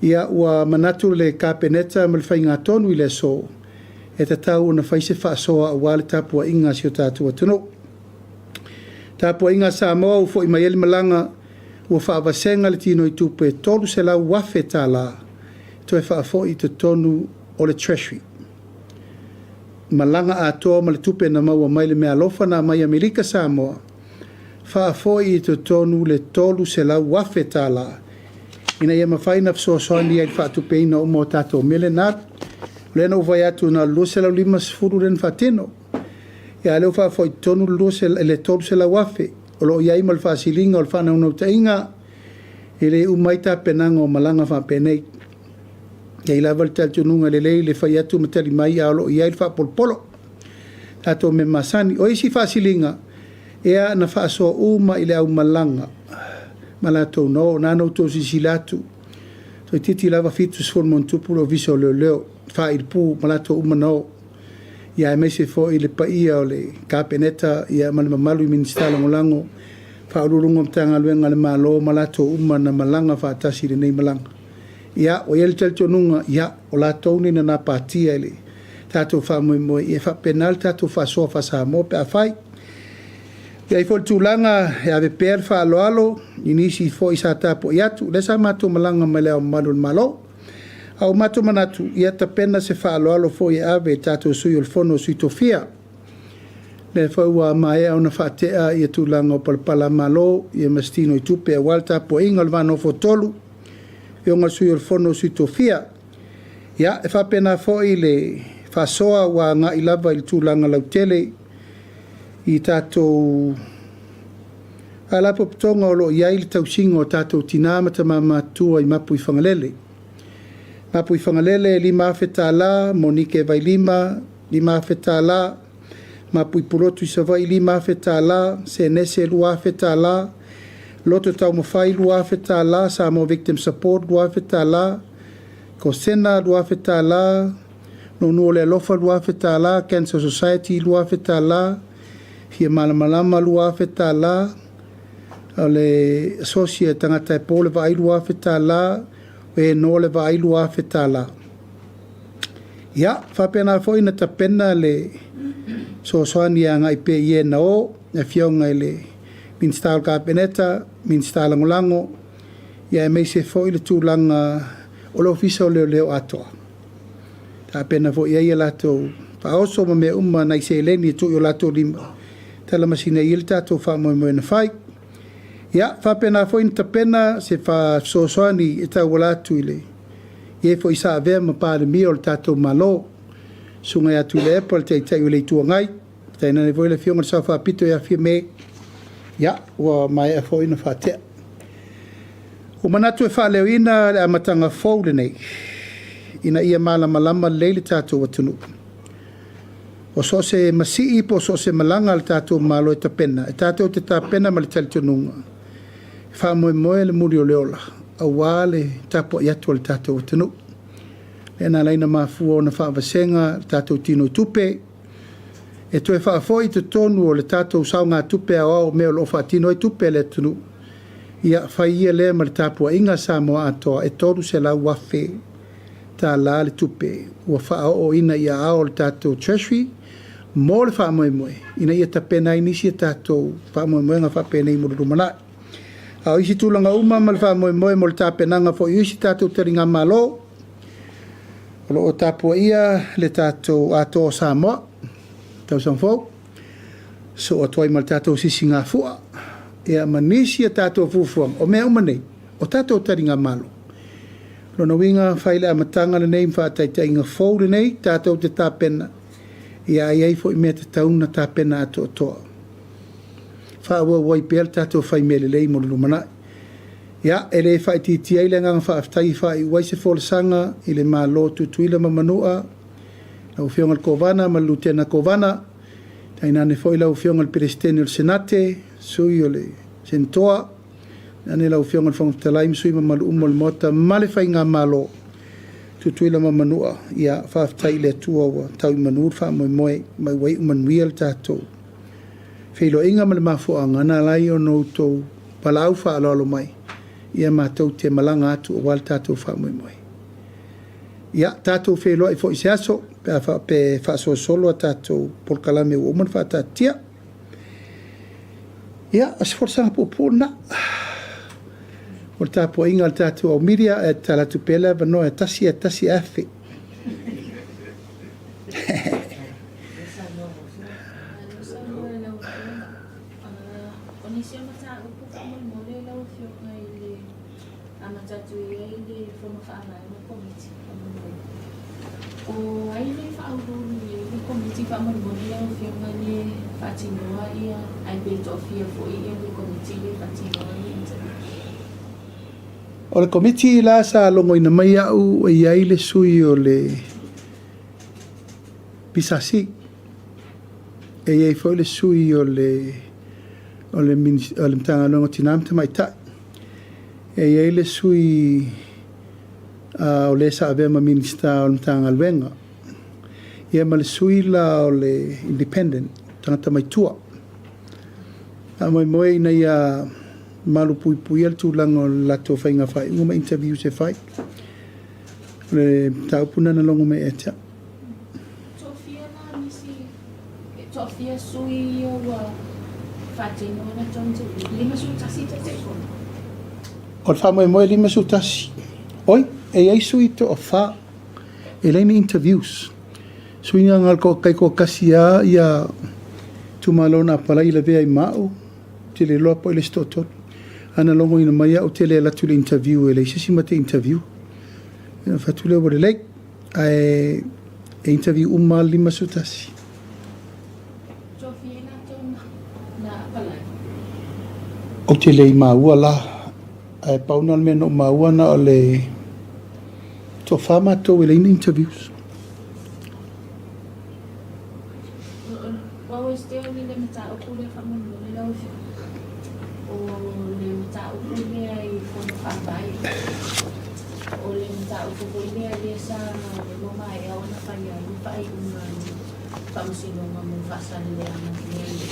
Ia ua manatu le kapeneta ma le whainga tonu I le so e te tau na whaise whaasoa a wale tapua inga si o tātua tunu. Tāpua inga Samoa u fo I mai ele malanga ua whaawasenga le tino I tupe tolu se lau wafe tā la to e whaafo I te tonu o le treasury. Malanga a toa ma le tupe na maua mai le mea lofa na mai Amerika Samoa whaafo I te tonu le tolu se lau wafe tā la ina ia mawhaina fsoasoani ai whaatupe ina umo tātou mele nāt Le no vai atu na lo se la lima sfuru ren fatino. Ia leo fa foi tonu lo se le tolu se la wafe. O lo ia ima le fasilinga o le whana unau tainga. E le umaita penanga o malanga wha penei. Ia i lava le taltununga le lei le fai atu matali mai a lo ia i wha polpolo. Tato me masani. O isi fasilinga. Ea na wha asoa uma i le au malanga. Malato no, nano to sisilatu. So titi lava fitu sfor montupu lo viso leo. Fa il pu malato uma no. Ia me se fo i le paia o le kapeneta ia malama malu i ministala ngolango. Fa ururungo mtanga luenga le malo malato uma na malanga fa atasi le nei malanga. Ia o yel teltonunga ia o la toni na na patia ele. Tato fa mo e fa penal tato fa so fa sa mo pe afai. Ia i fo tulanga e ave per fa alo inisi fo isa tapo iatu le sa mato malanga mele o malu malo. Au mato manatu ia ta pena se fa alo fo ia ave tato sui o fono sui tofia. Le fo wa mai ona fa te a ia tulanga o palpala malo ia mastino i tupe a walta po inga le vano fo tolu. E onga sui o fono sui tofia. Ia e fa pena fo i le fa soa wa nga ilava il tulanga lautele i tato ala poptonga o lo ia il tausingo tato tinamata mamatua i mapu i whangalele. Mapu i whangalele lima feta la, Monique vai lima feta la, mapu i pulotu i savai lima feta la, senese lua feta la, loto tau mawhai lua feta la, Samoa Victim Support lua feta la, Kosena lua feta la, Nonu le lofa lua feta la, Cancer Society lua feta la, Hia malamalama lua feta la, le asosia tangata e pole vai lua feta la, e no le vai lua feta la. Ia, whapena fo ina ta pena le so soani a ngai pe ie na o, e fionga le minstala kapeneta, minstala ngolango, ia e meise fo ile tūlanga o lo fiso leo atoa. Ta pena fo ia lato, pa oso ma me umma nai se leni tu yo lato lima. Tala masina il tato fa mo na fai. Ia, fa pena fo in tapena se fa sosoani e tau walatu ile. Ie fo isa avea ma pa mi o tato malo. Sunga ya tu le apple te te ile tu ngai. Te na ne voile fionga sa fa pito ya fi me. Ia, wa mai e fo in fa te. O manatu e fa leo ina le amatanga fo le nei. Ina ia malama leile tato watunu. O so se masii po so se malanga al tato malo e tapena. E tato te tapena ma le talitonunga. Fa moe le muri o leola. A wale tapo iatu al tato o tenu. E na leina mafua o na wha vasenga tato tino tupe. E to e wha foi te tonu o le tato usau ngā tupe a o meo lo wha tino e tupe le tenu. Ia whai ia le ma le tapo inga sa moa atoa e toru se la wafe ta la le tupe. Ua wha o ina ia ao le tato treasury. Mo le wha moe. Ina ia ta pena inisi e tato wha moe nga wha pena i muru manai. Au isi tūlanga uma ma le wha moe mo le tāpenanga fo isi tato taringa malo. Olo o tapua ia le tato ato Samoa. Tau sanfo. So o toi ma le tato sisi ngā fua. Ea manisi e tato fufuang. O mea umanei. O tato taringa malo. Lona winga whaile a matanga le nei mwha taitai ngā fau le nei. Tato te tāpena. Ia iai fo i mea te tauna tāpena ato toa. Whaua wai pēr tato whai mele lei mo lumana. Ia, e le whai titi ai le ngang whaaftai whai waise sanga i le mā lo tutuila ma manua. Lau whionga le kovana ma lutena kovana. Taina ne fo i lau whionga le peresteni o le senate. Sui o le sentoa. Nane lau whionga le whangtalaim sui ma malu umo le mota. Male whai ngā mā lo. Tutuila ma manua. Ia, whaaftai le tua wa tau i manur wha moe mai wai umanuia le tatou. Feilo inga ma le mafuanga na lai o nou tou palau wha alolo mai. Ia mātou te malanga atu o wal tātou wha moe. Ia tātou feilo i fo i se aso, pe wha so solo a tātou polkalame o oman wha tātia. Ia, asforsanga po pōna. O tāpo inga al tātou au miria e talatu pela vano e tasi afe. O ai le whaururu le komiti whamormoni au whionga le whatinoa ia ai beto fia fo ia le komiti le whatinoa le interviews. O le komiti la sa longo ina mai au e iai le sui o le pisasi. E iai foi le sui o le mtanga longo tinam te mai ta. E iai le sui o le sa ave ma minista o mtanga alwenga. Ia ma le sui la o le independent tangata mai tua. A moe ina ia malu pui al tūlanga o lato whainga whai. Unga ma interview se whai. Le taupuna na longo me etia. Tofia na nisi, tofia sui o whatino na tonte. Lima su tasi te te kona. O le wha moe lima su tasi. Oi, e ai sui to o wha. E leini interviews. Sui nga ngal ko kai ko kasia ia tumalona pala i le vea i mao. Te le loa po i le stotot. Ana longo ina mai au te le latu le interview e le sisi mate interview. Ina fatu le o le leik. E interview uma lima su tasi. Tofia na tona na palai. O te le i maua la. E pauna al mena o maua na o le to whama to e leini interviews. Wa was there ni le mata o kule whamono le lau o le mata o kule ai fono whabai. O le mata o kule ai le sa mo mai o na whaia i whai unga whamusino ma mo whasani le ana nei.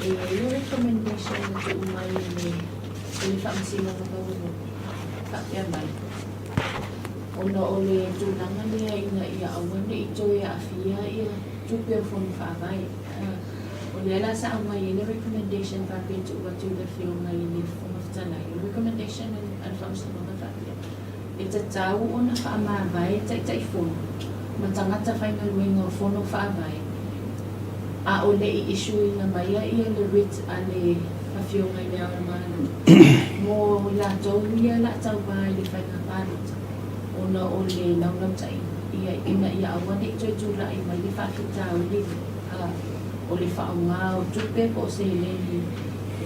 E your recommendation to umai le whamusino ma kauru whapia mai. Ona o le tūnanga lea ina ia awane i toi a awhia ia tupe o whonu whaavai. O le ala sa amai i le recommendation whapia tu watu le whionga i le whumawhtana. I recommendation and whamusino ma whapia. E te tau ona whaamawai tai whonu. Ma tangata whainga luenga o whonu whaavai. A o le i isu ina maia ia le writ a le whionga i le awa manu. Mo la tau ia la tau mai le whainga pārota. Ona o le naulam tai ina ia awane i tūra i mai le whakita o le o le whaonga o tupe po se leni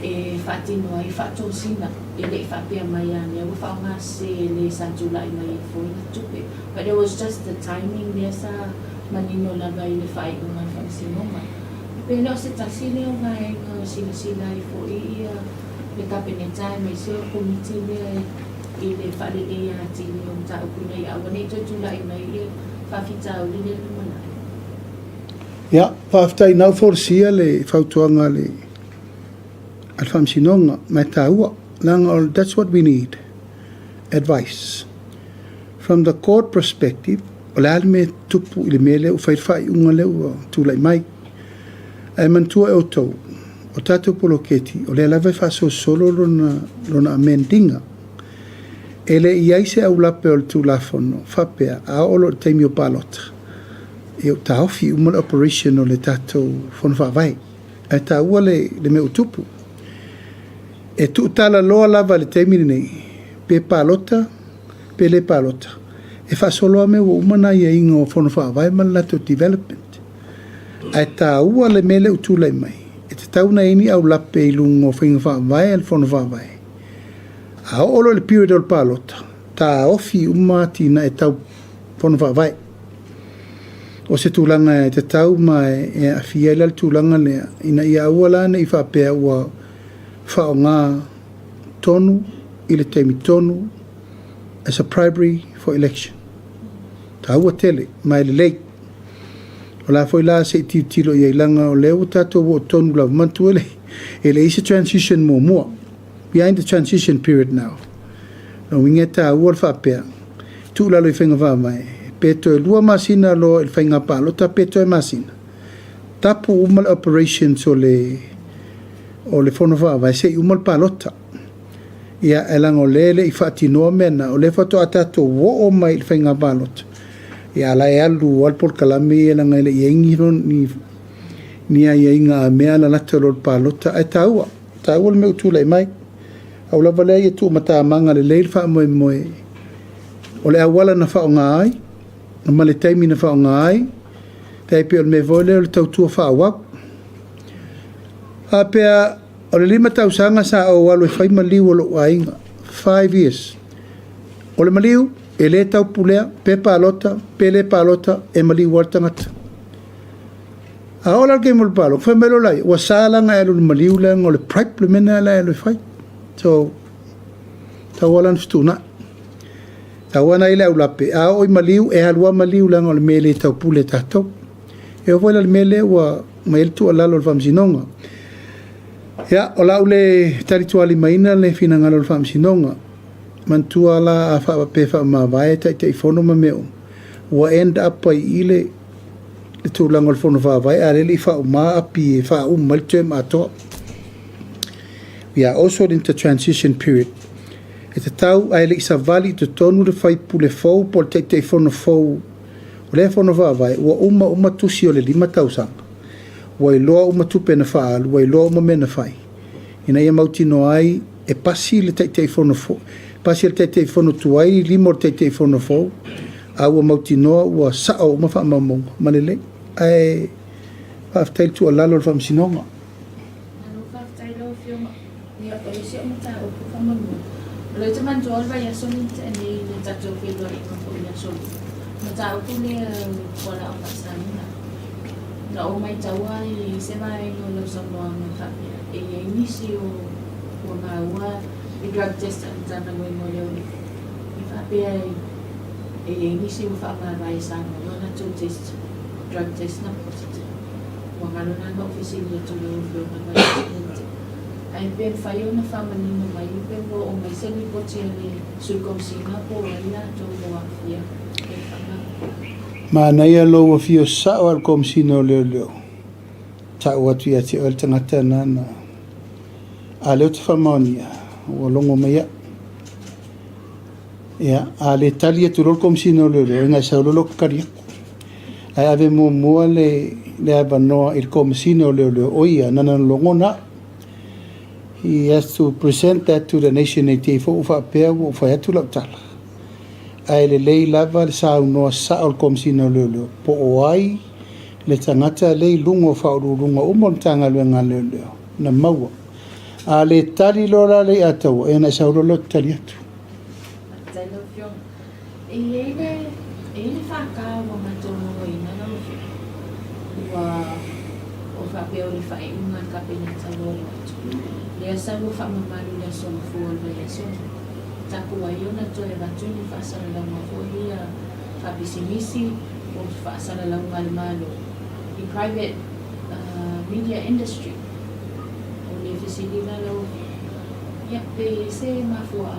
e whatinoa i whatosina e le whapia mai ane o whaonga se le satula i mai fōina tupe. But it was just the timing there sa manino lava i le whainga whamisinonga. Pena o se tasile o ngai sila i fō i le kapenetai mai se o komiti lea i le whalelea ati ni o mta ukuna i awane i tūla i mai i whawhita o le lumana. Ia, whawhitai nau whorsia le whautuanga le alwhamsinonga mai tā ua. Langa, that's what we need. Advice. From the court perspective, o le alime tupu i le mele o whaiwhai unga leo tūla i mai. Ai mantua e o tau, o tātou poloketi, o le alawai whaso solo lona amendinga. Ele iai se au lape o le tūlafono, whapea, a olo teimi o palota. E o taofi umale operation o le tātou whono whawai. E tā ua le me utupu. E tu tala loa lava le teimi nei, pe palota, pe le palota. E whasoloa me o umana ia ingo whono whawai ma lato development. E tā ua le mele utulai mai. E te tauna ini au lape i lungo whinga whawai al whono whawai. A olo le period o palota, tā ofi umati na e tau whono whawai. O se tūlanga e te tau mai e a whiela le tūlanga lea, ina ia ua lana i whapea ua whao ngā tonu, i le teimi tonu, as a primary for election. Tā ua tele, mai le lei. O la foi la se i tilo i langa o leo tātou o tonu lau mantu e le isi transition mua. Behind the transition period now. No winga ta ua whapea. Tu lalo i whenga whamai. Peto e lua masina lo i whenga palo, ta peto e masina. Tapu umal operations o le whono whamai, se umal palota. Ia elang o lele i whatinoa mena, o le whato atato wo o mai i whenga palota. Ia la e alu alpol kalami elang ele i engiro ni a inga a mea la natero palota. Ai ta ua le meu tula i mai. Au lava lea i tu mata manga le leil wha moe. O le awala na wha o ngā ai. ma le taimi na whaonga ai, pēi pe o me voile o le tautua whaawak. A pēa, o le 5 tausanga sa o walo e whaima liu o lo ainga, 5 years. O le maliu, e le tau pulea, pe palota, pe le palota, e maliu wal tangata. A ola ke mo le palo, whai melo lai, wa sālanga e lo le maliu lang, o le pripe le mena lai e lo whai. So, tau wala nftuna. Tau wana i lau lape, a oi maliu, e halua maliu lang o le mele tau pule tatou. E o wala le mele wa maeltu o lalo le whamsinonga. Ya, o lau le tarituali maina le fina ngalo le whamsinonga. Mantua la a wha pe wha ma vai tai te fono ma meo. Wa end up ai ile le tūlanga le fono wha vai a reli wha ma api e wha mal term ato. We are also in the transition period. E te tau ai le isa vali te tonu le whai pule fau po te te fono fau. O le fono wha vai, wa uma tusi o le 5 tausanga. Wa i loa uma tupe na wha alu, wa i loa uma mena whai. Ina ia mauti no ai, e pasi le te fono fau. Pasi le te fono tuai, 5 te fono fau. A ua mauti noa, ua sao uma wha mamonga. Manele, ai, whaftail tu a lalo le whamsinonga. Lo te man jol ba ya son ni ta jo pe lo i ko ya son. Ma ta o ni wala o pasan na. Na o mai tawa i se mai no lo so no ma ta e inicio o na wa i drug test and na mo mo le i fa pe e inicio fa ma vai sa no na to test drug test na positive. Wa ngalo na no oficina to lo ma ai ben faio na famani no mai ben o mai seni po tele sul consina po ina to lo afia ma na ia lo afio sa al consina le ta o tu ia ti o tangata na a le te famani o longo mai ya a le talia tu lo consina le nga sa lo kari ai ave mo le abano il consina le oia na longo na. He has to present that to the nation e te fo fa pe o fa tu la tala ai le lei lava le sa no sa o komsina le po o ai le tangata le lungo fa o lungo o mon tanga le ngale na maua a le tali lora le ato e na sa lo tali atu e fa ka wa ma to no ina no wa o fa pe o le fa e una kapena lo le sa lo fa mamalu le son fuol le son tapu ayona to e batuni fa sa la ma folia fa bisimisi o fa sa la mal malo the private media industry o le fisili na lo ya pe se ma fo a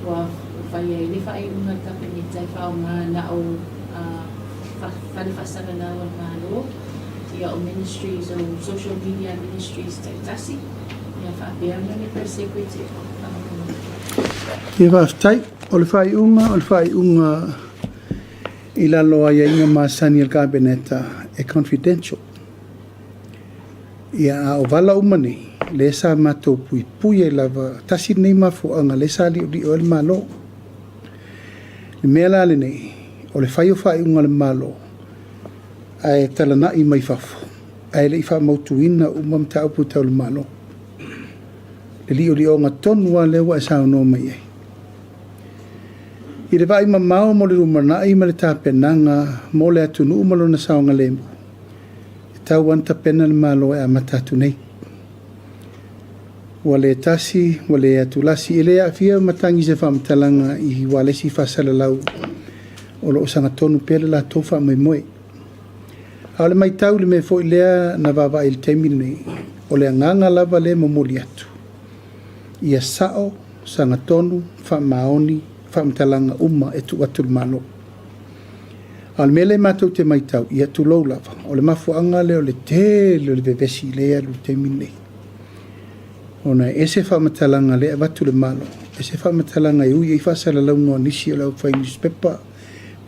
wa fa ye le fa e una kapeni tai fa ma na o fa le fa sa la malo ya o ministries o social media ministries tasi ya fa bia ni per security e va stai o le fai unga ila loa ya inga masani el cabinet e confidential ya o vala umani le sa mato pui lava tasi nei mafu anga le sali di o le malo le mela le nei o le fai unga le malo ai talana i mai fafo ai le fa mautuina o mam ta upu tau le malo le li o ngatonu wa le wa sa no mai i le vai mamao mo le rumana i ma le tapenanga mo le atunu umalo na sa nga lembu tau wanta pena le malo e amatatu nei wale tasi wale atulasi ile afia matangi se famtalanga i wale si fasala lau o lo sanga tonu pele la tofa mai moi ale mai tau le me foi lea na vava il temine o le nganga lava le momoli atu ia sao sanga tonu fa maoni fa mtalanga uma e tu atu malo al mele matou te mai tau ia tu lo lava o le mafuanga le o le te le bebesi le lu temine ona ese fa mtalanga le vatu le malo ese fa mtalanga i fa sala lau no nisi lau fa newspaper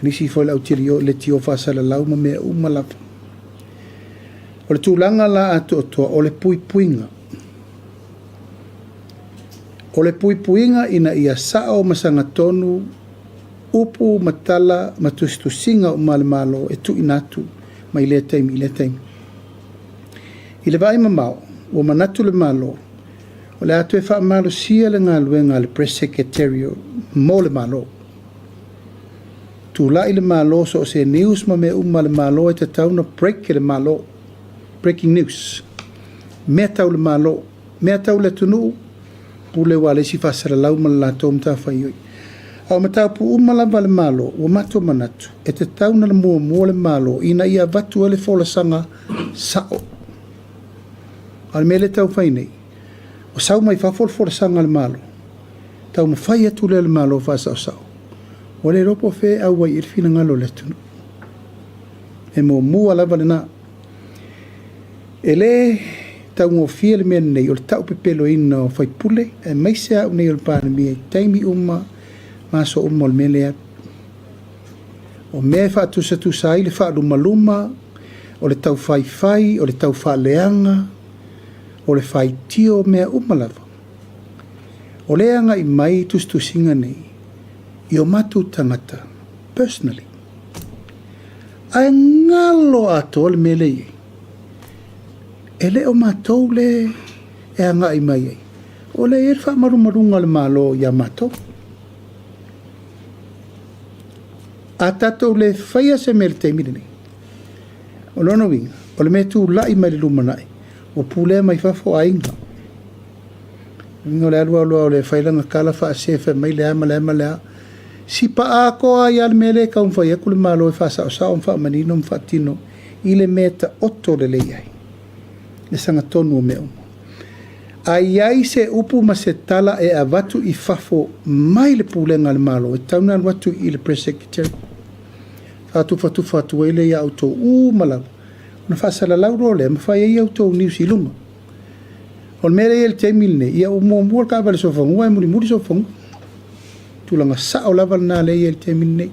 nisi foi lau tirio le tio fa sala lau ma me uma lava o le tūlanga la atoa o le puipuinga. O le puipuinga ina ia sao masanga tonu upu matala matustusinga o malo e tu inatu mai le taimi i le vai mamao o manatu le malo o le atu e wha malo sia le ngā luenga le press secretario mo le malo tu la i le malo so se news ma me le malo e te tauna break le malo breaking news mea tau le malo mea tau le tunu pule wale si fasara lau ma la tom ta whaioi au matau pu lava le malo o mato manatu e te tauna le mua le malo ina ia vatu le fola sanga sao al mele tau whainei o sau mai whafol fola sanga le malo tau ma whai atu le malo whasao sao o le ropo fe au wai irfina ngalo le tunu e mua lava le na e le tau ngofia le mea nei o le tau pepelo ina o whaipule e maise au nei o le pānami e taimi maso o le mele o me fa tu sai le fa luma o le tau fai o le tau leanga o le fai tio me lava o le anga i mai tu singa nei i o matu tangata personally ai ngalo ato le mele ele o matou le e anga i mai o le e fa marunga le malo ya matou a tatou le whaia se mele te mire nei. O lono winga, o le me tu lai mai le lumanai, o pule mai whafo a inga. Winga le alua o le whailanga kala wha sefe mai le ama lea. Si pa a koa i al mele ka un whaia kule malo e whasa o sao mwha manino mwha tino, i le meta oto le leiai. Le sanga tonu o me umo. Ai ai se upu ma se tala e a watu i whafo mai le pulenga le malo, e tauna watu i le press secretary. Fatu ele ia auto malawa. Na fasala lauro le, ma fai ia auto news i lunga. O le mere ele te milne, ia o mua ka vale sofangu, ai muri sofangu. Tulanga sa o lava na le ele te milne.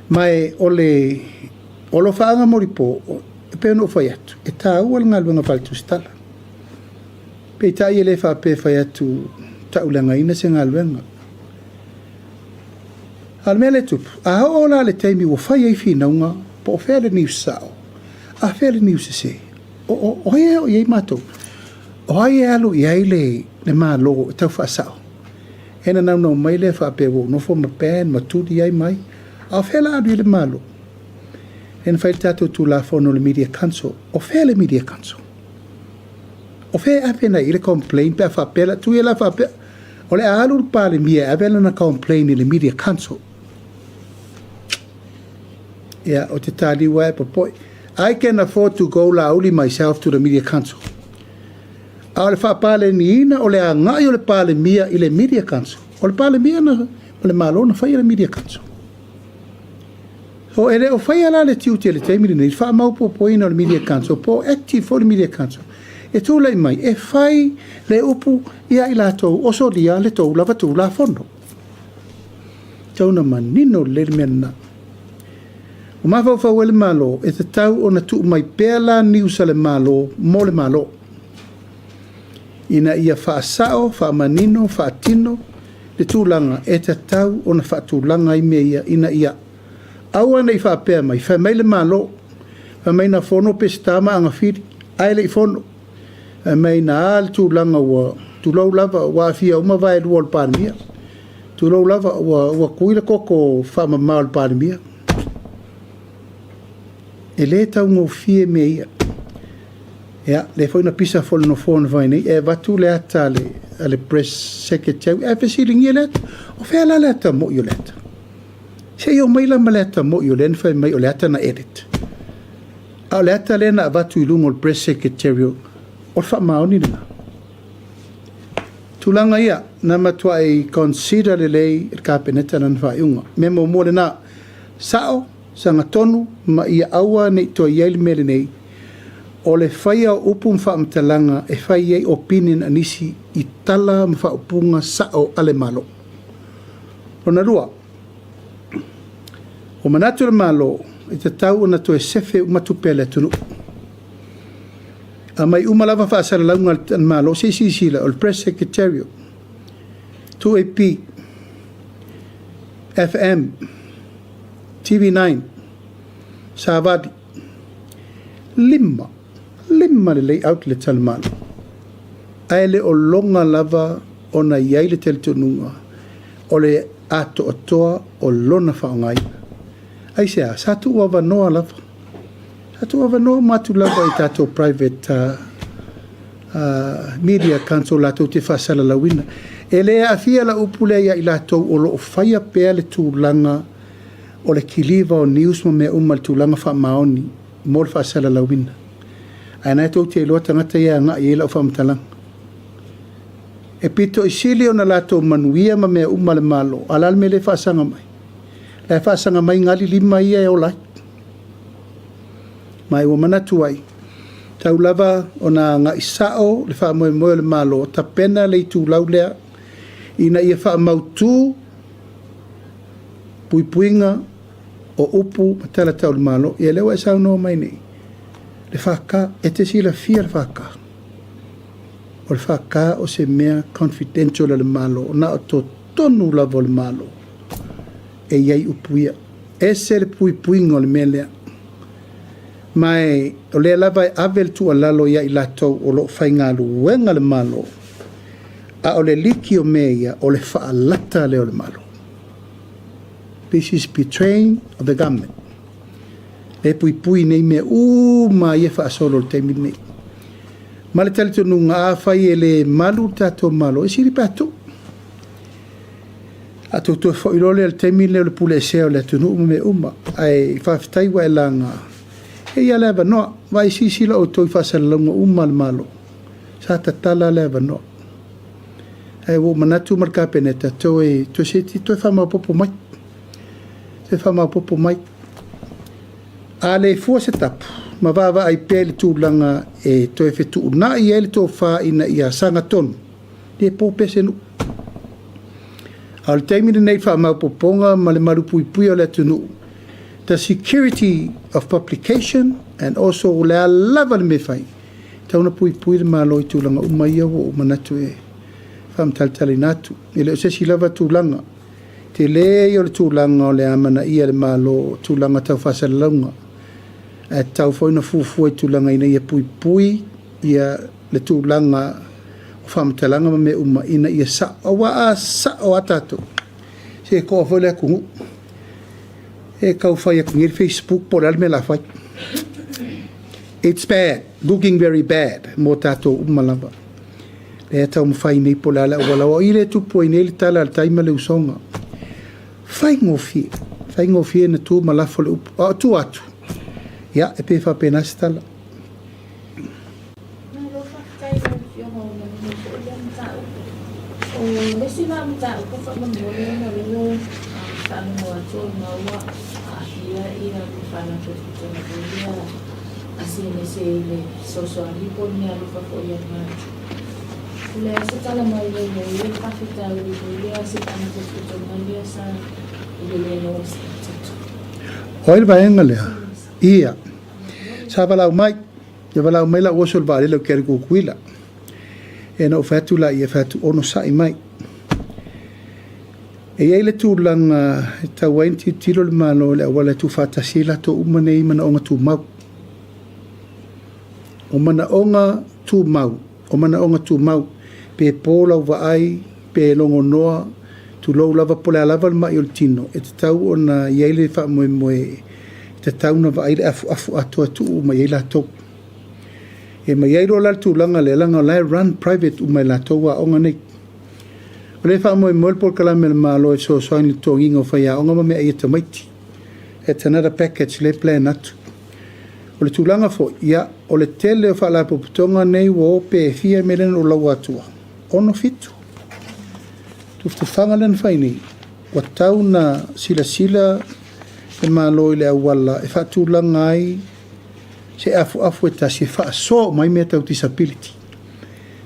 Mai o lo faanga moripo, e pe no fai atu. E ta ua ngā luenga faltu stala. Pe ta ia le fa pe fai atu ta ulanga ina se ngā luenga. Al mele tupu, a ola le teimi o fai ei whinaunga, po o whele nius sao. A whele nius se. O hea o iei matou. O hai e alu i ai le maa logo, tau wha sao. Hena nau mai le wha pe wo, nofo ma pen, ma tudi ai mai. A whele adu i le maa logo. Hena whai tatou tu la fono le media council. O whele media council. O whele apena i le complain, pe a wha pela, tu i la wha pela. O le alu pale mia, a vela na complain i le media council. Yeah, o te tali wai popoi. I can afford to go lauli myself to the media council. A le whapale ni ina o le a ngai o le pale mia i le media council. O le pale mia na, o le malo na whai le media council. So ele o whai ala le tiuti le teimiri nei, wha mau popoi na le media council, po active for the media council. E tū lei mai, e whai le upu ia i lātou oso lia le tau lava tū la fondo. Tau na manino le mena. O mawhau le malo e te tau o na tu mai pēla niusa le malo, mo le malo. Ina ia whaasao, whaamanino, whaatino, le tūlanga e te tau o na whaatūlanga i mea ina ia. Aua nei whaapea mai, whai mai le malo, whai mai na whono pestama anga whiri, ai le i whono. Whai mai na al tūlanga ua, tūlau lava ua fia uma vai lua le pānemia. Tūlau lava ua kuila koko whaamamau le pānemia. E le tau ngō fie me ia. Ia, le fwoi na pisa folo no fōna vai nei, e watu le ata le press secretary, e whesiringi e leta, o whea la leta mo i o leta. Se i o maila ma leta mo i o len whai mai o leta na edit. A o leta le na watu i lungo le press secretary, o wha maoni nina. Tulanga ia, na matua i consider le lei il kapeneta nan wha iunga. Memo mo le na, sao, sanga tonu ma ia aua nei to iei mele nei o le whaia upu mwhaamtalanga e whai opinion anisi i tala mwhaupunga sao ale malo. Rona rua, o manatu le malo i te tau na to e sefe umatupele tunu. A mai umalava whaasara launga al malo se sisila o le press secretary 2AP FM, TV9, Savadi, lima le layout le talman. Aile o longa lava o na iai le teletonunga, o le ato atoa o lona whaongai. Ai sea, satu ua wanoa lava. Satu ua wanoa matu lava i tato private media council lato te whasala lawina. E lea afia la upule ia i lato o lo o whaia pea le tūlanga o le kiliva o news ma mea umal tūlanga wha maoni mo le whasala lawina. Ai nai tau te loa tangata ia ngā i e lau whamatalang. E pito i sili o na lato manuia ma mea umal malo, alal me le whasanga mai. Le whasanga mai ngali lima ia e o lai. Mai ua manatu ai. Tau lava o na ngā isao le wha moe moe le malo, ta pena le i tū lau lea, ina ia wha mautu, puipuinga o upu matala tau le malo, ia lewa e sau noa mai nei. Le whaka, e te sila fia le whaka. O le whaka o se mea confidential le malo, o na o to tonu lava le malo, e iai upuia. E se le puipuinga o le mea lea. Mai o le lava e avel tu alalo ia i latou o lo whainga luenga le malo, a o le liki o mea o le whaalata le o le malo. This is betraying of the government. E pui nei mea ma ia whaasolo le teimi nei. Ma le tali tonu ngā whai e le malu tato malo, e siri pato. A tau tau whailole le teimi leo le pule seo le tunu me uma, ai whawhitai wa e langa. E ia leva noa, vai sisila o toi whasalonga le malo. Sa tatala leva noa. E wo manatu marka peneta, toi seti, toi whamau popo mai. Toi whamau popo mai. A le fua se tapu, ma wawa ai pēle tūlanga e toi whetu una i ele tō wha ina ia sanga tonu. Te pō pese nu. A le teimine nei whamau poponga ma le marupu i pui o le tunu. The security of publication and also le lava le mewhai. Tauna pui le malo i tūlanga umaia o manatu e whamtaltali natu. E leo sesi lava tūlanga. Te le o le tūlanga o le amana ia le malo tūlanga tau whasalaunga. E tau whaina fufu e tūlanga ina ia pui ia le tūlanga o whamtalanga ma me uma ina ia sa o atato. Se koa whaile kungu. E kau whai aku ngiri Facebook po le me la whai. It's bad, looking very bad, mo tato umalava. Le tau mwhai nei po le ala walawa. I le tupu i nei le tala al taima le usonga. Whai ngofie na tu malafo le upu. Tu atu. Ia, e pe whapena si tala. O lesi na mta ko fa mo na lo sa mo ato na wa ia ia ni fa na to na dia asi ne se le social lipo ni ali fa ko ia na le se tala mai le le fa fita le le asi ta na to na dia sa le no sa Oil va engale. Ia. Sa bala mai. Ya bala mai la osul va le ke ku kuila. E na fatu la ia fatu ono sai mai. E ia le tūlanga ta wainti tiro le malo le awala tu fatasila to umane i mana onga tu mau. O mana onga tu mau. O mana onga tu mau. Pe pola uva ai, pe longo noa, tu lou lava pole alava le mai o le tino. E te tau o na iai le wha moe moe. Te tau na va ai le afu atua tu uma iai la tau. E mai ai rola tūlanga le langa lai run private umai la toa onga nei. O le wha moe moe por kalame le malo e so soani le tōnginga o whaia onga ma mea i ta maiti. It's another package le plan atu. O le tūlanga fo, ia, o le tele o wha la poputonga nei wo pe fia me len o lau atua. Ono fitu. Tuftu whanga len whaini. Wa tau na sila e malo i le awala e wha tūlanga ai se afu e tasi e wha so mai mea tau disability.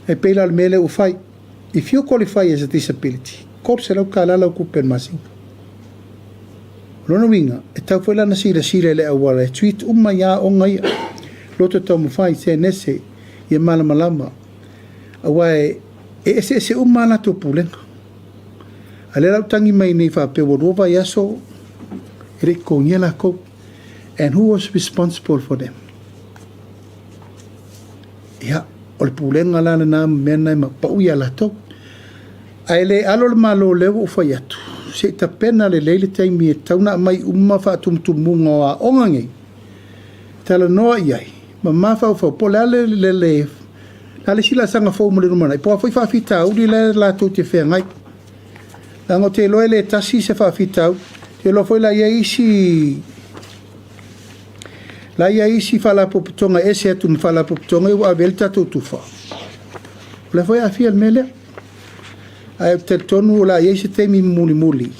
E peila le mele u whai. If you qualify as a disability, kor se lau ka lalau kupen masinga. Lona winga, e tau whaila na sira le awala, e tuit ya o ngai, loto tau mwhai se nese, i e malama. Awai, e ese na to pulenga. Ale lau tangi mai nei whape o vai aso e ko ngela ko. And who was responsible for them? Ia, o le pulenga lana nā mena ma pau ia lato. Ai le alo le malo lewo o whai atu. Se ta pena le leile taimi e tauna mai umma whaatumtumunga o a ongangi. Tala noa iai. Ma mawhau whau po le ale le ale sila sanga fau mo le rumana. Po a whai whaafita uli le lato te whea ngai. Lango te loe le tasi se whaafita au. Te lo foi la ia isi fala popitonga ese atu fala popitonga i wa velta to tufa. Le foi a fia mele. Ai te tonu la ia se te mi muli.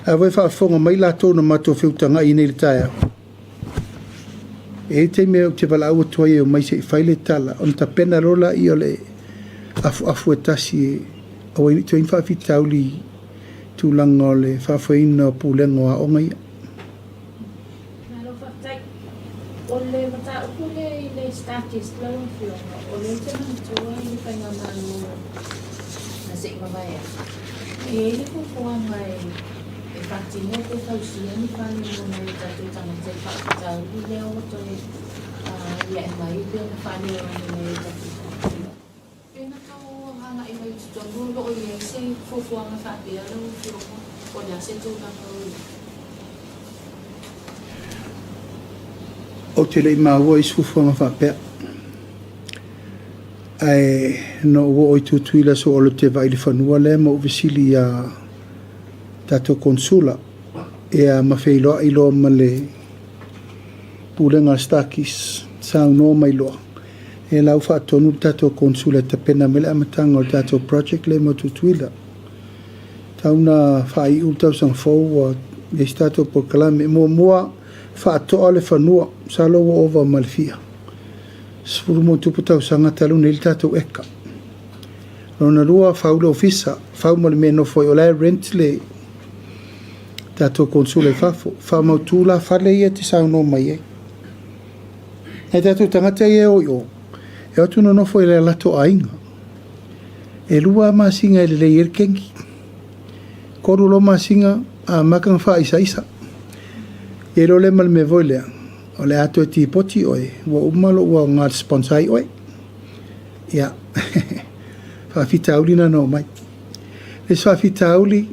A voi fa fonga mai la tonu mato fiutanga i nei taia. E te me te vala au toye o mai se faile tala on ta pena rola i ole afu etasi o i to infa fitauli tu langole fa faina pulengo a onga ia. Ole mata ukule ile status lawan fionga ole tena tua ile penga malu nasi mabaya ile ko kwa mai e patine ko tausia ni pani mo mai tatu tanga te pa ile o to ia mai pe na pani o mai tatu pena ko hanga i mai tu lo ile se fo nga fa pe lo fionga ko ya se tu ka ko o te lei maua i sufuanga whapea. Ai no ua o i tutuila so olo te vai le whanua le ma uvesili a tato konsula e a mawheiloa i loa ma le pulenga stakis sa no mai loa. E lau whaatonu tato konsula te pena mele amatanga o tato project le ma tutuila. Tauna whai utau sang fau o e stato por kalame mua whaatoa le whanua sa loa ova malfia. Sfuru mo tupu tau sanga talu nil tātou eka. Rona rua whau le ofisa, whau mo le meno foi o lai rent le tātou konsula i whafo. Whau mau tūla whale ia te sau no mai e. E tātou tangata i e o yo. E o tūna no foi le lato ainga. E lua masinga i le irkengi. Koru lo masinga a makang wha isa. E lo le mal me voile o le ato e tipoti oe wa umalo wa ngā sponsai oe ia whawhitauli na no mai le whawhitauli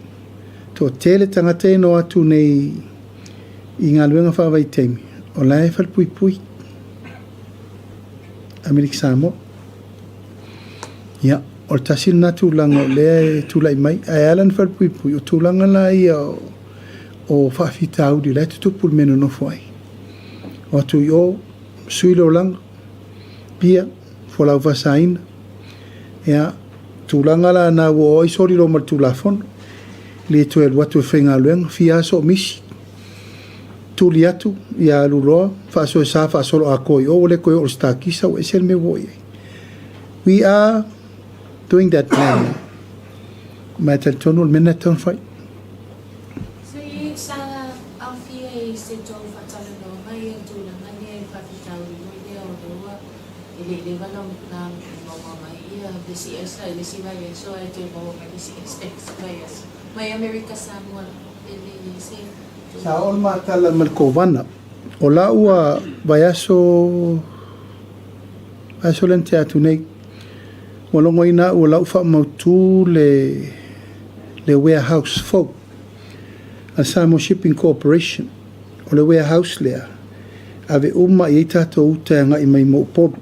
to tele tangata e no atu nei i ngā luenga whawai teimi o lai whalpui Amerik Samoa ia o tasil na tūlanga le tūlai mai ai alan whalpui o tūlanga la ia o whawhitauli lai tutupul meno no fwai o atu i o suilo langa pia folau vasaina ea tūlanga la na o isori lo mar tūlafon le to el watu whenga luenga fia so misi tūli atu i a luroa whaaso e sa whaasolo a koi o le koi o stakisa o esel me woi we are doing that now mai tal tonu mena ton fai Mai Amerika Samoa sa ol matala malkovana o la ua vaiaso lente atu nei o longo ina o lau wha mautu le warehouse folk a Samoa Shipping Corporation o le warehouse lea ave uma i tato utanga i mai mo podu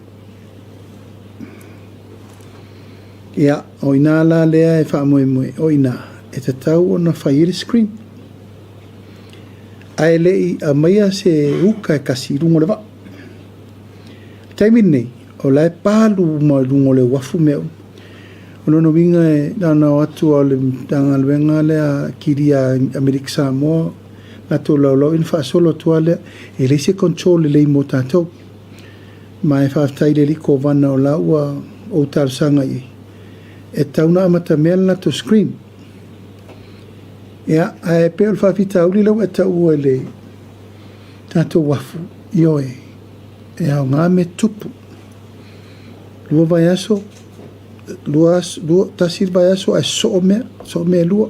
ia o ina la lea e wha moe o ina e te tau o na whaire screen. Ai lei a maia se uka e kasi rungo le wa. Taimi nei, o lai pālu ma rungo le wafu meo. O nono winga e nana o atu o le tanga luenga le a kiri a Amerik Samoa, na tō laulau in whaasolo tua le, e lei se control le lei mo tātou. Ma e whaaftai le liko wana o laua o tārsanga i. E tauna amata mea na to screen. Ia, e peo le whawhita uli lau e tau le tātou wafu i oe. E au ngā me tupu. Lua vai aso, tasir vai aso e so mea lua.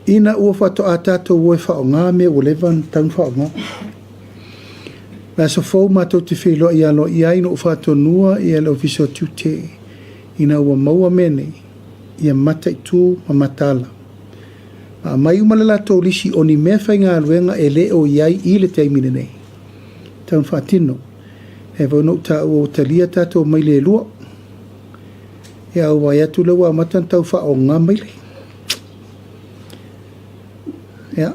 ina ua whatoa tātou ue whaonga me o levan taun whaonga. La so fau mātou te whilo i alo i aino o whatonua i alo fiso tute ina ua maua mene i a mata i tū ma matala. A mai umalala tō lisi o ni mea whai ngā luenga e le o iai i le teimine nei. Taun whaatino, e wano ta ua o talia tātou mai le lua. E au wai atu lewa matan tau whaonga mai le. Ja.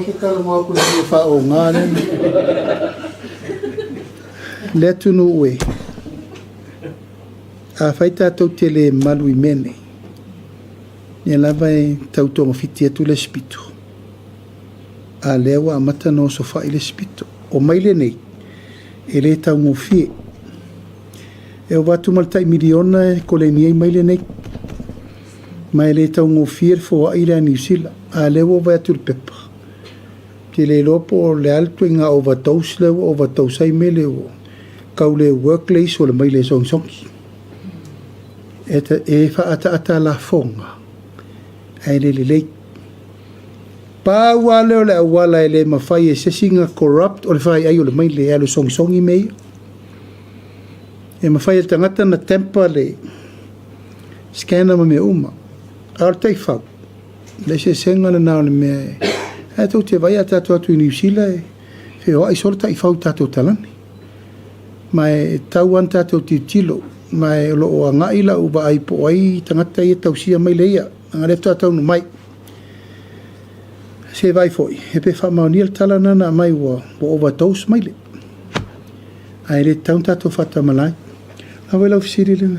Ke kala mau ku ni whaonga ne. Le tunu ue. A whai tātou te le malu i mene. Ni lava e tau tonga fiti atu le spito. A lewa a mata no so whai le spito. O mai le nei. E le tau ngofie. E o watu maltai miliona e ko le niei mai le nei. Mai le tau ngofie fo a ira New Zealand. A lewa vai atu le pepa. Ke le lopo le alto inga overdose le overdose ai mele o kau le workplace o le mai le songsongi. E wha la fonga. Ai le lei. Pa wale o le awala e le mawhai e sesinga corrupt o le whai ai o le mai le alo songsongi mei. E mawhai e tangata na tempa le scanner ma me uma. Ar tei whau. Le se senga na nao le mea e tau te vai a tātou atu i New Zealand e whio ai sora tai whau tātou talani. Mai tau an tātou titilo, mai lo o a ngai la uba ai po ai tangata i e tau sia mai leia, anga lefto a tau no mai. Se vai foi, e pe whamaunil talana na mai ua o overdose mai le. Ai le tau tātou whata malai. Awe lau fisiri le.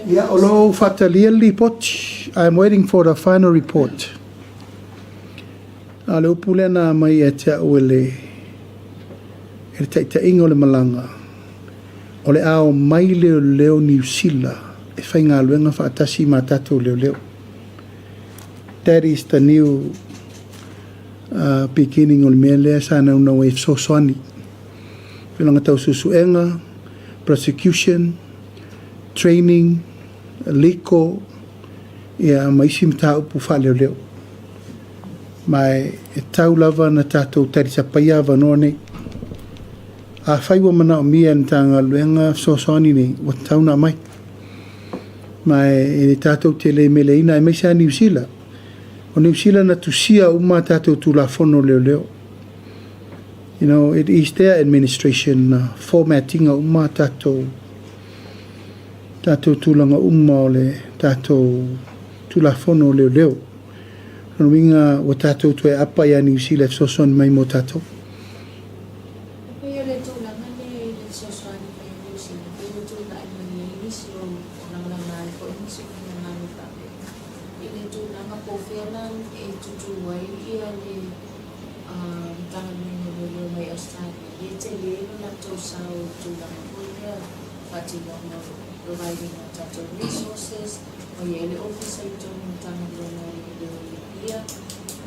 Yeah, although fatalieli poti, I'm waiting for the final report. Ale upulena mai e te uele e te ingo le malanga. O le ao mai leo New Zealand e whai ngā luenga whaatasi mā tātou leo. That is the new beginning o le mea lea sa nau e fsoswani. Pilanga tau susuenga, prosecution, training, liko ia maisi mta upu whale leo. Mai e tau lava na tātou tari sapaia wanoa nei. A whaiwa mana o mia ni tanga luenga sosoni nei, wa tau na mai. Mai e tātou te le mele ina e meisa New Zealand. O New Zealand na tusia uma tātou tulafono leo. You know, it is their administration formatting a uma tātou tulanga o le tātou tulafono leo. Winga o tātou tue apa ia New Zealand soson mai mo tātou. Providing resources, o ele office ai tō tanga ia,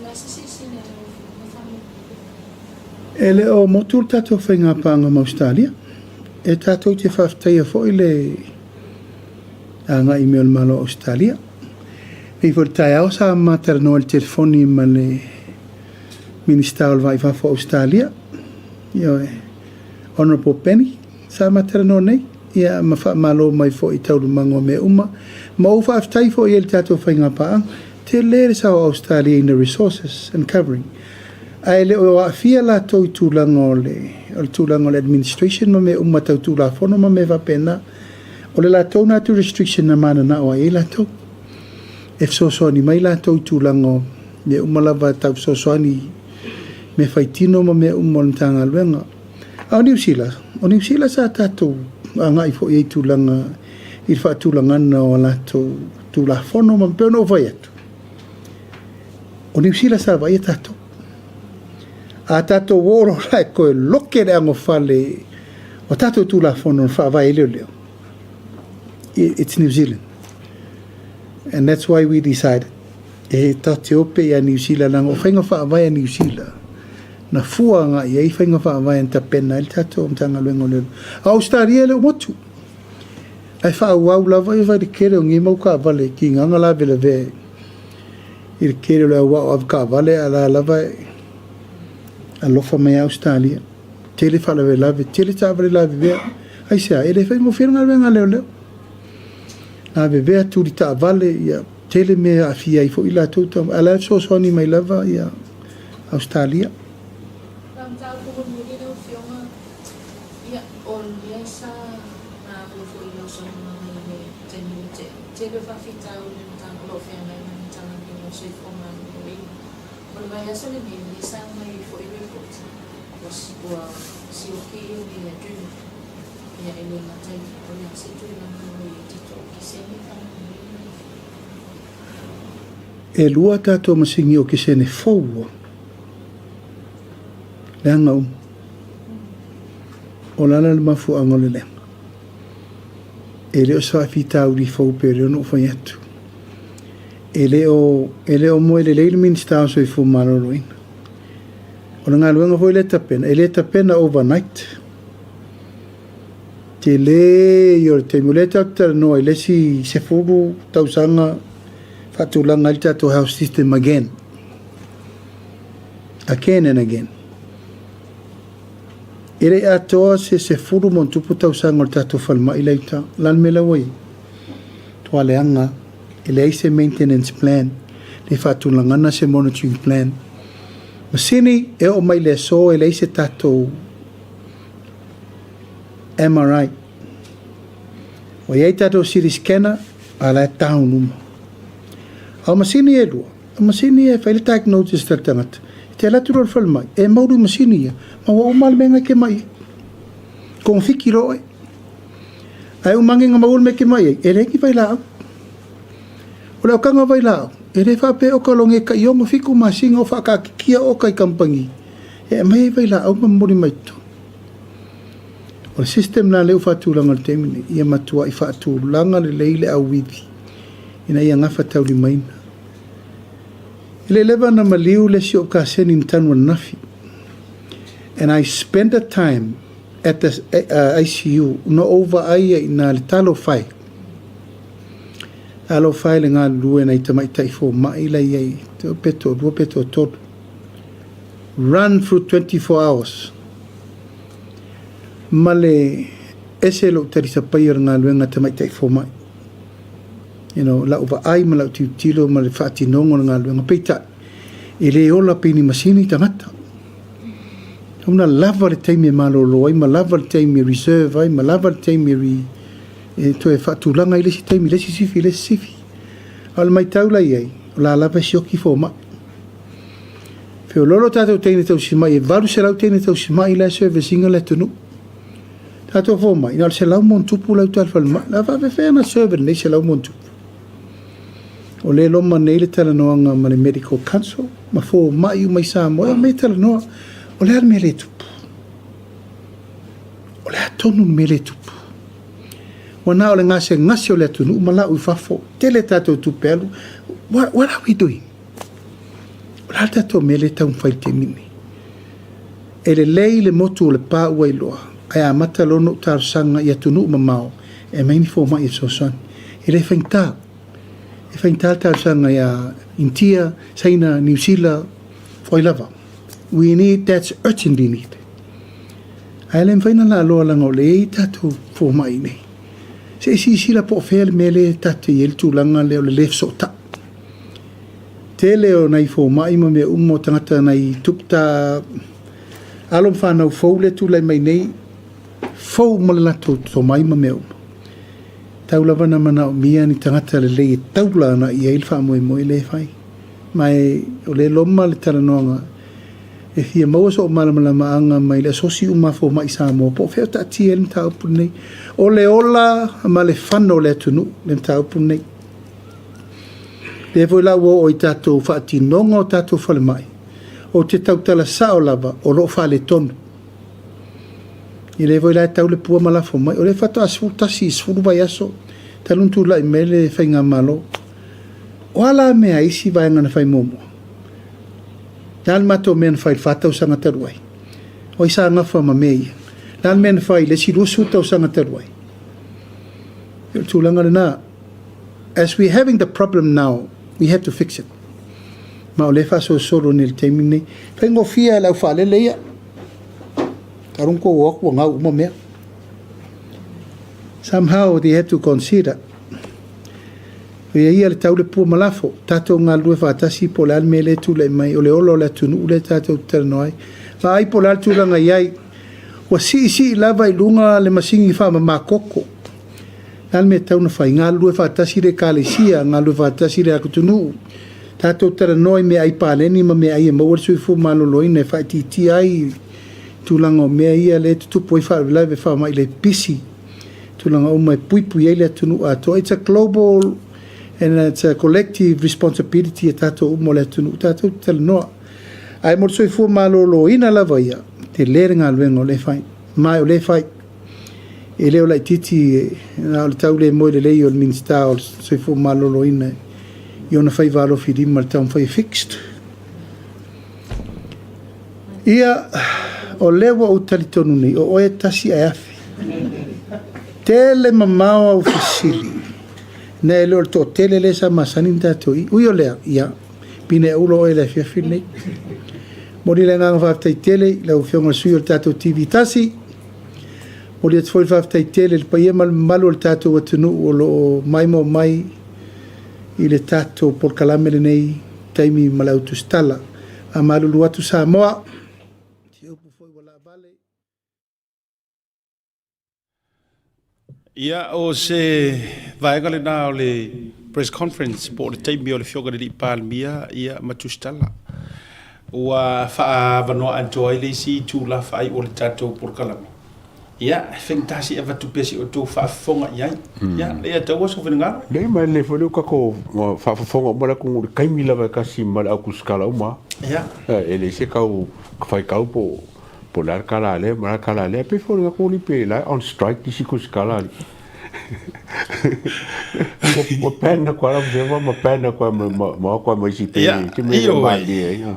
nasa sisi na Ele o motul tātou whainga pānga ma Australia. E tātou te whaftaia fōi le anga email malo Australia. Pei fōi tai au sa mātara no al telefoni ma le Minister al vai whafo Australia. Io e Honourable Penny sa mātara no nei. Ia ma fa malo mai fo i tauru mango me uma ma o fa tai fo il tato whainga pa te le sa Australia in the resources and covering ai le o afia la to tulangole administration ma me uma tau tula fono ma me va pena o le la to na to restriction na mana na o ai la to if so ni mai la to tulango me uma la va tau so ni me faitino ma me uma tanga luenga o New Zealand sa tato anga i fo i tulanga i fa tulanga no la to la fono ma pe no vai atu o New Zealand sa vai tato a tato woro la ko loke le ngo fale o tato tu la fono fa vai leo it's New Zealand and that's why we decided e ta te ope ia New Zealand langa o whainga whaavai a New Zealand na fua nga i ei whainga whaavai an ta pena il tato o mtanga luengo lelo Australia leo motu ai whaau lava i vai kere o ngi mau ka vale ki nganga la vele ve i kere leo wau av ka vale ala lava a lofa mai Australia tele whala ve lave tele ta vale lave vea ai sea ele whaingo whirunga luenga leo leo a ve vea turi ta vale ia tele me a fia i fo ila tuta ala so ni mai lava ia Australia Tam tau ko mo ni no fiona ia on yesa na ko fo ilo so na me teni te va fita o ni tan lo fe na ni tan ni no se fo na ni on vai asa ni ni sa mai fo ilo ko was wa si o ki ni ya tu ia ele na tai o ya se tu na ni ti to ki se ni tan e lua tato masingi o ke sene fōua. Leanga o lana le mafu angole leanga. E leo sa fita uri fōu pere ono whai atu. E leo mo ele leile minsta so i fō maroroina. O ngā luenga fōi le tapena. E le tapena overnight. Te le yor te muleta tara no e lesi se fōru tausanga fatulanga il tato health system again and again. Ere atoa se furu mon tupu tausanga il tato falma ilaita lan mela wai toa leanga ele ai se maintenance plan le fatulanga na se monitoring plan masini e o mai le so ele ai se tato MRI o iei tato siri scanner ala taunuma a masini e lua. A masini e whaile diagnosis ta tangata. Te alaturo al whalmai. E mauru masini ia. Ma wa umal menga ke mai. Kong whiki roe. Ai umangi nga maul me ke mai. E reki vai lao. O leo kanga vai lao. E re whape o kalonge ka iongo whiku masinga o whakakikia o kai kampangi. E mai vai lao mamuri maito. O le system na leo whatulanga le temine. Ia matua i whatulanga le leile au withi. Ina ia ngafa tau li maina. Ile leva na maliu le si o ka seni ntanwa nafi. And I spent the time at the ICU no over aia ina le talo fai. Talo fai le ngā lue na itamai taifo maila iai te peto, dua peto todo. Run through 24 hours. Male ese lo tarisa payar ngā lue ngā tamai taifo mai. You know, la uva ai ma la tilo ma le whaati nongo na ngā luenga peita e le ola pini masini tangata. Una lava le teimi malolo ai, ma lava le teimi reserve ai, ma lava le teimi to e whaatulanga i lesi teimi, lesi sifi. Al mai taula iei, la lava sioki fō ma. Whio lolo tātou teine tau si mai, e varu se lau teine tau si mai la service inga le tunu. Tātou fō mai, ina se lau mon tupu lau tātou ma, la va whewhena server nei se lau mon tupu. O le loma nei le talanoanga ma le medical council, ma fō mai mai sa moa, me talanoa, o le ar me le tupu. O le atonu me le tupu. Wana o le ngase o le atunu, ma la ui fafo, tele tātou tupelu, what are we doing? O le tātou me le taun whai te mini. E le lei le motu o le pā ua iloa, ai a mata lono tāru sanga i atunu mamao, e maini fō mai e sosan. E le whaintā, e whaintātau sanga ia Intia, Saina, New Zealand, whailava. We need, that's urgently need. Ai le mwhaina la aloa langa o le ei tātou fō mai nei. Se isi sila po whele mele tate i el tūlanga leo le lef so ta. Te leo nei fō mai ma mea umo tangata nei tupta alom whanau fōu le tūlai mai nei fōu malalato tō mai ma mea umo. Taula wana mana o mia ni tangata le lei taula na i eil wha moe moe le whai. Mai o le loma le taranoanga e fia maua so o malamala maanga mai le asosi umafo mai sa mo po feo ta tia le mta upu nei. O le ola ma le whano le atunu le mta upu nei. Le voi la wo o i tātou whaati nonga o tātou whale mai. O te tautala sa o lava o lo whale tonu. I le voi la tau le pua malafo mai. O le whata asfu tasi isfuru vai aso. Taluntu la i mele whainga malo. Wala mea isi vai ngana fai momo. Nal mato men fai fatau sanga taruai. O isa ngafa ma mei. Nal men fai le si rusu tau sanga taruai. Tulanga na. As we're having the problem now, we have to fix it. Ma o le fa so solo nil temini. Pengo fia la fa le leia. Karun ko wok wa ngau mo mea. Somehow they have to consider. Ia le tau le pua malafo, tatou ngā lue whātasi po le alme le tu le mai, o le olo le tunu le tatou teranoai. Wha ai po le alturanga iai, wa si lava i lunga le masingi wha ma makoko. Alme tau na whai, ngā lue whātasi le kālesia, ngā lue whātasi le akutunu. Tatou teranoai me ai pāleni ma me ai e mawar sui fu maloloina e whai titi ai tulanga o mea ia le tutupu i wha lai ve wha mai le pisi. Tulanga o mai pui ai le tunu ato. It's a global and it's a collective responsibility e tatou umo le tunu tatou talanoa. Ai mo soi fu malolo ina lava ia te lere ngā luenga o le whai. Mai o le whai. E leo lai titi na o le tau le moe le lei o le minsta o soi fu malolo ina i ona whai valo whirima le tau whai fixed. Ia o lewa o talitonu nei o oe tasi ai afi. Tele mamao au fisili. Na e lor to tele le sa masani tato i uyo lea ia pine ulo e le fiafi nei mori le nganga whaftai tele le u fionga sui o tato TV tasi mori at foi whaftai tele le paia malu o tato atunu o lo mai mo mai i le tato por kalamele nei taimi malautu stala a malu luatu sa moa Ia o se vaega le nā o le press conference po le taimi o le fioga le Palmia ia matustala. Ua wha wanoa antoa i le si tū la whai o le tātou porkalama. Ia, whengtasi e watu pesi o tō whaafonga iai. Ia, lea taua so whenengaro. Nei mai le whanau kako whaafonga mara kong le kaimila vai kasi mara au kuskala uma. Ia. E le se kau whai kau po la kala le mara kala le pe fo nga ko li pe la on strike di sikus kala mo pena kwa la mo pena kwa mo kwa mo si pe ti me ma di ya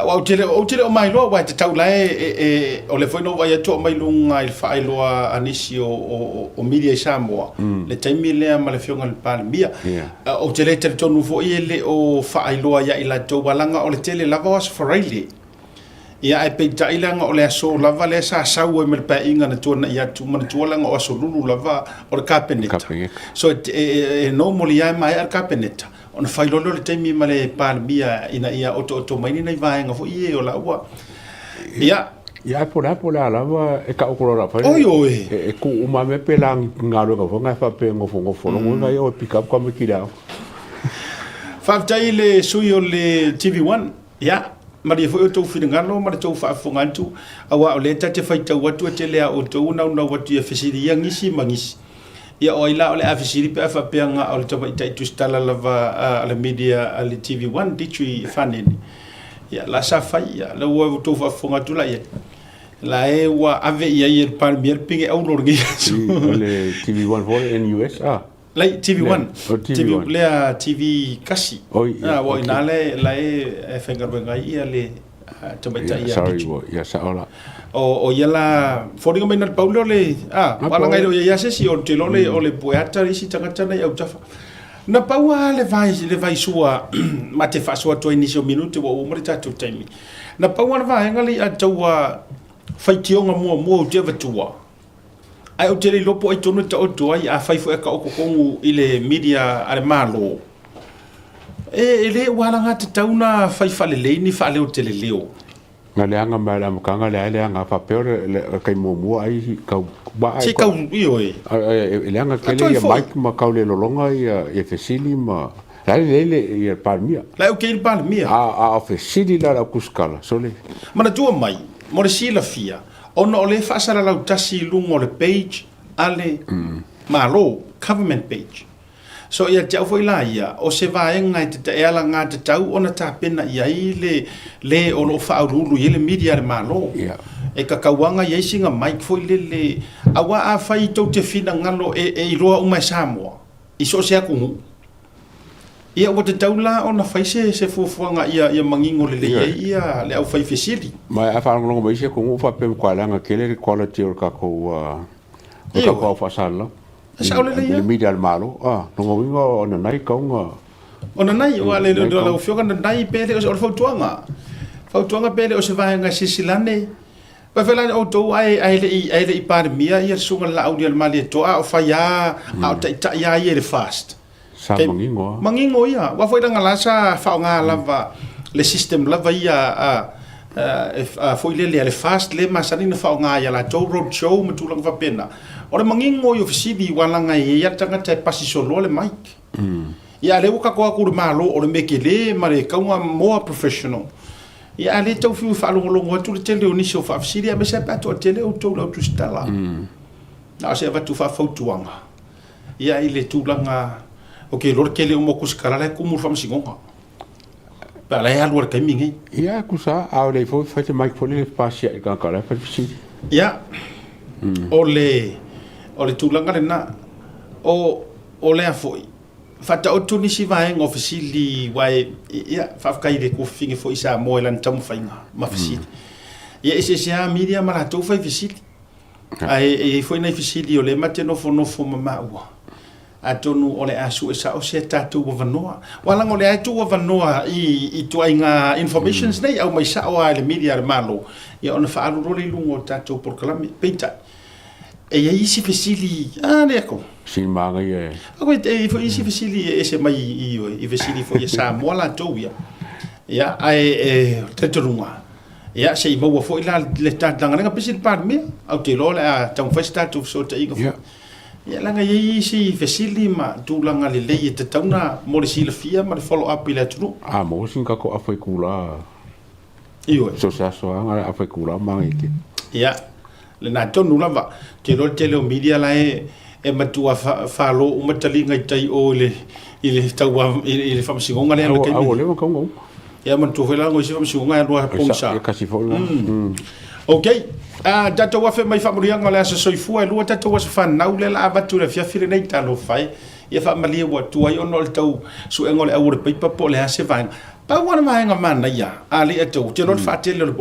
wa o mai lo wa te tau lai o le foi no vai to mai lunga il fai lo anisi o media Samoa le taimi le ma le fionga le Palmia o te le te tonu fo ile o fai lo ya ila to walanga o le tele lava was for really ia e pe tailanga o le aso lava le sa sau e mel pa inga na tona ia tu man tualanga o aso lulu lava o le kapeneta so normally ia mai al kapeneta on fai lolo le temi male Palmia ina ia oto mai ni vaenga fo ie o la ua ia po la lava e ka okora fa oi e ku uma me pelang ngalo ka fonga fa pe ngofo nga o pick up comme kila fa taile suyo le TV1 Maria foi o tau whiringano, mara tau whaafongantu, awa o le tate whaitau watu te lea o tau na watu ia whesiri ia ngisi mangisi. Ia o ila o le a whesiri pe a whapeanga o le tau itai tustala lava a le media a le TV1 ditui whaneni. Ia la sa whai, ia la ua o tau whaafongatu la ia. La e ua ave ia i el Palmia pinge au lorgi. O le TV1 for in US, Lai TV1, TV lea TV kasi. Wa ina le e whengaruenga ia le tamaita ia sorry ia saola. O ia la fōringa mai na paulo le wala ngai lo ia sesi o te lole o le poeata risi tangata nei au tafa. Na paua le vai sua ma te whasua toi nisio minute wa umare tātou taimi. Na paua na vahenga le a taua whaitionga mua o te avatua. Ai o tele lopo ai tonu ta oto ai a faifo e ka okokongu i le media ale malo. E le wala nga te tauna faifa le leini fa le o tele leo. Nga leanga mai la mkanga leanga fa peor kai momu ai kau ba ai. Se kau io e. Leanga kele ia Mike ma kau le lolonga ia fesili ma le ia Palmia. La o ke Palmia. A fesili la kuskala sole. Mana tua mai, mo le sila fia. Ono o le whaasara lau tasi lungo le page ale malo, government page. So ia te au foi la ia, o se vaenga i te eala ngā te tau, ona tā pena ia i le ono whaaruru i le media le malo. E ka kauanga i eisinga Mike foi le awa a whai tau te whina ngalo e iroa umai Samoa. I so se akungu. ia o te taula ona fai se fuafuanga ia mangingo le ia le au fai fesili mai a fa longo mai se ko fa pe kwa langa kele quality o ka ko fa sala sa le le media malo no wingo ona nai ka ona nai o le do la fioga nai pele o fautuanga pele o se vai nga sisilane pa fela o to ai le pandemia ia sunga la audio mali to o fa ya au ta ya ia le fast sa mangingo ia wa foi nga lasa fa nga lava le system lava ia foi le fast le masani na fa nga ia la to road show matulang fa pena ora mangingo yo fisibi wala nga ia tanga tai pasi solo le mic ia le uka ko ku malo o le mekele mare kaunga more professional ia le tau fiu fa longo tu le tele o niso fa fisibi a mesa pa to tele o to la tu stala na se va tu fa fautuanga ia ile tu langa ok lor kele o moku skala le kumur fam singonga pa la ya lor kamingi ia kusa a le fo fa te mic fo le pasia ka ka la fa fisibi ia ole tulanga na o le afoi fata o tuni si vai ngo fasili wai ia fa kai le ko fingi fo isa mo elan tam fainga ma fasili ia ese sia media mara to fa fasili ai foi na fasili o le mate no fo mama wa atonu ole asu esa o se tatu wa vanoa wala ngole atu wa vanoa I to inga informations nei au mai sa o le media malo ia ona fa alu roli lungo tatu por kalami peita e isi fasili le ko sin manga ye ko fo isi fasili ese mai I fasili fo sa mo la to ia ai tetrunga ia se mo fo ila le tanga nga pisil par me au te lo la tang festa tu so te inga ia langa isi fasili ma tu langa le te tauna mo le sila fia ma le follow up ila tu mo sin ka ko afai kula so nga afai kula ma ike ia le na tonu lava te lo tele media la e matua fa lo o matalinga tai o ile taua ile famsingonga le kai o le ko ia man tu fela ngo si famsingonga lo ponsa ka si fo okay tata wa fe mai famurianga le so soifua lo tata wa fa nau le la batu le fia fire nei talo fai ia fa malia wa tu ai ono le tau su engole au le pipa po le ase va pa wa na nga mana ia ali eto te lo fa tele le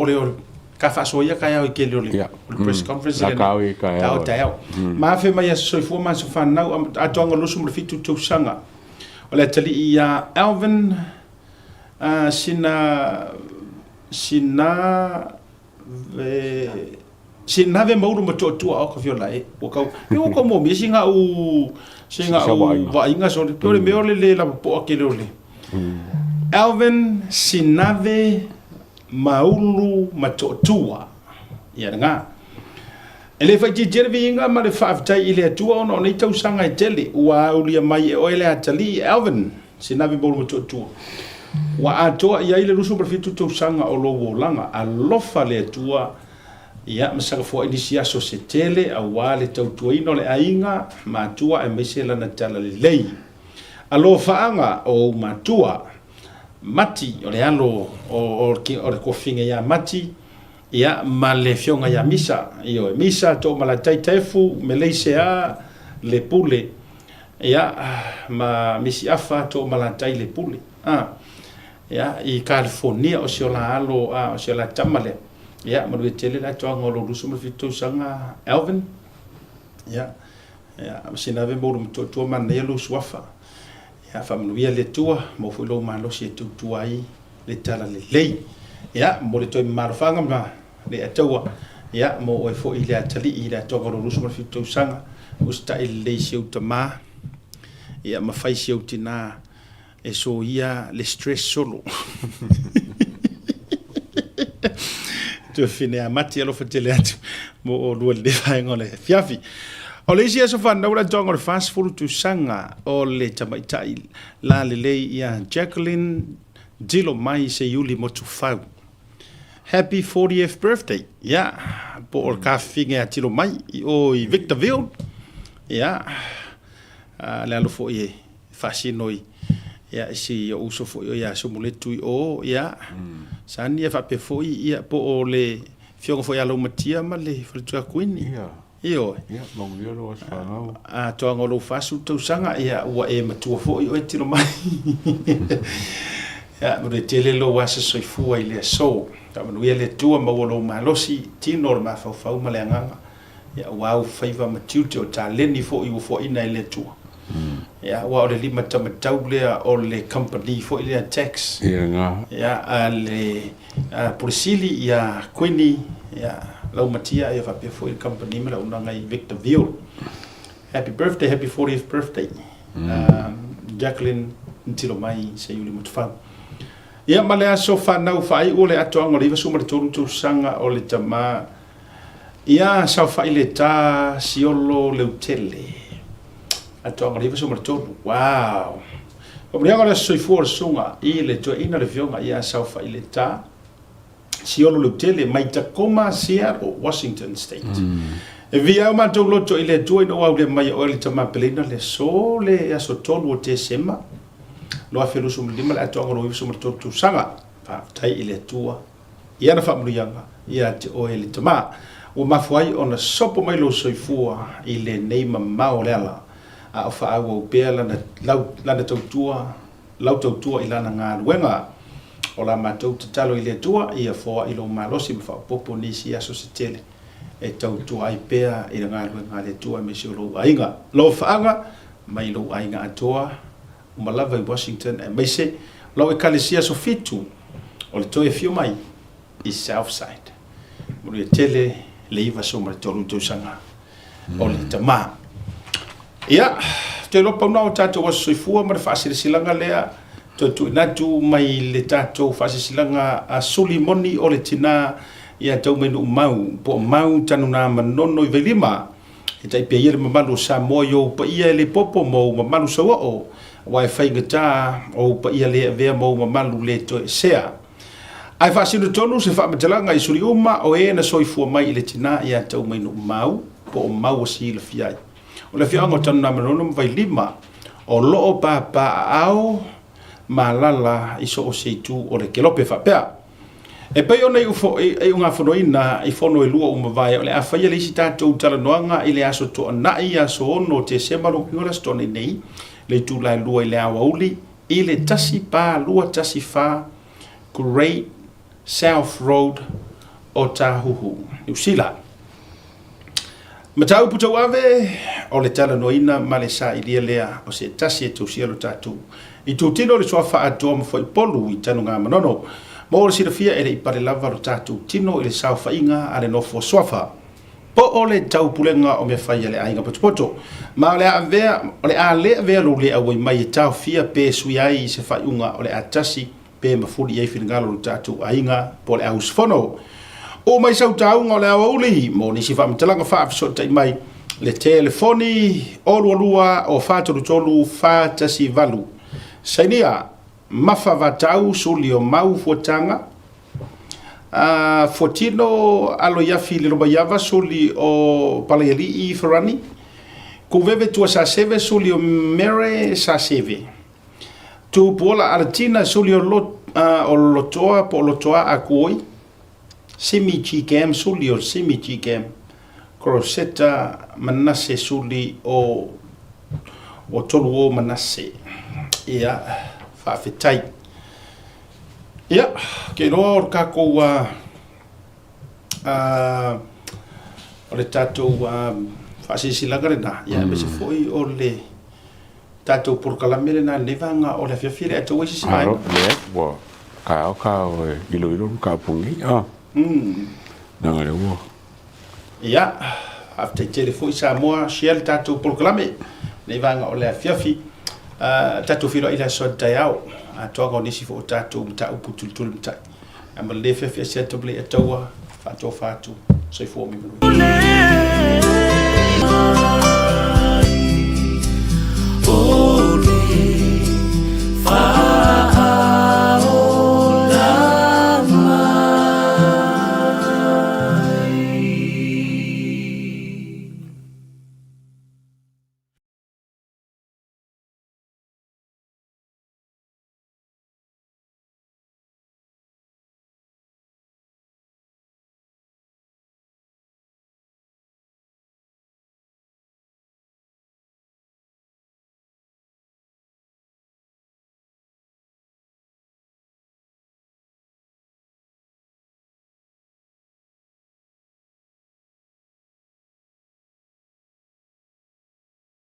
ka fa so ia ka ia ke le press conference le ka tau ma fe mai so fu ma so fa nau atonga lo sum le fitu tu sanga ole tali ia Alvin sina ve mauru mo to o ka fio lai o ka ko mo mi singa wa inga so le me ole la po ke le Alvin sinave maulu matotua ia nga ele fa ti jervi inga ma le fa tai ile tua ono nei tau sanga tele wa ulia mai o ele atali Alvin sinave maulu matotua wa atoa ia ile rusu perfitu tau sanga o lo langa alofa le tua ia masaka fo inisia so se tele a wale tau tuino le ainga matua e mesela na tala le lei alofa anga o matua mati o le alo o le kofinga ia mati ia ma le fionga ia misa io misa to ma la taitefu me leisea le pule ia ma misi afa to ma la tai le pule ia I California o se la alo o se la tamale ia ma le tele la to ngolo rusu ma fitu sanga Alvin ia sina ve mo to ma ne lu swafa ia familia le tua mo fu lo ma lo se tu tuai le tala le lei ia mo le to ma fanga ma le atua ia mo o fo ile atali ile to ngolo rusu ma fitu sanga usta ile se utama ia ma fai se utina e so ia le stress solo tu fine a mati alo fatele atu mo o lua le vai ngole fiafi o le sia so fa na ula tongo fast food tu sanga o le tamaitai la le ia Jacqueline Dilo mai se yuli mo tu fau happy 40th birthday ya po o ka finga tilo mai o Victorville ya le alo fo ye fascinoi ya si o uso fo ya so moletu o ya sani fa pe fo ya po o le fiongo fo ya lo matia ma le fritua queen Io. Ia, maungia lo aswangau. A toa ngolo fasu tau sanga ia ua e matua fo i oe tiro mai. Ia, mure tele lo wasa soifua i lea so. Ta manu ia le tua mawolo malosi tino le mafau ma le anganga. Ia wau faiva matiute o ta leni fo i ufo ina i le tua. Ia ua o le lima tamatau lea o le company fo i lea tax. Ia ngā. Ia a le polisili ia Queenie ia lau matia ia whapia fo i company ma lau nanga i Victorville. Happy birthday, happy 40th birthday. Jacqueline ntilo mai se yuli mutufau. Ia ma le aso whanau whai o le atoanga le iwa suma le tolu tau sanga o le tama. Ia sau whai le tā siolo leu tele. Atoanga le iwa suma le tolu. Wow. O mreanga le soifua le sunga i le toa ina le fionga ia sau whai le tā. Siolo leu tele mai Tacoma, Seattle, Washington State. E via o mātou loto i le tua ino au le mai o le tama pelena le so le aso tolu o te sema. Loa felusu mlima le atoanga lo iwisu matotu sanga. Tai i le tua. Ia na whamurianga. Ia te oe le tama. O mafuai o na sopo mai lo soifua i le neima mao le ala. A o wha au pēr lana tautua. Lau tautua i lana ngā luenga. O la mātou te talo i le tua. Ia fōa i lo malosi ma whapopo nisi aso se tele. E tautua ai pēr i ngā luenga le tua me si o lo ainga. Lo whaanga mai lo ainga atoa. Malava i Washington e mai se lau e kalesia so fitu o le toe fio mai i Southside. Muru e tele le iwa so mara tolu tausanga o le tama. Ia, te lopa una o tātou waso soifua mara whaasirisilanga lea tu natu mai le tātou whaasirisilanga a suli moni o le tina ia tau menu mau po mau tanu nā manono i velima e tai pia iere mamalu sa moyo pa ia le popo mo mamalu sa wao wai whainga tā o pa ia le vea mo mamalu le to sea. Ai whaasino tonu se whamatalanga i suri uma o e na soifua mai i le tina ia tau menu mau po mau si le fiai. O le fianga o tanu nā manono mwai lima o loo pa au malala i so o seitu o le kelope whapea. E pai ona i ufo e unga whanoina i whono e lua umawai o le a whaia le isi tātou talanoanga i le aso to anai aso ono te semaro ngora stone nei le tūlai lua i le awauli i le tasi pā lua tasi whā Great South Road o Tāhuhu, New Zealand. Matau putau ave o le talanoina ma le sa i lia lea o se tasi e tausialo tātou. I tūtino le soa wha atoa mawhoi polu i tanu ngā manono. Mo le sirafia e le ipare lava ro tātou tino i le sao whainga a le nofo swafa. Po o le tau pulenga o me whai le ainga potopoto. Ma o le a lea vea lo le awai mai e tau fia pe sui ai se whaiunga o le atasi pe mafuri ei whingalo ro tātou ainga po le aus whono. O mai sau taunga o le awa uli, mo nisi whamatalanga whaafisota i mai le telefoni o lua o whātoru tolu whātasi valu. Sainia, mafa vatau suli o mau fuatanga. Fotino alo yafi le roba yava suli o palayali i Farani. Kuveve tua sa seve suli o mere sa seve. Tu puola aratina suli o lotoa po lotoa a kuoi. Simi chikam suli o simi chikam. Koroseta manase suli o tolu o manase. Ia whawhetai. Ia, ke roa o kako o le tātou whaasisilaga rena. Ia, me se foi o le tātou porkalamere na levanga o le whiawhire e tau eisi mai. Aro, le, wa, ka o ilo ka pungi. Nanga le ua. Ia, haftai tele foi sa moa sia le tātou porkalame. Levanga o le whiawhi. Tātou whiro ila soa tai au. Toanga o nisi fo o tātou mta upu tulutulu mtai. Ama le whiawhi sia table e taua. Whātou. Soi fō mi manu.